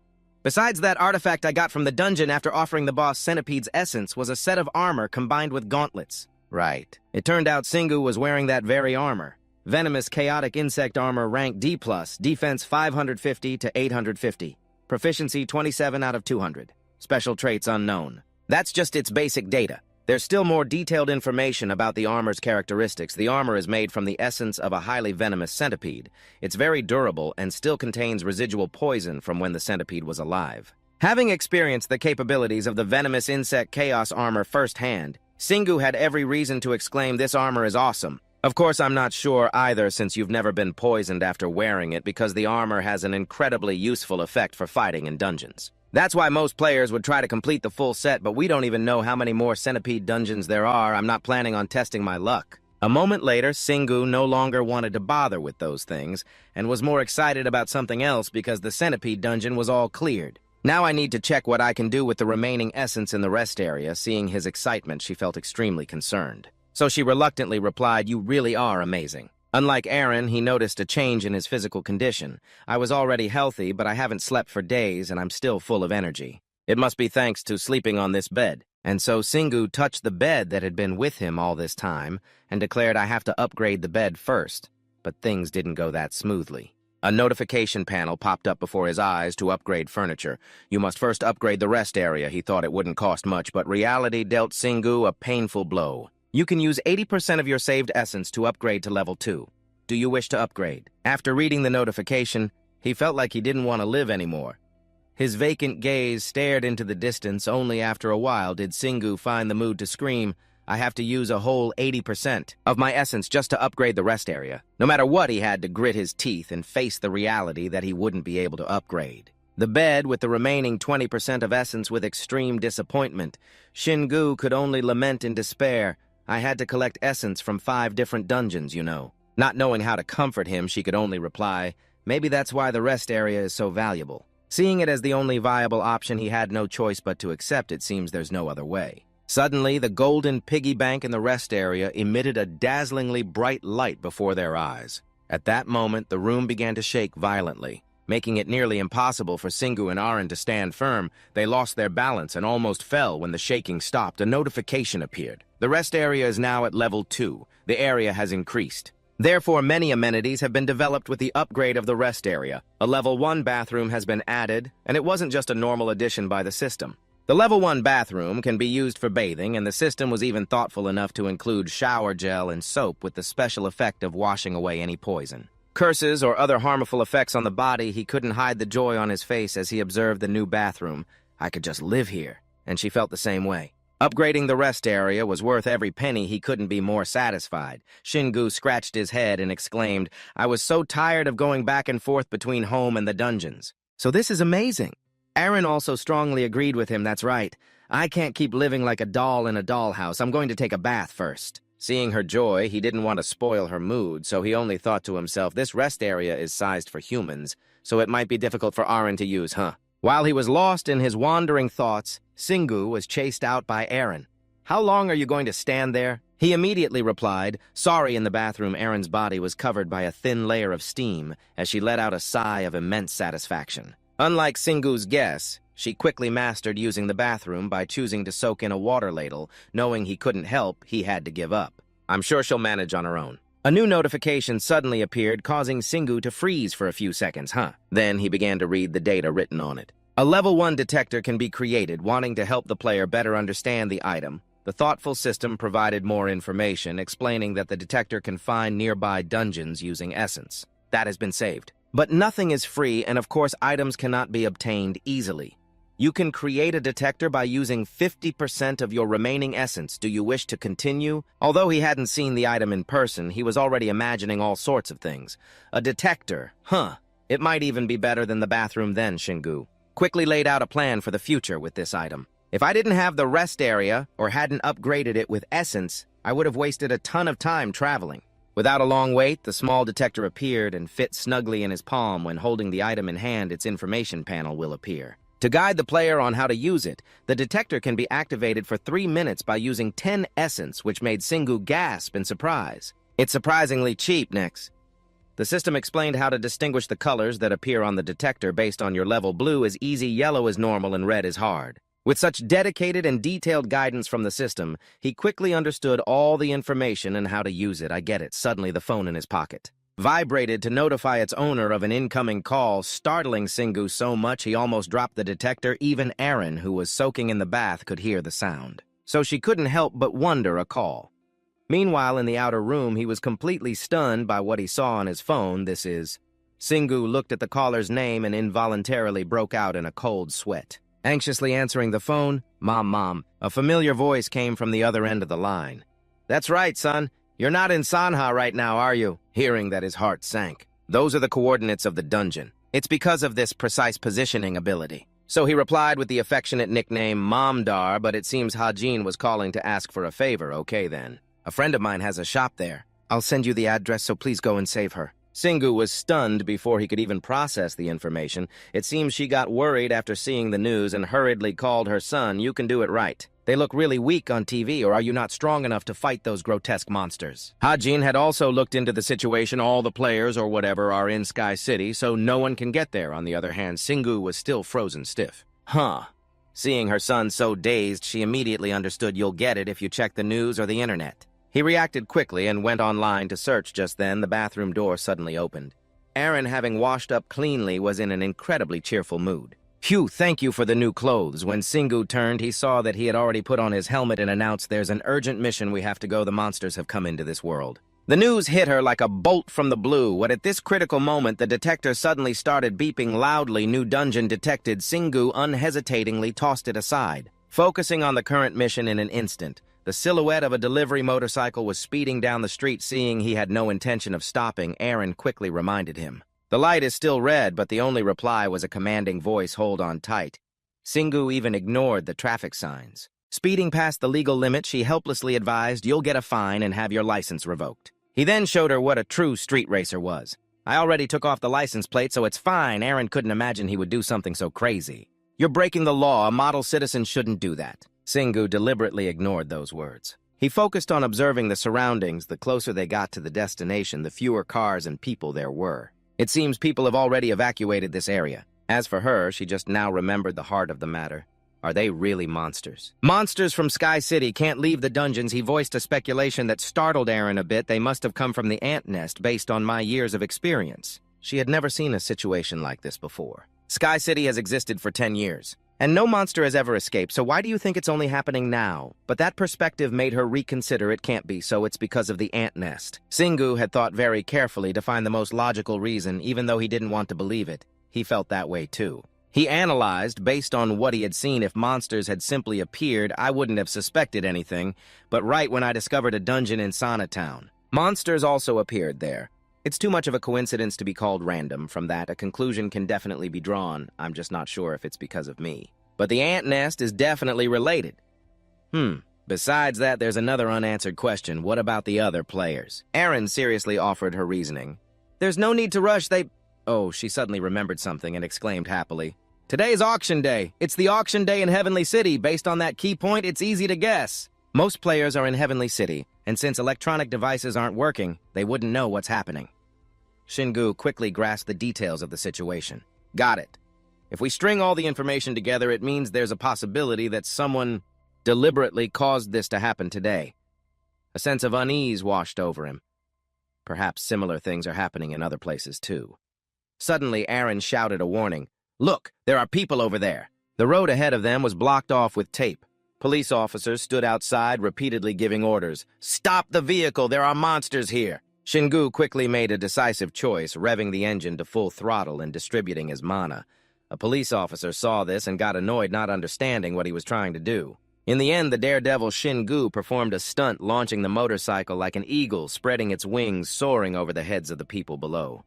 Besides that artifact I got from the dungeon after offering the boss Centipede's essence was a set of armor combined with gauntlets. Right. It turned out Singu was wearing that very armor. Venomous Chaotic Insect Armor rank D+, defense 550 to 850. Proficiency 27 out of 200. Special traits unknown. That's just its basic data. There's still more detailed information about the armor's characteristics. The armor is made from the essence of a highly venomous centipede. It's very durable and still contains residual poison from when the centipede was alive. Having experienced the capabilities of the venomous insect chaos armor firsthand, Singu had every reason to exclaim, "This armor is awesome." Of course, I'm not sure either since you've never been poisoned after wearing it because the armor has an incredibly useful effect for fighting in dungeons. That's why most players would try to complete the full set, but we don't even know how many more centipede dungeons there are. I'm not planning on testing my luck. A moment later, Singu no longer wanted to bother with those things and was more excited about something else because the centipede dungeon was all cleared. Now I need to check what I can do with the remaining essence in the rest area. Seeing his excitement, she felt extremely concerned. So she reluctantly replied, "You really are amazing." Unlike Aaron, he noticed a change in his physical condition. I was already healthy, but I haven't slept for days and I'm still full of energy. It must be thanks to sleeping on this bed. And so Singu touched the bed that had been with him all this time and declared I have to upgrade the bed first. But things didn't go that smoothly. A notification panel popped up before his eyes to upgrade furniture. You must first upgrade the rest area. He thought it wouldn't cost much, but reality dealt Singu a painful blow. You can use 80% of your saved essence to upgrade to level 2. Do you wish to upgrade? After reading the notification, he felt like he didn't want to live anymore. His vacant gaze stared into the distance. Only after a while did Singu find the mood to scream, "I have to use a whole 80% of my essence just to upgrade the rest area." No matter what, he had to grit his teeth and face the reality that he wouldn't be able to upgrade. The bed with the remaining 20% of essence with extreme disappointment. Shingu could only lament in despair. I had to collect essence from 5 different dungeons, you know. Not knowing how to comfort him, she could only reply, "Maybe that's why the rest area is so valuable." Seeing it as the only viable option, he had no choice but to accept. It seems there's no other way. Suddenly, the golden piggy bank in the rest area emitted a dazzlingly bright light before their eyes. At that moment, the room began to shake violently, making it nearly impossible for Singu and Aaron to stand firm. They lost their balance and almost fell when the shaking stopped. A notification appeared. The rest area is now at level 2. The area has increased. Therefore, many amenities have been developed with the upgrade of the rest area. A level 1 bathroom has been added, and it wasn't just a normal addition by the system. The Level 1 bathroom can be used for bathing, and the system was even thoughtful enough to include shower gel and soap with the special effect of washing away any poison. Curses or other harmful effects on the body, he couldn't hide the joy on his face as he observed the new bathroom. I could just live here, and she felt the same way. Upgrading the rest area was worth every penny. He couldn't be more satisfied. Shingu scratched his head and exclaimed, "I was so tired of going back and forth between home and the dungeons. So this is amazing." Aaron also strongly agreed with him. "That's right. I can't keep living like a doll in a dollhouse. I'm going to take a bath first." Seeing her joy, he didn't want to spoil her mood, so he only thought to himself, this rest area is sized for humans, so it might be difficult for Aaron to use, huh? While he was lost in his wandering thoughts, Singu was chased out by Aaron. "How long are you going to stand there?" He immediately replied, sorry. In the bathroom, Aaron's body was covered by a thin layer of steam as she let out a sigh of immense satisfaction. Unlike Singu's guess, she quickly mastered using the bathroom by choosing to soak in a water ladle. Knowing he couldn't help, he had to give up. "I'm sure she'll manage on her own." A new notification suddenly appeared, causing Singu to freeze for a few seconds, Then he began to read the data written on it. A Level 1 detector can be created, wanting to help the player better understand the item. The thoughtful system provided more information, explaining that the detector can find nearby dungeons using essence. That has been saved. But nothing is free, and of course items cannot be obtained easily. You can create a detector by using 50% of your remaining essence. Do you wish to continue? Although he hadn't seen the item in person, he was already imagining all sorts of things. A detector, It might even be better than the bathroom then, Shingu quickly laid out a plan for the future with this item. "If I didn't have the rest area or hadn't upgraded it with essence, I would have wasted a ton of time traveling." Without a long wait, the small detector appeared and fit snugly in his palm. When holding the item in hand, its information panel will appear. To guide the player on how to use it, the detector can be activated for 3 minutes by using 10 essence, which made Singu gasp in surprise. "It's surprisingly cheap, Nix." The system explained how to distinguish the colors that appear on the detector based on your level. Blue is easy, yellow is normal, and red is hard. With such dedicated and detailed guidance from the system, he quickly understood all the information and how to use it. "I get it." Suddenly, the phone in his pocket vibrated to notify its owner of an incoming call, startling Singu so much he almost dropped the detector. Even Aaron, who was soaking in the bath, could hear the sound. So she couldn't help but wonder. A call. Meanwhile, in the outer room, he was completely stunned by what he saw on his phone. "This is..." Singu looked at the caller's name and involuntarily broke out in a cold sweat. Anxiously answering the phone, Mom. A familiar voice came from the other end of the line. "That's right, son. You're not in Sanha right now, are you?" Hearing that, his heart sank. "Those are the coordinates of the dungeon. It's because of this precise positioning ability." So he replied with the affectionate nickname Momdar, but it seems Hajin was calling to ask for a favor. "Okay, then. A friend of mine has a shop there. I'll send you the address, so please go and save her." Singu was stunned before he could even process the information. It seems she got worried after seeing the news and hurriedly called her son. "You can do it right. They look really weak on TV, or are you not strong enough to fight those grotesque monsters?" Hajin had also looked into the situation. All the players, or whatever, are in Sky City, so no one can get there. On the other hand, Singu was still frozen stiff. Seeing her son so dazed, she immediately understood. "You'll get it if you check the news or the internet." He reacted quickly and went online to search. Just then, the bathroom door suddenly opened. Aaron, having washed up cleanly, was in an incredibly cheerful mood. "Phew, thank you for the new clothes." When Singu turned, he saw that he had already put on his helmet and announced, "There's an urgent mission. We have to go. The monsters have come into this world." The news hit her like a bolt from the blue. At this critical moment, the detector suddenly started beeping loudly. "New dungeon detected." Singu unhesitatingly tossed it aside, focusing on the current mission. In an instant, the silhouette of a delivery motorcycle was speeding down the street. Seeing he had no intention of stopping, Aaron quickly reminded him. "The light is still red," but the only reply was a commanding voice, "Hold on tight." Singu even ignored the traffic signs. Speeding past the legal limit, she helplessly advised, "You'll get a fine and have your license revoked." He then showed her what a true street racer was. "I already took off the license plate, so it's fine." Aaron couldn't imagine he would do something so crazy. "You're breaking the law. A model citizen shouldn't do that." Singu deliberately ignored those words. He focused on observing the surroundings. The closer they got to the destination, the fewer cars and people there were. It seems people have already evacuated this area. As for her, she just now remembered the heart of the matter. Are they really monsters? Monsters from Sky City can't leave the dungeons. He voiced a speculation that startled Aaron a bit. They must have come from the ant nest based on my years of experience. She had never seen a situation like this before. Sky City has existed for 10 years. And no monster has ever escaped, so why do you think it's only happening now? But that perspective made her reconsider it can't be, so it's because of the ant nest. Singu had thought very carefully to find the most logical reason, even though he didn't want to believe it. He felt that way too. He analyzed, based on what he had seen, if monsters had simply appeared, I wouldn't have suspected anything, but right when I discovered a dungeon in Sanatown. Monsters also appeared there. It's too much of a coincidence to be called random. From that, a conclusion can definitely be drawn. I'm just not sure if it's because of me. But the ant nest is definitely related. Besides that, there's another unanswered question. What about the other players? Erin seriously offered her reasoning. There's no need to rush, Oh, she suddenly remembered something and exclaimed happily. Today's auction day. It's the auction day in Heavenly City. Based on that key point, it's easy to guess. Most players are in Heavenly City, and since electronic devices aren't working, they wouldn't know what's happening. Shingu quickly grasped the details of the situation. Got it. If we string all the information together, it means there's a possibility that someone deliberately caused this to happen today. A sense of unease washed over him. Perhaps similar things are happening in other places too. Suddenly, Aaron shouted a warning. Look, there are people over there. The road ahead of them was blocked off with tape. Police officers stood outside, repeatedly giving orders. Stop the vehicle, there are monsters here. Shingu quickly made a decisive choice, revving the engine to full throttle and distributing his mana. A police officer saw this and got annoyed, not understanding what he was trying to do. In the end, the daredevil Shingu performed a stunt, launching the motorcycle like an eagle, spreading its wings, soaring over the heads of the people below.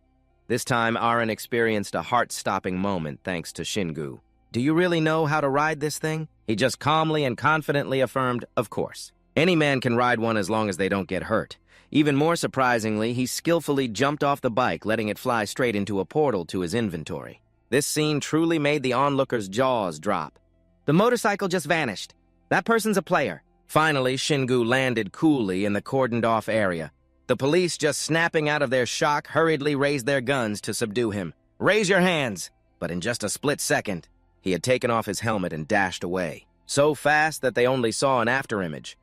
This time, Aaron experienced a heart-stopping moment thanks to Shingu. Do you really know how to ride this thing? He just calmly and confidently affirmed, of course. Any man can ride one as long as they don't get hurt. Even more surprisingly, he skillfully jumped off the bike, letting it fly straight into a portal to his inventory. This scene truly made the onlookers' jaws drop. The motorcycle just vanished. That person's a player. Finally, Shingu landed coolly in the cordoned-off area. The police, just snapping out of their shock, hurriedly raised their guns to subdue him. Raise your hands! But in just a split second, he had taken off his helmet and dashed away. So fast that they only saw an afterimage.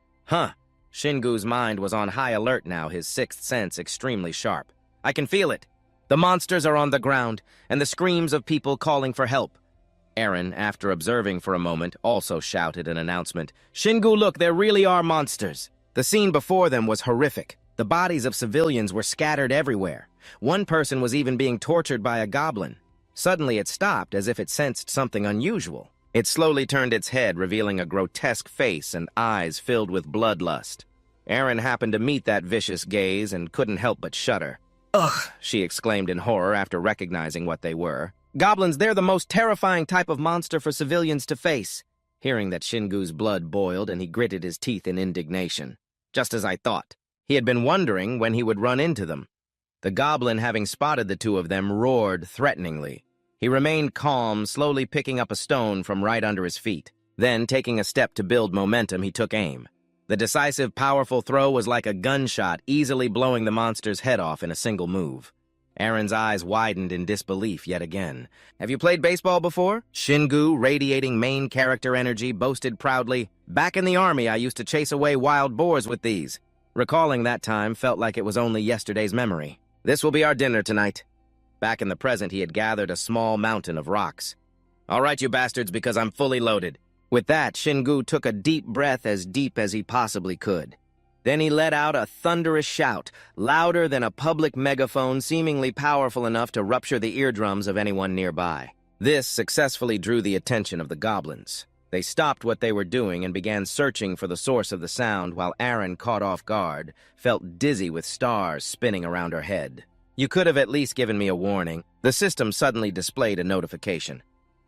Shingu's mind was on high alert now, his sixth sense extremely sharp. I can feel it. The monsters are on the ground, and the screams of people calling for help. Aaron, after observing for a moment, also shouted an announcement. Shingu, look, there really are monsters. The scene before them was horrific. The bodies of civilians were scattered everywhere. One person was even being tortured by a goblin. Suddenly it stopped, as if it sensed something unusual. It slowly turned its head, revealing a grotesque face and eyes filled with bloodlust. Aaron happened to meet that vicious gaze and couldn't help but shudder. Ugh, she exclaimed in horror after recognizing what they were. Goblins, they're the most terrifying type of monster for civilians to face. Hearing that, Shingu's blood boiled and he gritted his teeth in indignation. Just as I thought. He had been wondering when he would run into them. The goblin, having spotted the two of them, roared threateningly. He remained calm, slowly picking up a stone from right under his feet. Then, taking a step to build momentum, he took aim. The decisive, powerful throw was like a gunshot, easily blowing the monster's head off in a single move. Aaron's eyes widened in disbelief yet again. Have you played baseball before? Shingu, radiating main character energy, boasted proudly, Back in the army, I used to chase away wild boars with these. Recalling that time felt like it was only yesterday's memory. This will be our dinner tonight. Back in the present, he had gathered a small mountain of rocks. All right, you bastards, because I'm fully loaded. With that, Shingu took a deep breath, as deep as he possibly could. Then he let out a thunderous shout, louder than a public megaphone, seemingly powerful enough to rupture the eardrums of anyone nearby. This successfully drew the attention of the goblins. They stopped what they were doing and began searching for the source of the sound, while Aaron, caught off guard, felt dizzy with stars spinning around her head. You could have at least given me a warning. The system suddenly displayed a notification.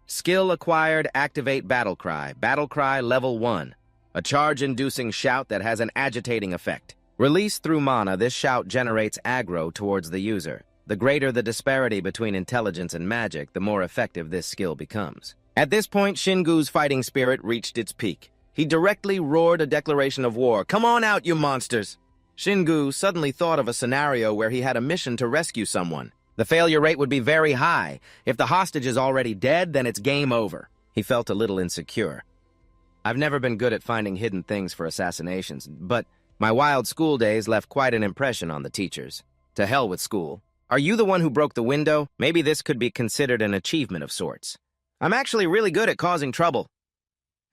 Skill acquired, activate battle cry. Battle cry level 1. A charge-inducing shout that has an agitating effect. Released through mana, this shout generates aggro towards the user. The greater the disparity between intelligence and magic, the more effective this skill becomes. At this point, Shingu's fighting spirit reached its peak. He directly roared a declaration of war. Come on out, you monsters! Shingu suddenly thought of a scenario where he had a mission to rescue someone. The failure rate would be very high. If the hostage is already dead, then it's game over. He felt a little insecure. I've never been good at finding hidden things for assassinations, but my wild school days left quite an impression on the teachers. To hell with school. Are you the one who broke the window? Maybe this could be considered an achievement of sorts. I'm actually really good at causing trouble.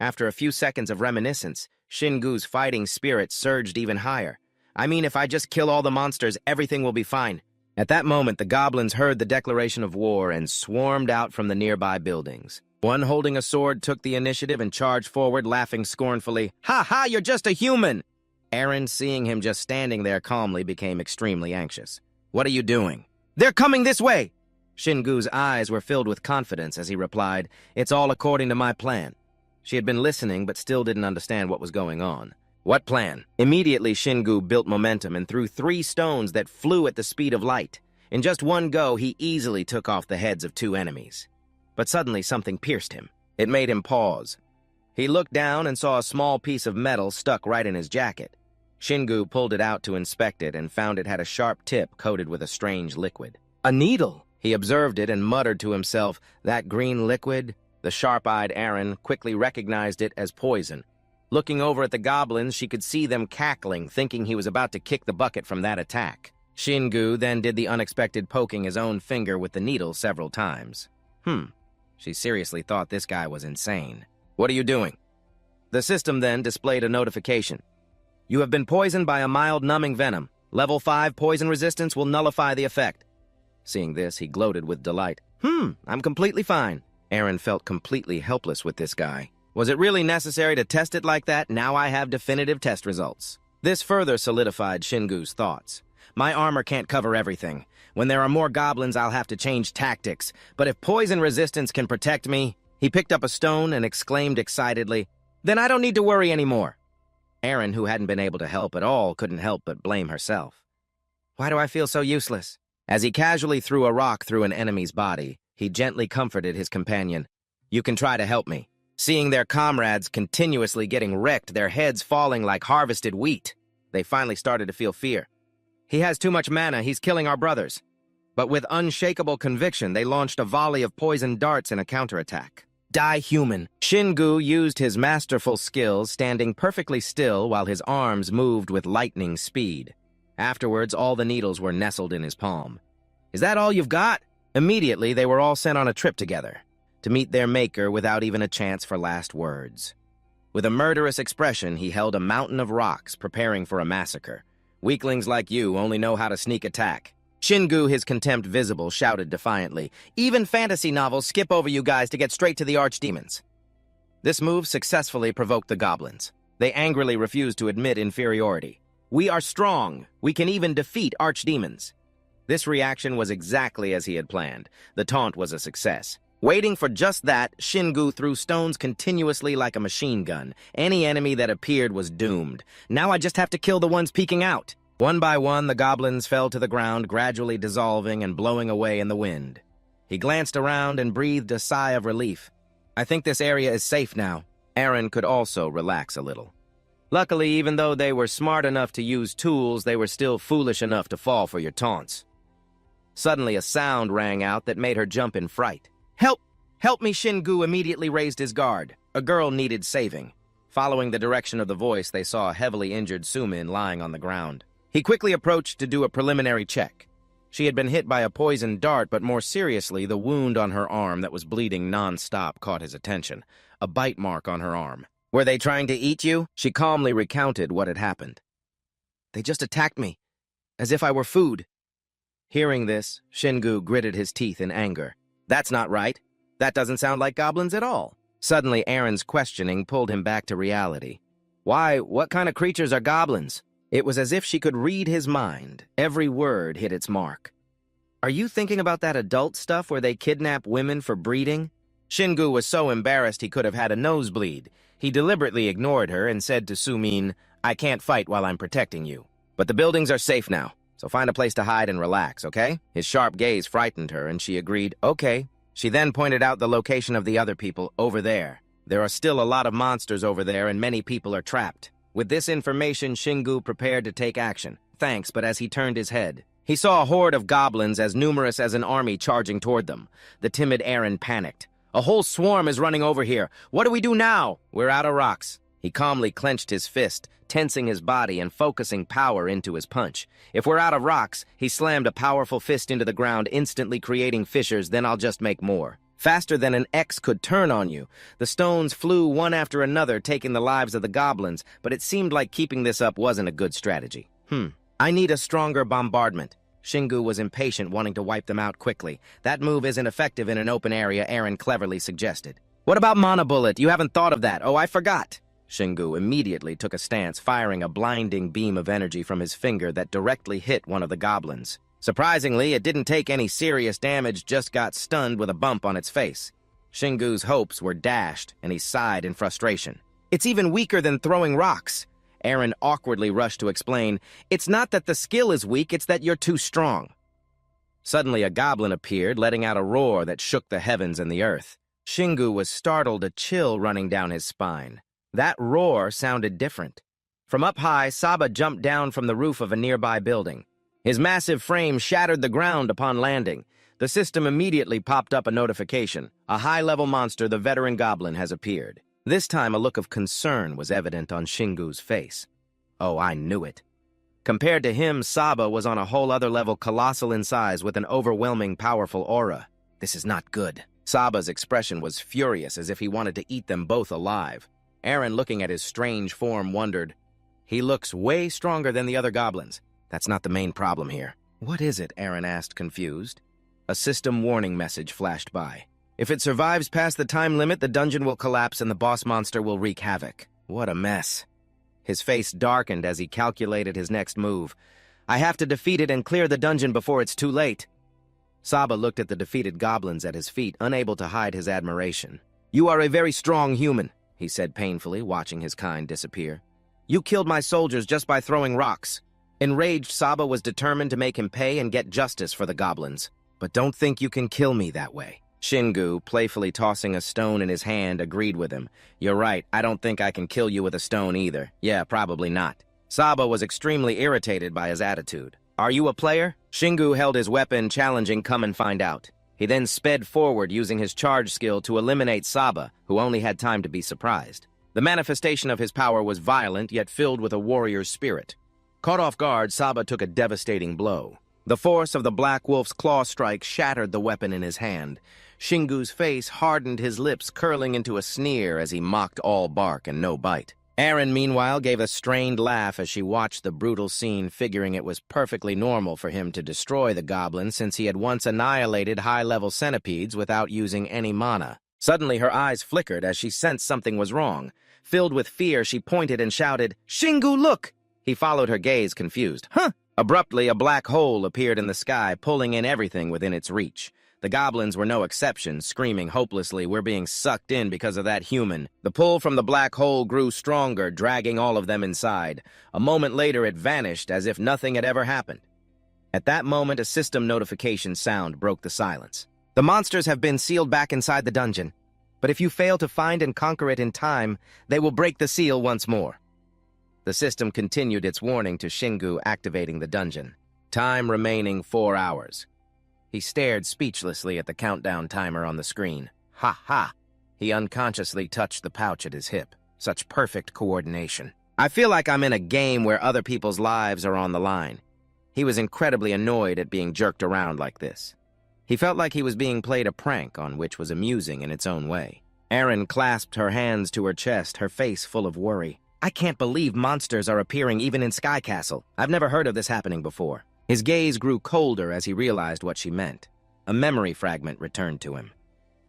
After a few seconds of reminiscence, Shingu's fighting spirit surged even higher. I mean, if I just kill all the monsters, everything will be fine. At that moment, the goblins heard the declaration of war and swarmed out from the nearby buildings. One holding a sword took the initiative and charged forward, laughing scornfully. Ha ha, you're just a human! Aaron, seeing him just standing there calmly, became extremely anxious. What are you doing? They're coming this way! Shingu's eyes were filled with confidence as he replied, It's all according to my plan. She had been listening but still didn't understand what was going on. What plan? Immediately, Shingu built momentum and threw 3 stones that flew at the speed of light. In just one go, he easily took off the heads of 2 enemies. But suddenly something pierced him. It made him pause. He looked down and saw a small piece of metal stuck right in his jacket. Shingu pulled it out to inspect it and found it had a sharp tip coated with a strange liquid. A needle! He observed it and muttered to himself, That green liquid? The sharp-eyed Aaron quickly recognized it as poison. Looking over at the goblins, she could see them cackling, thinking he was about to kick the bucket from that attack. Shingu then did the unexpected poking his own finger with the needle several times. She seriously thought this guy was insane. What are you doing? The system then displayed a notification. You have been poisoned by a mild numbing venom. Level 5 poison resistance will nullify the effect. Seeing this, he gloated with delight. I'm completely fine. Aaron felt completely helpless with this guy. Was it really necessary to test it like that? Now I have definitive test results. This further solidified Shingu's thoughts. My armor can't cover everything. When there are more goblins, I'll have to change tactics. But if poison resistance can protect me... He picked up a stone and exclaimed excitedly, Then I don't need to worry anymore. Aaron, who hadn't been able to help at all, couldn't help but blame herself. Why do I feel so useless? As he casually threw a rock through an enemy's body, he gently comforted his companion. You can try to help me. Seeing their comrades continuously getting wrecked, their heads falling like harvested wheat, they finally started to feel fear. He has too much mana, he's killing our brothers. But with unshakable conviction, they launched a volley of poison darts in a counterattack. Die human. Shingu used his masterful skills, standing perfectly still while his arms moved with lightning speed. Afterwards, all the needles were nestled in his palm. Is that all you've got? Immediately, they were all sent on a trip together, to meet their maker without even a chance for last words. With a murderous expression, he held a mountain of rocks, preparing for a massacre. Weaklings like you only know how to sneak attack. Shingu, his contempt visible, shouted defiantly, Even fantasy novels skip over you guys to get straight to the archdemons. This move successfully provoked the goblins. They angrily refused to admit inferiority. We are strong. We can even defeat archdemons. This reaction was exactly as he had planned. The taunt was a success. Waiting for just that, Shingu threw stones continuously like a machine gun. Any enemy that appeared was doomed. Now I just have to kill the ones peeking out. One by one, the goblins fell to the ground, gradually dissolving and blowing away in the wind. He glanced around and breathed a sigh of relief. I think this area is safe now. Aaron could also relax a little. Luckily, even though they were smart enough to use tools, they were still foolish enough to fall for your taunts. Suddenly, a sound rang out that made her jump in fright. Help! Help me! Shingu immediately raised his guard. A girl needed saving. Following the direction of the voice, they saw a heavily injured Sumin lying on the ground. He quickly approached to do a preliminary check. She had been hit by a poisoned dart, but more seriously, the wound on her arm that was bleeding non-stop caught his attention. A bite mark on her arm. Were they trying to eat you? She calmly recounted what had happened. They just attacked me, as if I were food. Hearing this, Shingu gritted his teeth in anger. That's not right. That doesn't sound like goblins at all. Suddenly, Aaron's questioning pulled him back to reality. Why, what kind of creatures are goblins? It was as if she could read his mind. Every word hit its mark. Are you thinking about that adult stuff where they kidnap women for breeding? Shingu was so embarrassed he could have had a nosebleed. He deliberately ignored her and said to Sumin, I can't fight while I'm protecting you. But the buildings are safe now, so find a place to hide and relax, okay? His sharp gaze frightened her, and she agreed, okay. She then pointed out the location of the other people, over there. There are still a lot of monsters over there, and many people are trapped. With this information, Shingu prepared to take action. Thanks, but as he turned his head, he saw a horde of goblins as numerous as an army charging toward them. The timid Aaron panicked. A whole swarm is running over here. What do we do now? We're out of rocks. He calmly clenched his fist, tensing his body and focusing power into his punch. If we're out of rocks, he slammed a powerful fist into the ground, instantly creating fissures, then I'll just make more. Faster than an X could turn on you. The stones flew one after another, taking the lives of the goblins, but it seemed like keeping this up wasn't a good strategy. I need a stronger bombardment. Shingu was impatient, wanting to wipe them out quickly. That move isn't effective in an open area, Aaron cleverly suggested. What about Mana Bullet? You haven't thought of that. Oh, I forgot. Shingu immediately took a stance, firing a blinding beam of energy from his finger that directly hit one of the goblins. Surprisingly, it didn't take any serious damage, just got stunned with a bump on its face. Shingu's hopes were dashed, and he sighed in frustration. It's even weaker than throwing rocks. Aaron awkwardly rushed to explain, it's not that the skill is weak, it's that you're too strong. Suddenly, a goblin appeared, letting out a roar that shook the heavens and the earth. Shingu was startled, a chill running down his spine. That roar sounded different. From up high, Saba jumped down from the roof of a nearby building. His massive frame shattered the ground upon landing. The system immediately popped up a notification. A high-level monster, the veteran goblin, has appeared. This time, a look of concern was evident on Shingu's face. Oh, I knew it. Compared to him, Saba was on a whole other level, colossal in size with an overwhelming, powerful aura. This is not good. Saba's expression was furious, as if he wanted to eat them both alive. Aaron, looking at his strange form, wondered, he looks way stronger than the other goblins. That's not the main problem here. What is it? Aaron asked, confused. A system warning message flashed by. If it survives past the time limit, the dungeon will collapse and the boss monster will wreak havoc. What a mess. His face darkened as he calculated his next move. I have to defeat it and clear the dungeon before it's too late. Saba looked at the defeated goblins at his feet, unable to hide his admiration. You are a very strong human, he said painfully, watching his kind disappear. You killed my soldiers just by throwing rocks. Enraged, Saba was determined to make him pay and get justice for the goblins. But don't think you can kill me that way. Shingu, playfully tossing a stone in his hand, agreed with him. You're right, I don't think I can kill you with a stone either. Yeah, probably not. Saba was extremely irritated by his attitude. Are you a player? Shingu held his weapon, challenging, come and find out. He then sped forward, using his charge skill to eliminate Saba, who only had time to be surprised. The manifestation of his power was violent, yet filled with a warrior's spirit. Caught off guard, Saba took a devastating blow. The force of the Black Wolf's claw strike shattered the weapon in his hand. Shingu's face hardened, his lips curling into a sneer as he mocked all bark and no bite. Aaron, meanwhile, gave a strained laugh as she watched the brutal scene, figuring it was perfectly normal for him to destroy the goblin since he had once annihilated high-level centipedes without using any mana. Suddenly, her eyes flickered as she sensed something was wrong. Filled with fear, she pointed and shouted, Shingu, look! He followed her gaze, confused. Huh! Abruptly, a black hole appeared in the sky, pulling in everything within its reach. The goblins were no exception, screaming hopelessly, we're being sucked in because of that human. The pull from the black hole grew stronger, dragging all of them inside. A moment later, it vanished as if nothing had ever happened. At that moment, a system notification sound broke the silence. The monsters have been sealed back inside the dungeon, but if you fail to find and conquer it in time, they will break the seal once more. The system continued its warning to Shingu, activating the dungeon. Time remaining 4 hours. He stared speechlessly at the countdown timer on the screen. Ha ha! He unconsciously touched the pouch at his hip. Such perfect coordination. I feel like I'm in a game where other people's lives are on the line. He was incredibly annoyed at being jerked around like this. He felt like he was being played a prank on, which was amusing in its own way. Erin clasped her hands to her chest, her face full of worry. I can't believe monsters are appearing even in Sky Castle. I've never heard of this happening before. His gaze grew colder as he realized what she meant. A memory fragment returned to him.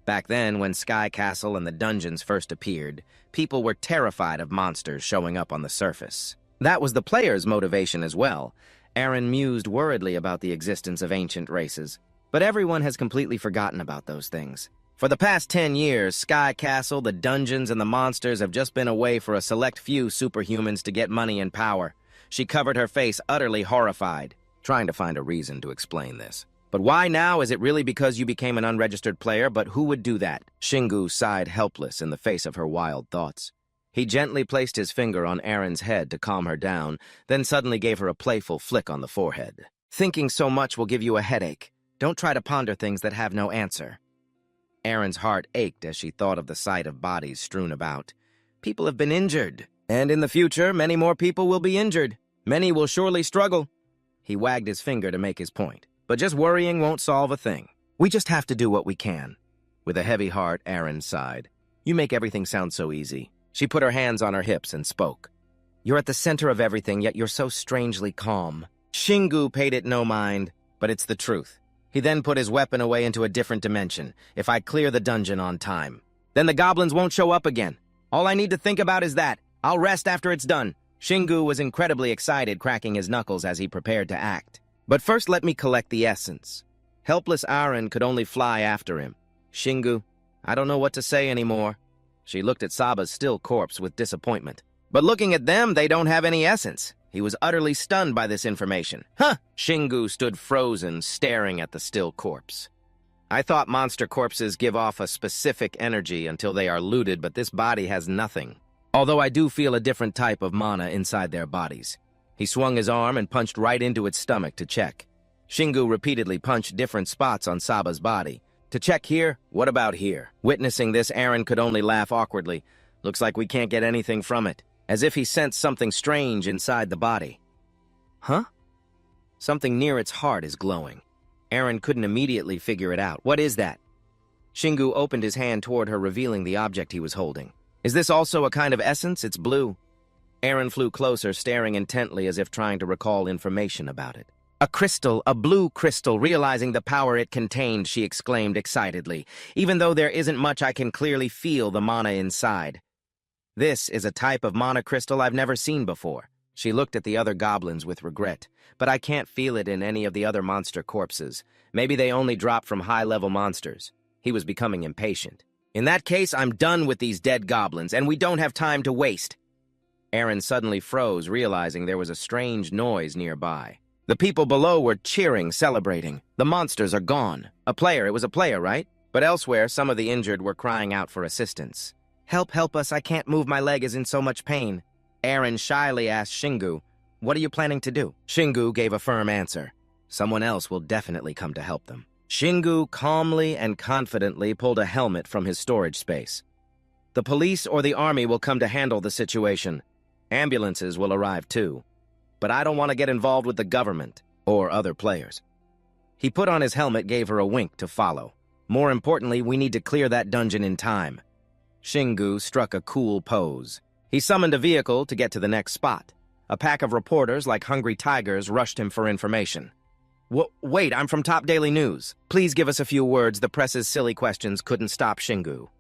Back then, when Sky Castle and the dungeons first appeared, people were terrified of monsters showing up on the surface. That was the player's motivation as well. Erin mused worriedly about the existence of ancient races. But everyone has completely forgotten about those things. For the past 10 years, Sky Castle, the dungeons, and the monsters have just been a way for a select few superhumans to get money and power. She covered her face, utterly horrified, trying to find a reason to explain this. But why now? Is it really because you became an unregistered player? But who would do that? Shingu sighed helpless in the face of her wild thoughts. He gently placed his finger on Erin's head to calm her down, then suddenly gave her a playful flick on the forehead. Thinking so much will give you a headache. Don't try to ponder things that have no answer. Erin's heart ached as she thought of the sight of bodies strewn about. People have been injured, and in the future, many more people will be injured. Many will surely struggle. He wagged his finger to make his point. But just worrying won't solve a thing. We just have to do what we can. With a heavy heart, Aaron sighed. You make everything sound so easy. She put her hands on her hips and spoke. You're at the center of everything, yet you're so strangely calm. Shingu paid it no mind, but it's the truth. He then put his weapon away into a different dimension. If I clear the dungeon on time, then the goblins won't show up again. All I need to think about is that. I'll rest after it's done. Shingu was incredibly excited, cracking his knuckles as he prepared to act. But first let me collect the essence. Helpless Aaron could only fly after him. Shingu, I don't know what to say anymore. She looked at Saba's still corpse with disappointment. But looking at them, they don't have any essence. He was utterly stunned by this information. Huh! Shingu stood frozen, staring at the still corpse. I thought monster corpses give off a specific energy until they are looted, but this body has nothing. Although I do feel a different type of mana inside their bodies. He swung his arm and punched right into its stomach to check. Shingu repeatedly punched different spots on Saba's body. To check here, what about here? Witnessing this, Aaron could only laugh awkwardly. Looks like we can't get anything from it. As if he sensed something strange inside the body. Huh? Something near its heart is glowing. Aaron couldn't immediately figure it out. What is that? Shingu opened his hand toward her, revealing the object he was holding. Is this also a kind of essence? It's blue. Aaron flew closer, staring intently as if trying to recall information about it. A crystal, a blue crystal. Realizing the power it contained, she exclaimed excitedly. Even though there isn't much, I can clearly feel the mana inside. This is a type of mana crystal I've never seen before. She looked at the other goblins with regret. But I can't feel it in any of the other monster corpses. Maybe they only drop from high-level monsters. He was becoming impatient. In that case, I'm done with these dead goblins, and we don't have time to waste. Aaron suddenly froze, realizing there was a strange noise nearby. The people below were cheering, celebrating. The monsters are gone. It was a player, right? But elsewhere, some of the injured were crying out for assistance. Help us, I can't move, my leg is in so much pain. Aaron shyly asked Shingu, what are you planning to do? Shingu gave a firm answer. Someone else will definitely come to help them. Shingu calmly and confidently pulled a helmet from his storage space. The police or the army will come to handle the situation. Ambulances will arrive too. But I don't want to get involved with the government or other players. He put on his helmet, gave her a wink to follow. More importantly, we need to clear that dungeon in time. Shingu struck a cool pose. He summoned a vehicle to get to the next spot. A pack of reporters, like hungry tigers, rushed him for information. Wait, I'm from Top Daily News. Please give us a few words. The press's silly questions couldn't stop Shingu.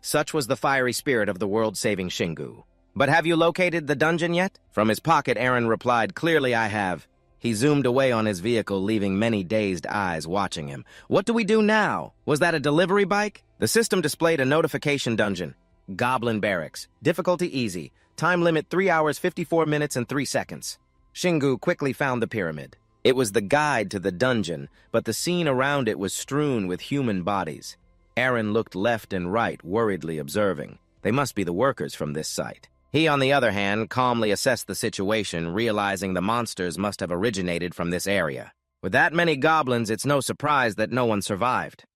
Such was the fiery spirit of the world-saving Shingu. But have you located the dungeon yet? From his pocket, Aaron replied, clearly I have. He zoomed away on his vehicle, leaving many dazed eyes watching him. What do we do now? Was that a delivery bike? The system displayed a notification dungeon. Goblin Barracks. Difficulty easy. Time limit 3 hours, 54 minutes, and 3 seconds. Shingu quickly found the pyramid. It was the guide to the dungeon, but the scene around it was strewn with human bodies. Aaron looked left and right, worriedly observing. They must be the workers from this site. He, on the other hand, calmly assessed the situation, realizing the monsters must have originated from this area. With that many goblins, it's no surprise that no one survived.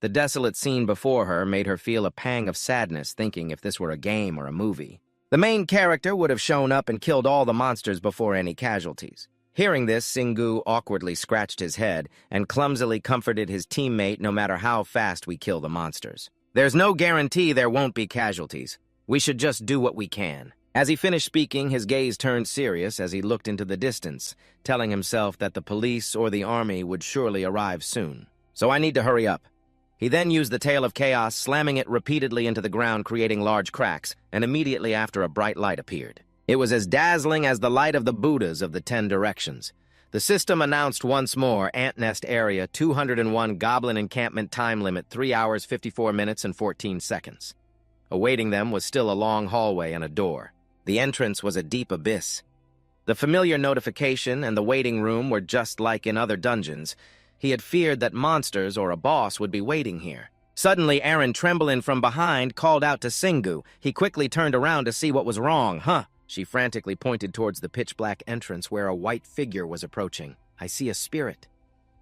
The desolate scene before her made her feel a pang of sadness, thinking if this were a game or a movie. The main character would have shown up and killed all the monsters before any casualties. Hearing this, Shingu awkwardly scratched his head and clumsily comforted his teammate. No matter how fast we kill the monsters, there's no guarantee there won't be casualties. We should just do what we can. As he finished speaking, his gaze turned serious as he looked into the distance, telling himself that the police or the army would surely arrive soon. So I need to hurry up. He then used the Tail of Chaos, slamming it repeatedly into the ground, creating large cracks, and immediately after a bright light appeared. It was as dazzling as the light of the Buddhas of the 10 directions. The system announced once more, Ant Nest Area, 201 Goblin Encampment, time limit 3 hours, 54 minutes, and 14 seconds. Awaiting them was still a long hallway and a door. The entrance was a deep abyss. The familiar notification and the waiting room were just like in other dungeons. He had feared that monsters or a boss would be waiting here. Suddenly, Aaron, trembling from behind, called out to Shingu. He quickly turned around to see what was wrong. She frantically pointed towards the pitch-black entrance where a white figure was approaching. I see a spirit.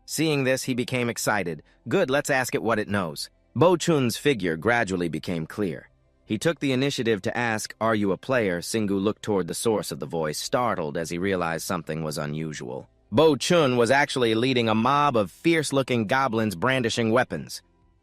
Seeing this, he became excited. Good, let's ask it what it knows. Bo Chun's figure gradually became clear. He took the initiative to ask, are you a player? Shingu looked toward the source of the voice, startled as he realized something was unusual. Bo Chun was actually leading a mob of fierce-looking goblins brandishing weapons.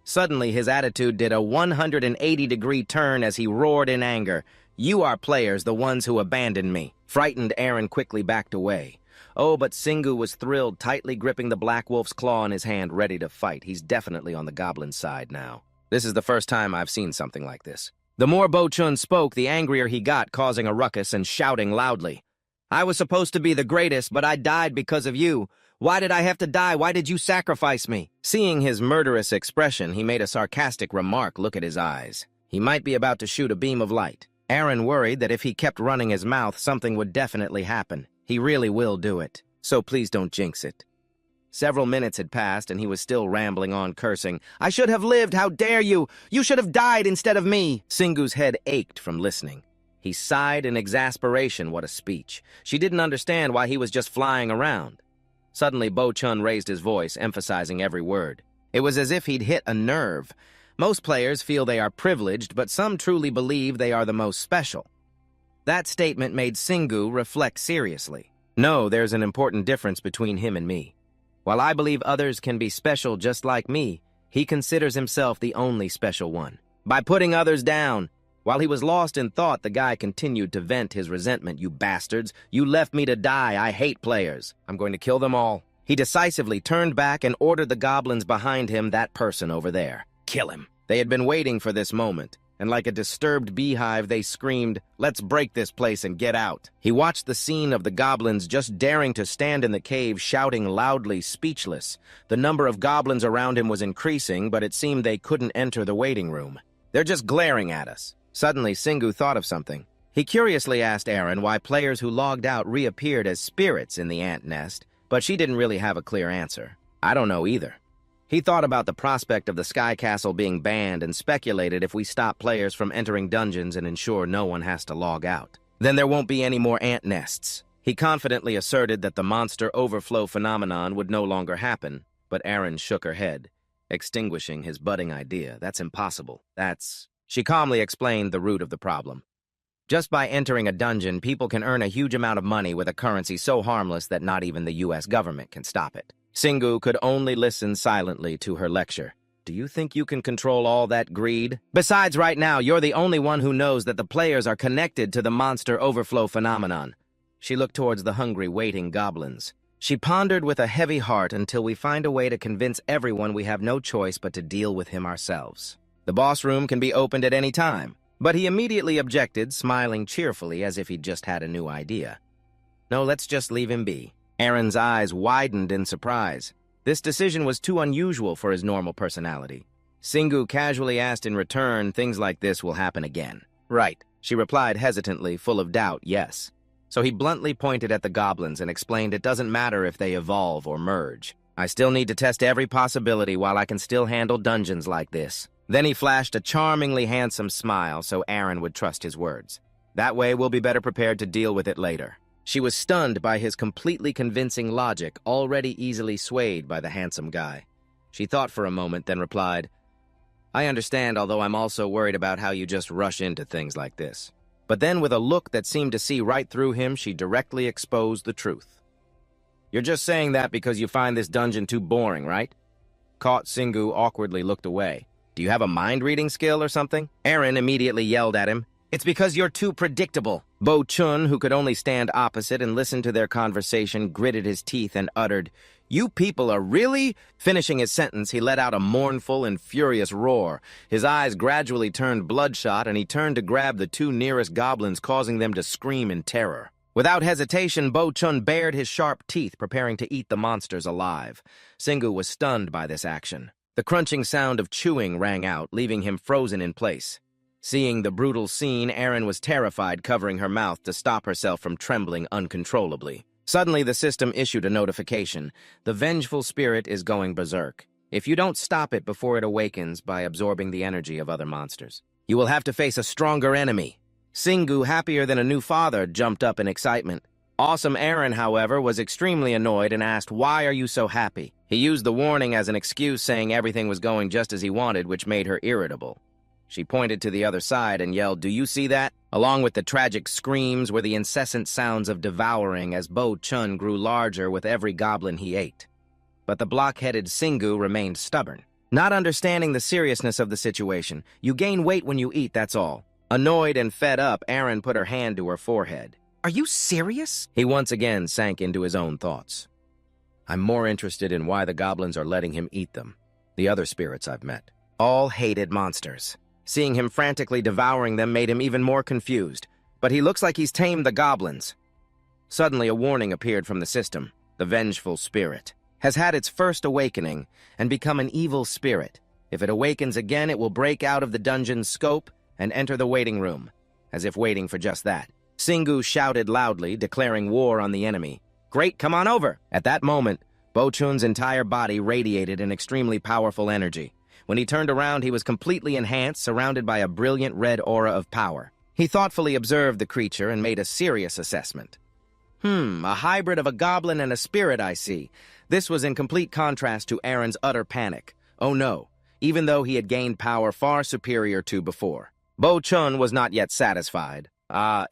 Suddenly, his attitude did a 180-degree turn as he roared in anger. "You are players, the ones who abandoned me." Frightened, Aaron quickly backed away. Oh, but Singu was thrilled, tightly gripping the Black Wolf's claw in his hand, ready to fight. He's definitely on the goblin's side now. This is the first time I've seen something like this. The more Bo-chun spoke, the angrier he got, causing a ruckus and shouting loudly. "I was supposed to be the greatest, but I died because of you. Why did I have to die? Why did you sacrifice me?" Seeing his murderous expression, he made a sarcastic remark. Look at his eyes. He might be about to shoot a beam of light. Aaron worried that if he kept running his mouth, something would definitely happen. He really will do it, so please don't jinx it. Several minutes had passed, and he was still rambling on, cursing. "I should have lived! How dare you! You should have died instead of me!" Singu's head ached from listening. He sighed in exasperation. What a speech. She didn't understand why he was just flying around. Suddenly, Bo-chun raised his voice, emphasizing every word. It was as if he'd hit a nerve. Most players feel they are privileged, but some truly believe they are the most special. That statement made Singu reflect seriously. No, there's an important difference between him and me. While I believe others can be special just like me, he considers himself the only special one. By putting others down. While he was lost in thought, the guy continued to vent his resentment. "You bastards! You left me to die! I hate players! I'm going to kill them all!" He decisively turned back and ordered the goblins behind him, that person over there. Kill him! They had been waiting for this moment, and like a disturbed beehive, they screamed, "Let's break this place and get out." He watched the scene of the goblins just daring to stand in the cave, shouting loudly, speechless. The number of goblins around him was increasing, but it seemed they couldn't enter the waiting room. "They're just glaring at us." Suddenly, Singu thought of something. He curiously asked Aaron why players who logged out reappeared as spirits in the ant nest, but she didn't really have a clear answer. "I don't know either." He thought about the prospect of the Sky Castle being banned and speculated if we stop players from entering dungeons and ensure no one has to log out, then there won't be any more ant nests. He confidently asserted that the monster overflow phenomenon would no longer happen, but Aaron shook her head, extinguishing his budding idea. "That's impossible. She calmly explained the root of the problem. Just by entering a dungeon, people can earn a huge amount of money with a currency so harmless that not even the U.S. government can stop it. Singu could only listen silently to her lecture. "Do you think you can control all that greed? Besides, right now, you're the only one who knows that the players are connected to the monster overflow phenomenon." She looked towards the hungry, waiting goblins. She pondered with a heavy heart until we find a way to convince everyone we have no choice but to deal with him ourselves. The boss room can be opened at any time, but he immediately objected, smiling cheerfully as if he'd just had a new idea. "No, let's just leave him be." Aaron's eyes widened in surprise. This decision was too unusual for his normal personality. Singu casually asked in return, "Things like this will happen again." "Right," she replied hesitantly, full of doubt. "Yes." So he bluntly pointed at the goblins and explained it doesn't matter if they evolve or merge. "I still need to test every possibility while I can still handle dungeons like this." Then he flashed a charmingly handsome smile so Aaron would trust his words. That way we'll be better prepared to deal with it later. She was stunned by his completely convincing logic, already easily swayed by the handsome guy. She thought for a moment, then replied, "I understand, although I'm also worried about how you just rush into things like this." But then with a look that seemed to see right through him, she directly exposed the truth. "You're just saying that because you find this dungeon too boring, right?" Caught, Singu awkwardly looked away. "Do you have a mind-reading skill or something?" Aaron immediately yelled at him. "It's because you're too predictable." Bo-chun, who could only stand opposite and listen to their conversation, gritted his teeth and uttered, "You people are really—" Finishing his sentence, he let out a mournful and furious roar. His eyes gradually turned bloodshot, and he turned to grab the two nearest goblins, causing them to scream in terror. Without hesitation, Bo-chun bared his sharp teeth, preparing to eat the monsters alive. Singu was stunned by this action. The crunching sound of chewing rang out, leaving him frozen in place. Seeing the brutal scene, Aaron was terrified, covering her mouth to stop herself from trembling uncontrollably. Suddenly, the system issued a notification. The vengeful spirit is going berserk. If you don't stop it before it awakens by absorbing the energy of other monsters, you will have to face a stronger enemy. Singu, happier than a new father, jumped up in excitement. Awesome Aaron, however, was extremely annoyed and asked, "Why are you so happy?" He used the warning as an excuse, saying everything was going just as he wanted, which made her irritable. She pointed to the other side and yelled, "Do you see that?" Along with the tragic screams were the incessant sounds of devouring as Bo-chun grew larger with every goblin he ate. But the block-headed Singu remained stubborn. Not understanding the seriousness of the situation. You gain weight when you eat, that's all. Annoyed and fed up, Aaron put her hand to her forehead. Are you serious? He once again sank into his own thoughts. I'm more interested in why the goblins are letting him eat them. The other spirits I've met. All hated monsters. Seeing him frantically devouring them made him even more confused. But he looks like he's tamed the goblins. Suddenly a warning appeared from the system. The vengeful spirit has had its first awakening and become an evil spirit. If it awakens again, it will break out of the dungeon's scope and enter the waiting room, as if waiting for just that. Singu shouted loudly, declaring war on the enemy. Great, come on over! At that moment, Bo-chun's entire body radiated an extremely powerful energy. When he turned around, he was completely enhanced, surrounded by a brilliant red aura of power. He thoughtfully observed the creature and made a serious assessment. A hybrid of a goblin and a spirit, I see. This was in complete contrast to Aaron's utter panic. Oh no, even though he had gained power far superior to before. Bo-chun was not yet satisfied.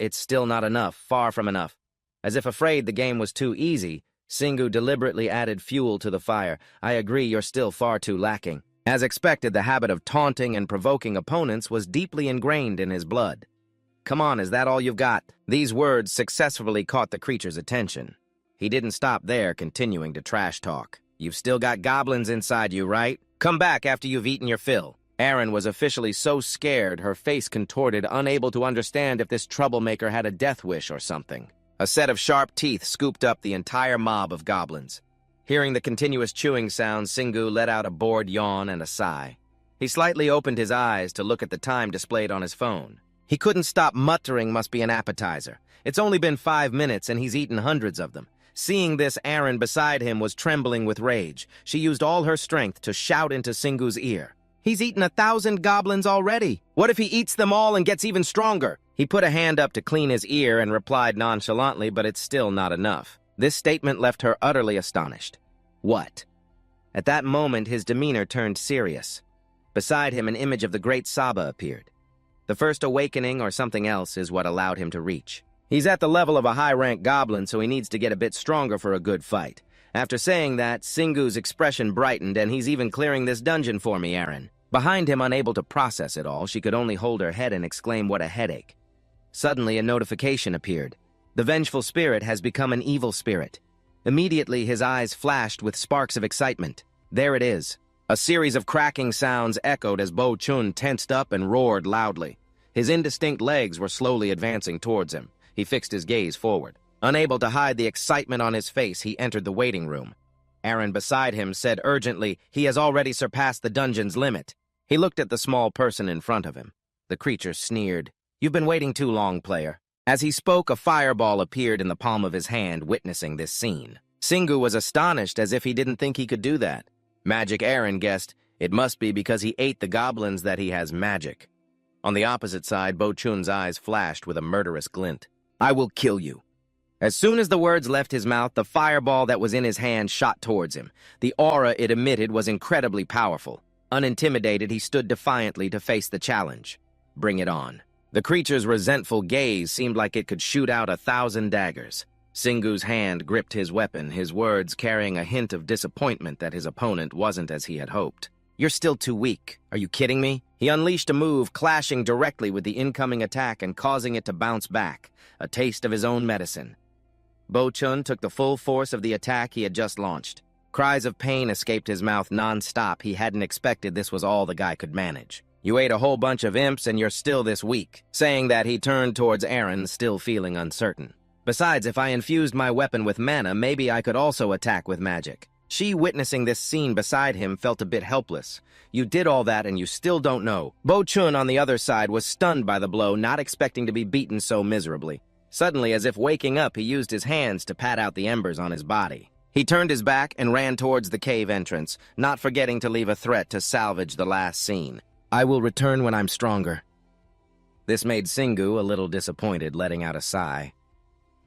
It's still not enough, far from enough. As if afraid the game was too easy, Singu deliberately added fuel to the fire. I agree, you're still far too lacking. As expected, the habit of taunting and provoking opponents was deeply ingrained in his blood. Come on, is that all you've got? These words successfully caught the creature's attention. He didn't stop there, continuing to trash talk. You've still got goblins inside you, right? Come back after you've eaten your fill. Aaron was officially so scared, her face contorted, unable to understand if this troublemaker had a death wish or something. A set of sharp teeth scooped up the entire mob of goblins. Hearing the continuous chewing sound, Singu let out a bored yawn and a sigh. He slightly opened his eyes to look at the time displayed on his phone. He couldn't stop muttering must be an appetizer. It's only been 5 minutes and he's eaten hundreds of them. Seeing this, Aaron beside him was trembling with rage. She used all her strength to shout into Singu's ear. He's eaten 1,000 goblins already. What if he eats them all and gets even stronger? He put a hand up to clean his ear and replied nonchalantly, but it's still not enough. This statement left her utterly astonished. What? At that moment, his demeanor turned serious. Beside him, an image of the great Saba appeared. The first awakening or something else is what allowed him to reach. He's at the level of a high-rank goblin, so he needs to get a bit stronger for a good fight. After saying that, Singu's expression brightened, and he's even clearing this dungeon for me, Aaron. Behind him, unable to process it all, she could only hold her head and exclaim, what a headache. Suddenly, a notification appeared. The vengeful spirit has become an evil spirit. Immediately, his eyes flashed with sparks of excitement. There it is. A series of cracking sounds echoed as Bo-chun tensed up and roared loudly. His indistinct legs were slowly advancing towards him. He fixed his gaze forward. Unable to hide the excitement on his face, he entered the waiting room. Aaron beside him said urgently, he has already surpassed the dungeon's limit. He looked at the small person in front of him. The creature sneered. You've been waiting too long, player. As he spoke, a fireball appeared in the palm of his hand, witnessing this scene. Singu was astonished as if he didn't think he could do that. Magic Aaron guessed it must be because he ate the goblins that he has magic. On the opposite side, Bo-chun's eyes flashed with a murderous glint. I will kill you. As soon as the words left his mouth, the fireball that was in his hand shot towards him. The aura it emitted was incredibly powerful. Unintimidated, he stood defiantly to face the challenge. Bring it on. The creature's resentful gaze seemed like it could shoot out 1,000 daggers. Singu's hand gripped his weapon, his words carrying a hint of disappointment that his opponent wasn't as he had hoped. You're still too weak. Are you kidding me? He unleashed a move, clashing directly with the incoming attack and causing it to bounce back, a taste of his own medicine. Bo-chun took the full force of the attack he had just launched. Cries of pain escaped his mouth non-stop. He hadn't expected this was all the guy could manage. You ate a whole bunch of imps and you're still this weak. Saying that, he turned towards Aaron, still feeling uncertain. Besides, if I infused my weapon with mana, maybe I could also attack with magic. She, witnessing this scene beside him, felt a bit helpless. You did all that and you still don't know. Bo-chun on the other side was stunned by the blow, not expecting to be beaten so miserably. Suddenly, as if waking up, he used his hands to pat out the embers on his body. He turned his back and ran towards the cave entrance, not forgetting to leave a threat to salvage the last scene. I will return when I'm stronger. This made Singu a little disappointed, letting out a sigh.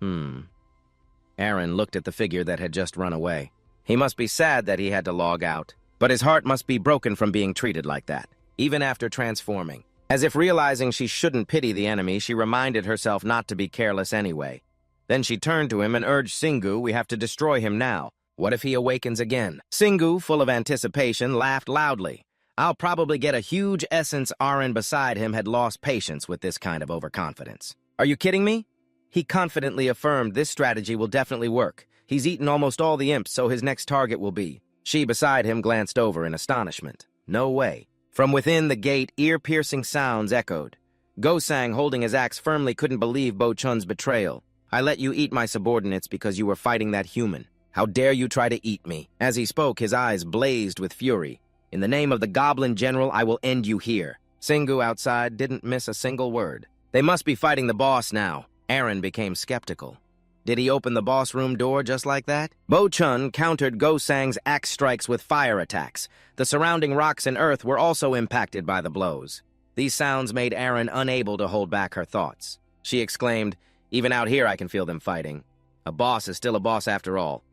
Aaron looked at the figure that had just run away. He must be sad that he had to log out, but his heart must be broken from being treated like that, even after transforming. As if realizing she shouldn't pity the enemy, she reminded herself not to be careless anyway. Then she turned to him and urged Singu, we have to destroy him now. What if he awakens again? Singu, full of anticipation, laughed loudly. I'll probably get a huge essence Aaron beside him had lost patience with this kind of overconfidence. Are you kidding me? He confidently affirmed this strategy will definitely work. He's eaten almost all the imps, so his next target will be. She beside him glanced over in astonishment. No way. From within the gate, ear-piercing sounds echoed. Go-sang, holding his axe firmly, couldn't believe Bo-chun's betrayal. I let you eat my subordinates because you were fighting that human. How dare you try to eat me? As he spoke, his eyes blazed with fury. In the name of the Goblin General, I will end you here. Singu outside didn't miss a single word. They must be fighting the boss now. Aaron became skeptical. Did he open the boss room door just like that? Bo-chun countered Go-sang's axe strikes with fire attacks. The surrounding rocks and earth were also impacted by the blows. These sounds made Aaron unable to hold back her thoughts. She exclaimed, "Even out here I can feel them fighting. A boss is still a boss after all."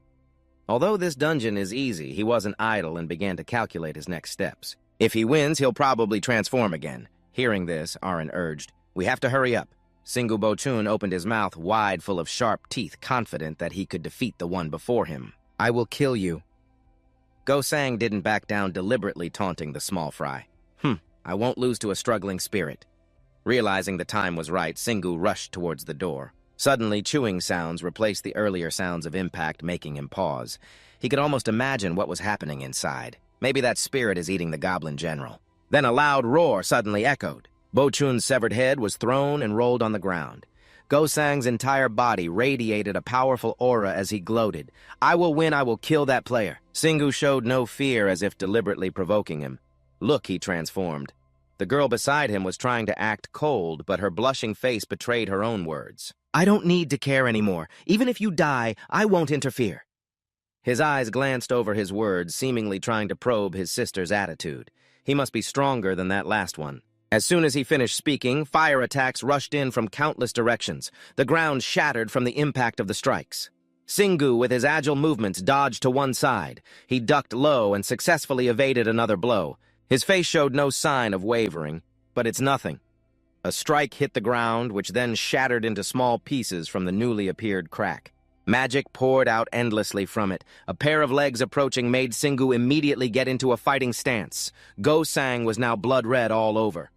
Although this dungeon is easy, he wasn't idle and began to calculate his next steps. If he wins, he'll probably transform again. Hearing this, Aaron urged, "We have to hurry up." Singu Bo-chun opened his mouth wide, full of sharp teeth, confident that he could defeat the one before him. "I will kill you." Go-sang didn't back down, deliberately taunting the small fry. I won't lose to a struggling spirit." Realizing the time was right, Singu rushed towards the door. Suddenly, chewing sounds replaced the earlier sounds of impact, making him pause. He could almost imagine what was happening inside. Maybe that spirit is eating the Goblin General. Then a loud roar suddenly echoed. Bo-chun's severed head was thrown and rolled on the ground. Go-sang's entire body radiated a powerful aura as he gloated. "I will win, I will kill that player." Singu showed no fear, as if deliberately provoking him. "Look," he transformed. The girl beside him was trying to act cold, but her blushing face betrayed her own words. "I don't need to care anymore. Even if you die, I won't interfere." His eyes glanced over his words, seemingly trying to probe his sister's attitude. He must be stronger than that last one. As soon as he finished speaking, fire attacks rushed in from countless directions. The ground shattered from the impact of the strikes. Singu, with his agile movements, dodged to one side. He ducked low and successfully evaded another blow. His face showed no sign of wavering, but it's nothing. A strike hit the ground, which then shattered into small pieces from the newly appeared crack. Magic poured out endlessly from it. A pair of legs approaching made Singu immediately get into a fighting stance. Go-sang was now blood-red all over.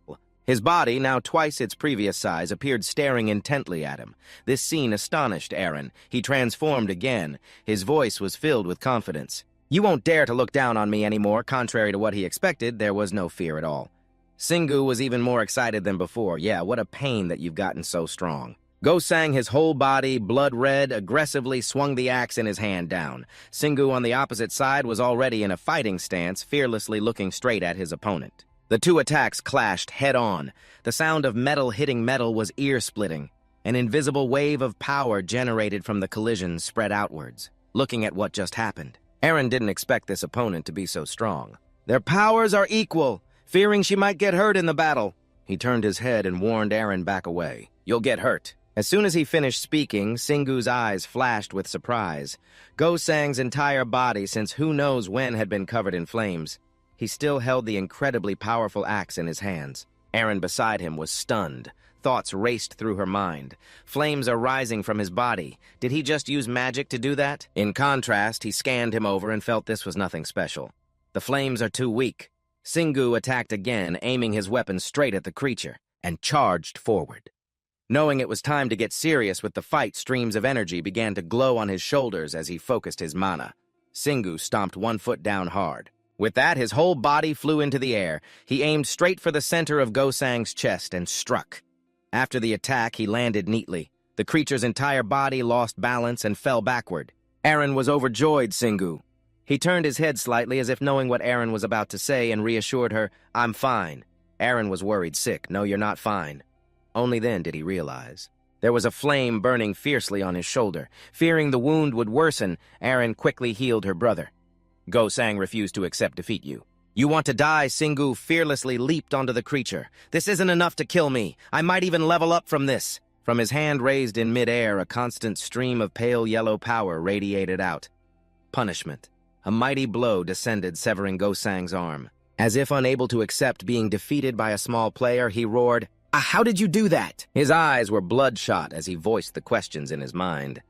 His body, now twice its previous size, appeared staring intently at him. This scene astonished Aaron. He transformed again. His voice was filled with confidence. "You won't dare to look down on me anymore." Contrary to what he expected, there was no fear at all. Singu was even more excited than before. "Yeah, what a pain that you've gotten so strong." Go-sang, his whole body blood red, aggressively swung the axe in his hand down. Singu on the opposite side was already in a fighting stance, fearlessly looking straight at his opponent. The two attacks clashed head-on. The sound of metal hitting metal was ear-splitting. An invisible wave of power generated from the collision spread outwards. Looking at what just happened, Aaron didn't expect this opponent to be so strong. "Their powers are equal." Fearing she might get hurt in the battle, he turned his head and warned Aaron back away. "You'll get hurt." As soon as he finished speaking, Singu's eyes flashed with surprise. Go-sang's entire body, since who knows when, had been covered in flames. He still held the incredibly powerful axe in his hands. Aaron beside him was stunned. Thoughts raced through her mind. Flames are rising from his body. Did he just use magic to do that? In contrast, he scanned him over and felt this was nothing special. The flames are too weak. Singu attacked again, aiming his weapon straight at the creature, and charged forward. Knowing it was time to get serious with the fight, streams of energy began to glow on his shoulders as he focused his mana. Singu stomped one foot down hard. With that, his whole body flew into the air. He aimed straight for the center of Go-sang's chest and struck. After the attack, he landed neatly. The creature's entire body lost balance and fell backward. Aaron was overjoyed. Singu. He turned his head slightly as if knowing what Aaron was about to say and reassured her, "I'm fine." Aaron was worried sick. "No, you're not fine." Only then did he realize. There was a flame burning fiercely on his shoulder. Fearing the wound would worsen, Aaron quickly healed her brother. Go-sang refused to accept defeat. You want to die?" Singu fearlessly leaped onto the creature. "This isn't enough to kill me. I might even level up from this." From his hand raised in midair, a constant stream of pale yellow power radiated out. Punishment. A mighty blow descended, severing Go-sang's arm. As if unable to accept being defeated by a small player, he roared, How did you do that?" His eyes were bloodshot as he voiced the questions in his mind.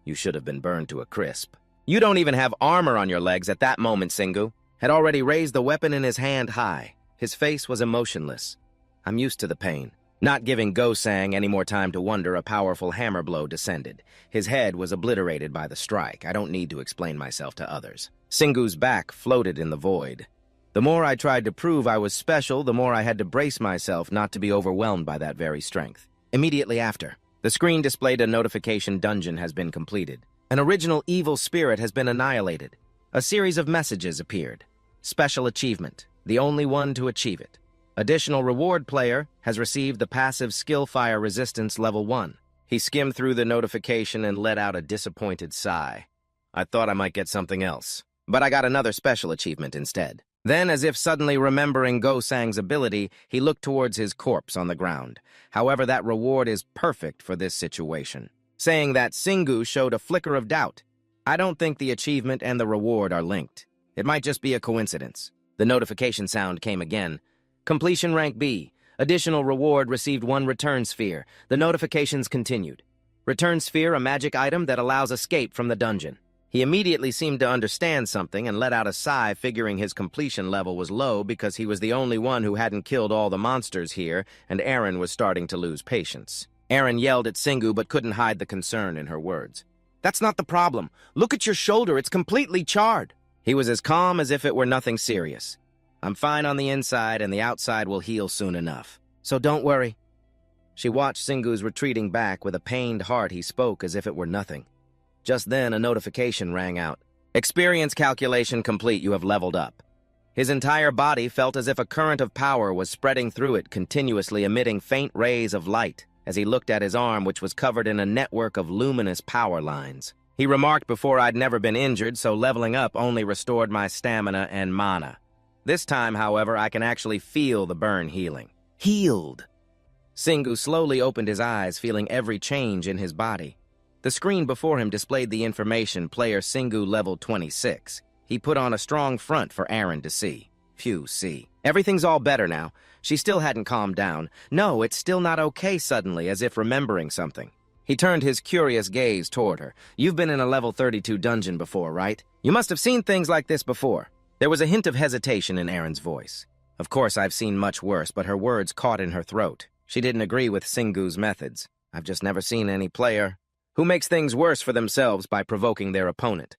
"You should have been burned to a crisp." You don't even have armor on your legs at that moment, Singu had already raised the weapon in his hand high. His face was emotionless. I'm used to the pain. Not giving Go-Sang any more time to wonder, a powerful hammer blow descended. His head was obliterated by the strike. I don't need to explain myself to others. Singu's back floated in the void. The more I tried to prove I was special, the more I had to brace myself not to be overwhelmed by that very strength. Immediately after, the screen displayed a notification: dungeon has been completed. An original evil spirit has been annihilated. A series of messages appeared. Special achievement, the only one to achieve it. Additional reward: player has received the passive skill fire resistance level 1. He skimmed through the notification and let out a disappointed sigh. I thought I might get something else, but I got another special achievement instead. Then, as if suddenly remembering Go-Sang's ability, he looked towards his corpse on the ground. However, that reward is perfect for this situation. Saying that, Singu showed a flicker of doubt. I don't think the achievement and the reward are linked. It might just be a coincidence. The notification sound came again. Completion rank B. Additional reward: received 1 return sphere. The notifications continued. Return sphere, a magic item that allows escape from the dungeon. He immediately seemed to understand something and let out a sigh, figuring his completion level was low because he was the only one who hadn't killed all the monsters here, and Aaron was starting to lose patience. Aaron yelled at Singu but couldn't hide the concern in her words. That's not the problem. Look at your shoulder, it's completely charred. He was as calm as if it were nothing serious. I'm fine on the inside, and the outside will heal soon enough. So don't worry. She watched Singu's retreating back. With a pained heart, he spoke as if it were nothing. Just then, a notification rang out. Experience calculation complete. You have leveled up. His entire body felt as if a current of power was spreading through it, continuously emitting faint rays of light, as he looked at his arm, which was covered in a network of luminous power lines. He remarked before I'd never been injured, so leveling up only restored my stamina and mana. This time, however, I can actually feel the burn healing. Healed! Singu slowly opened his eyes, feeling every change in his body. The screen before him displayed the information: player Singu level 26. He put on a strong front for Aaron to see. Phew, see. Everything's all better now. She still hadn't calmed down. No, it's still not okay suddenly, as if remembering something. He turned his curious gaze toward her. You've been in a level 32 dungeon before, right? You must have seen things like this before. There was a hint of hesitation in Aaron's voice. Of course, I've seen much worse, but her words caught in her throat. She didn't agree with Singu's methods. I've just never seen any player who makes things worse for themselves by provoking their opponent.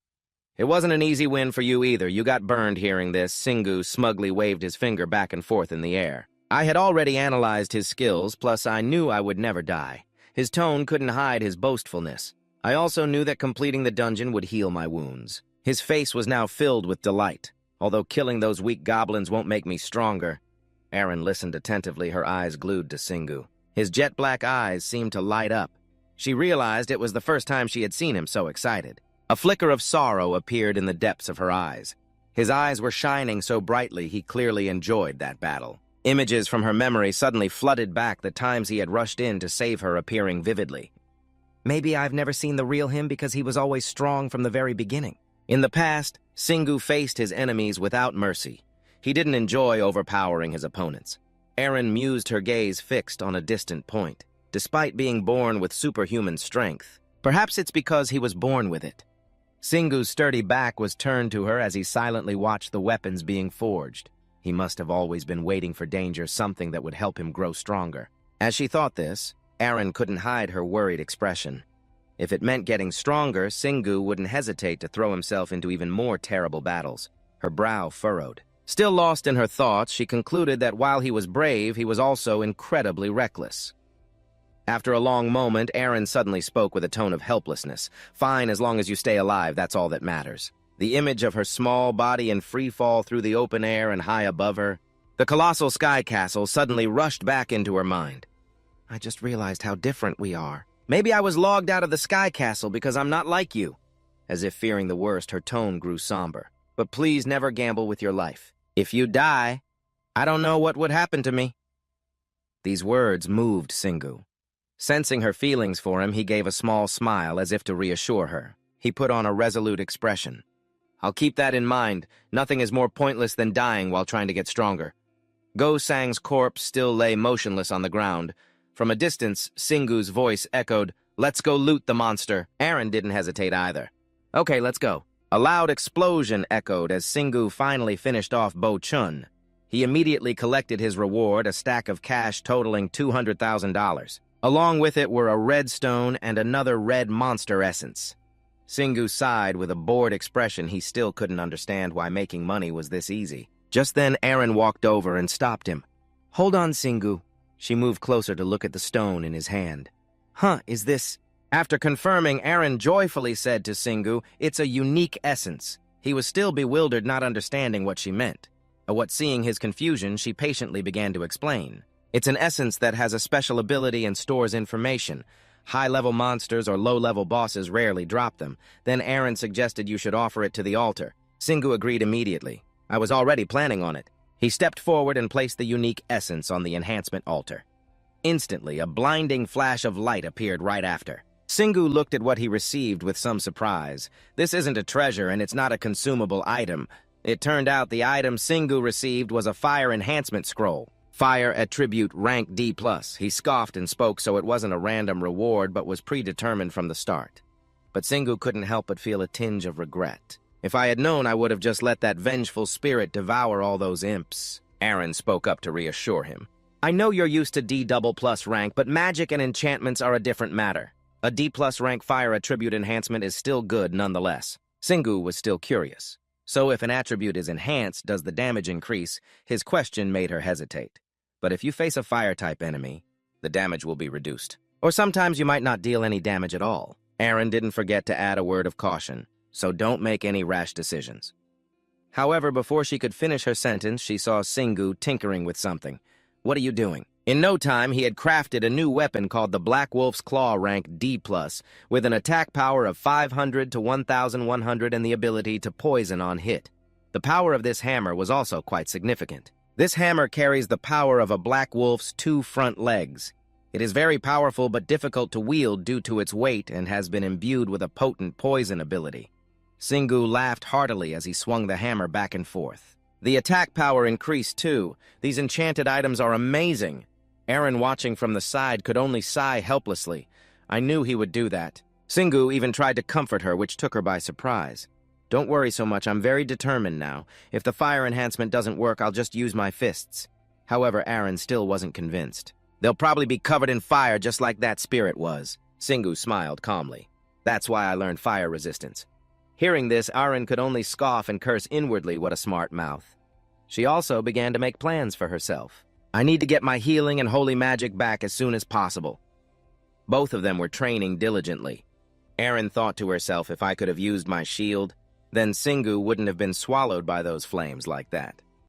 It wasn't an easy win for you either. You got burned hearing this. Singu smugly waved his finger back and forth in the air. I had already analyzed his skills, plus I knew I would never die. His tone couldn't hide his boastfulness. I also knew that completing the dungeon would heal my wounds. His face was now filled with delight. Although killing those weak goblins won't make me stronger. Aaron listened attentively, her eyes glued to Singu. His jet-black eyes seemed to light up. She realized it was the first time she had seen him so excited. A flicker of sorrow appeared in the depths of her eyes. His eyes were shining so brightly he clearly enjoyed that battle. Images from her memory suddenly flooded back, the times he had rushed in to save her appearing vividly. Maybe I've never seen the real him because he was always strong from the very beginning. In the past, Singu faced his enemies without mercy. He didn't enjoy overpowering his opponents. Aaron mused, her gaze fixed on a distant point. Despite being born with superhuman strength, perhaps it's because he was born with it. Singu's sturdy back was turned to her as he silently watched the weapons being forged. He must have always been waiting for danger, something that would help him grow stronger. As she thought this, Aaron couldn't hide her worried expression. If it meant getting stronger, Singu wouldn't hesitate to throw himself into even more terrible battles. Her brow furrowed. Still lost in her thoughts, she concluded that while he was brave, he was also incredibly reckless. After a long moment, Aaron suddenly spoke with a tone of helplessness. Fine, as long as you stay alive, that's all that matters. The image of her small body in free fall through the open air and high above her, the colossal sky castle, suddenly rushed back into her mind. I just realized how different we are. Maybe I was logged out of the sky castle because I'm not like you. As if fearing the worst, her tone grew somber. But please never gamble with your life. If you die, I don't know what would happen to me. These words moved Singu. Sensing her feelings for him, he gave a small smile as if to reassure her. He put on a resolute expression. I'll keep that in mind. Nothing is more pointless than dying while trying to get stronger. Go-Sang's corpse still lay motionless on the ground. From a distance, Singu's voice echoed, Let's go loot the monster. Aaron didn't hesitate either. Okay, let's go. A loud explosion echoed as Singu finally finished off Bo Chun. He immediately collected his reward, a stack of cash totaling $200,000. Along with it were a red stone and another red monster essence. Singu sighed with a bored expression. He still couldn't understand why making money was this easy. Just then, Aaron walked over and stopped him. "Hold on, Singu." She moved closer to look at the stone in his hand. "Huh, is this—" After confirming, Aaron joyfully said to Singu, "It's a unique essence." He was still bewildered, not understanding what she meant. Seeing his confusion, she patiently began to explain. "It's an essence that has a special ability and stores information. High-level monsters or low-level bosses rarely drop them. Then Aaron suggested you should offer it to the altar." Singu agreed immediately. "I was already planning on it." He stepped forward and placed the unique essence on the enhancement altar. Instantly, a blinding flash of light appeared right after. Singu looked at what he received with some surprise. This isn't a treasure and it's not a consumable item. It turned out the item Singu received was a fire enhancement scroll. Fire attribute rank D+. He scoffed and spoke so it wasn't a random reward but was predetermined from the start. But Singu couldn't help but feel a tinge of regret. "If I had known, I would have just let that vengeful spirit devour all those imps." Aaron spoke up to reassure him. "I know you're used to D++ rank, but magic and enchantments are a different matter. A D+ rank fire attribute enhancement is still good nonetheless." Singu was still curious. So if an attribute is enhanced, does the damage increase? His question made her hesitate. But if you face a fire-type enemy, the damage will be reduced. Or sometimes you might not deal any damage at all. Aaron didn't forget to add a word of caution, so don't make any rash decisions. However, before she could finish her sentence, she saw Singu tinkering with something. "What are you doing?" In no time, he had crafted a new weapon called the Black Wolf's Claw rank D+, with an attack power of 500 to 1,100 and the ability to poison on hit. The power of this hammer was also quite significant. This hammer carries the power of a black wolf's 2 front legs. It is very powerful but difficult to wield due to its weight and has been imbued with a potent poison ability. Singu laughed heartily as he swung the hammer back and forth. The attack power increased too. These enchanted items are amazing. Aaron, watching from the side, could only sigh helplessly. I knew he would do that. Singu even tried to comfort her, which took her by surprise. "Don't worry so much, I'm very determined now. If the fire enhancement doesn't work, I'll just use my fists." However, Aaron still wasn't convinced. "They'll probably be covered in fire just like that spirit was." Singu smiled calmly. "That's why I learned fire resistance." Hearing this, Aaron could only scoff and curse inwardly. What a smart mouth. She also began to make plans for herself. "I need to get my healing and holy magic back as soon as possible." Both of them were training diligently. Aaron thought to herself, if I could have used my shield, then Singu wouldn't have been swallowed by those flames like that.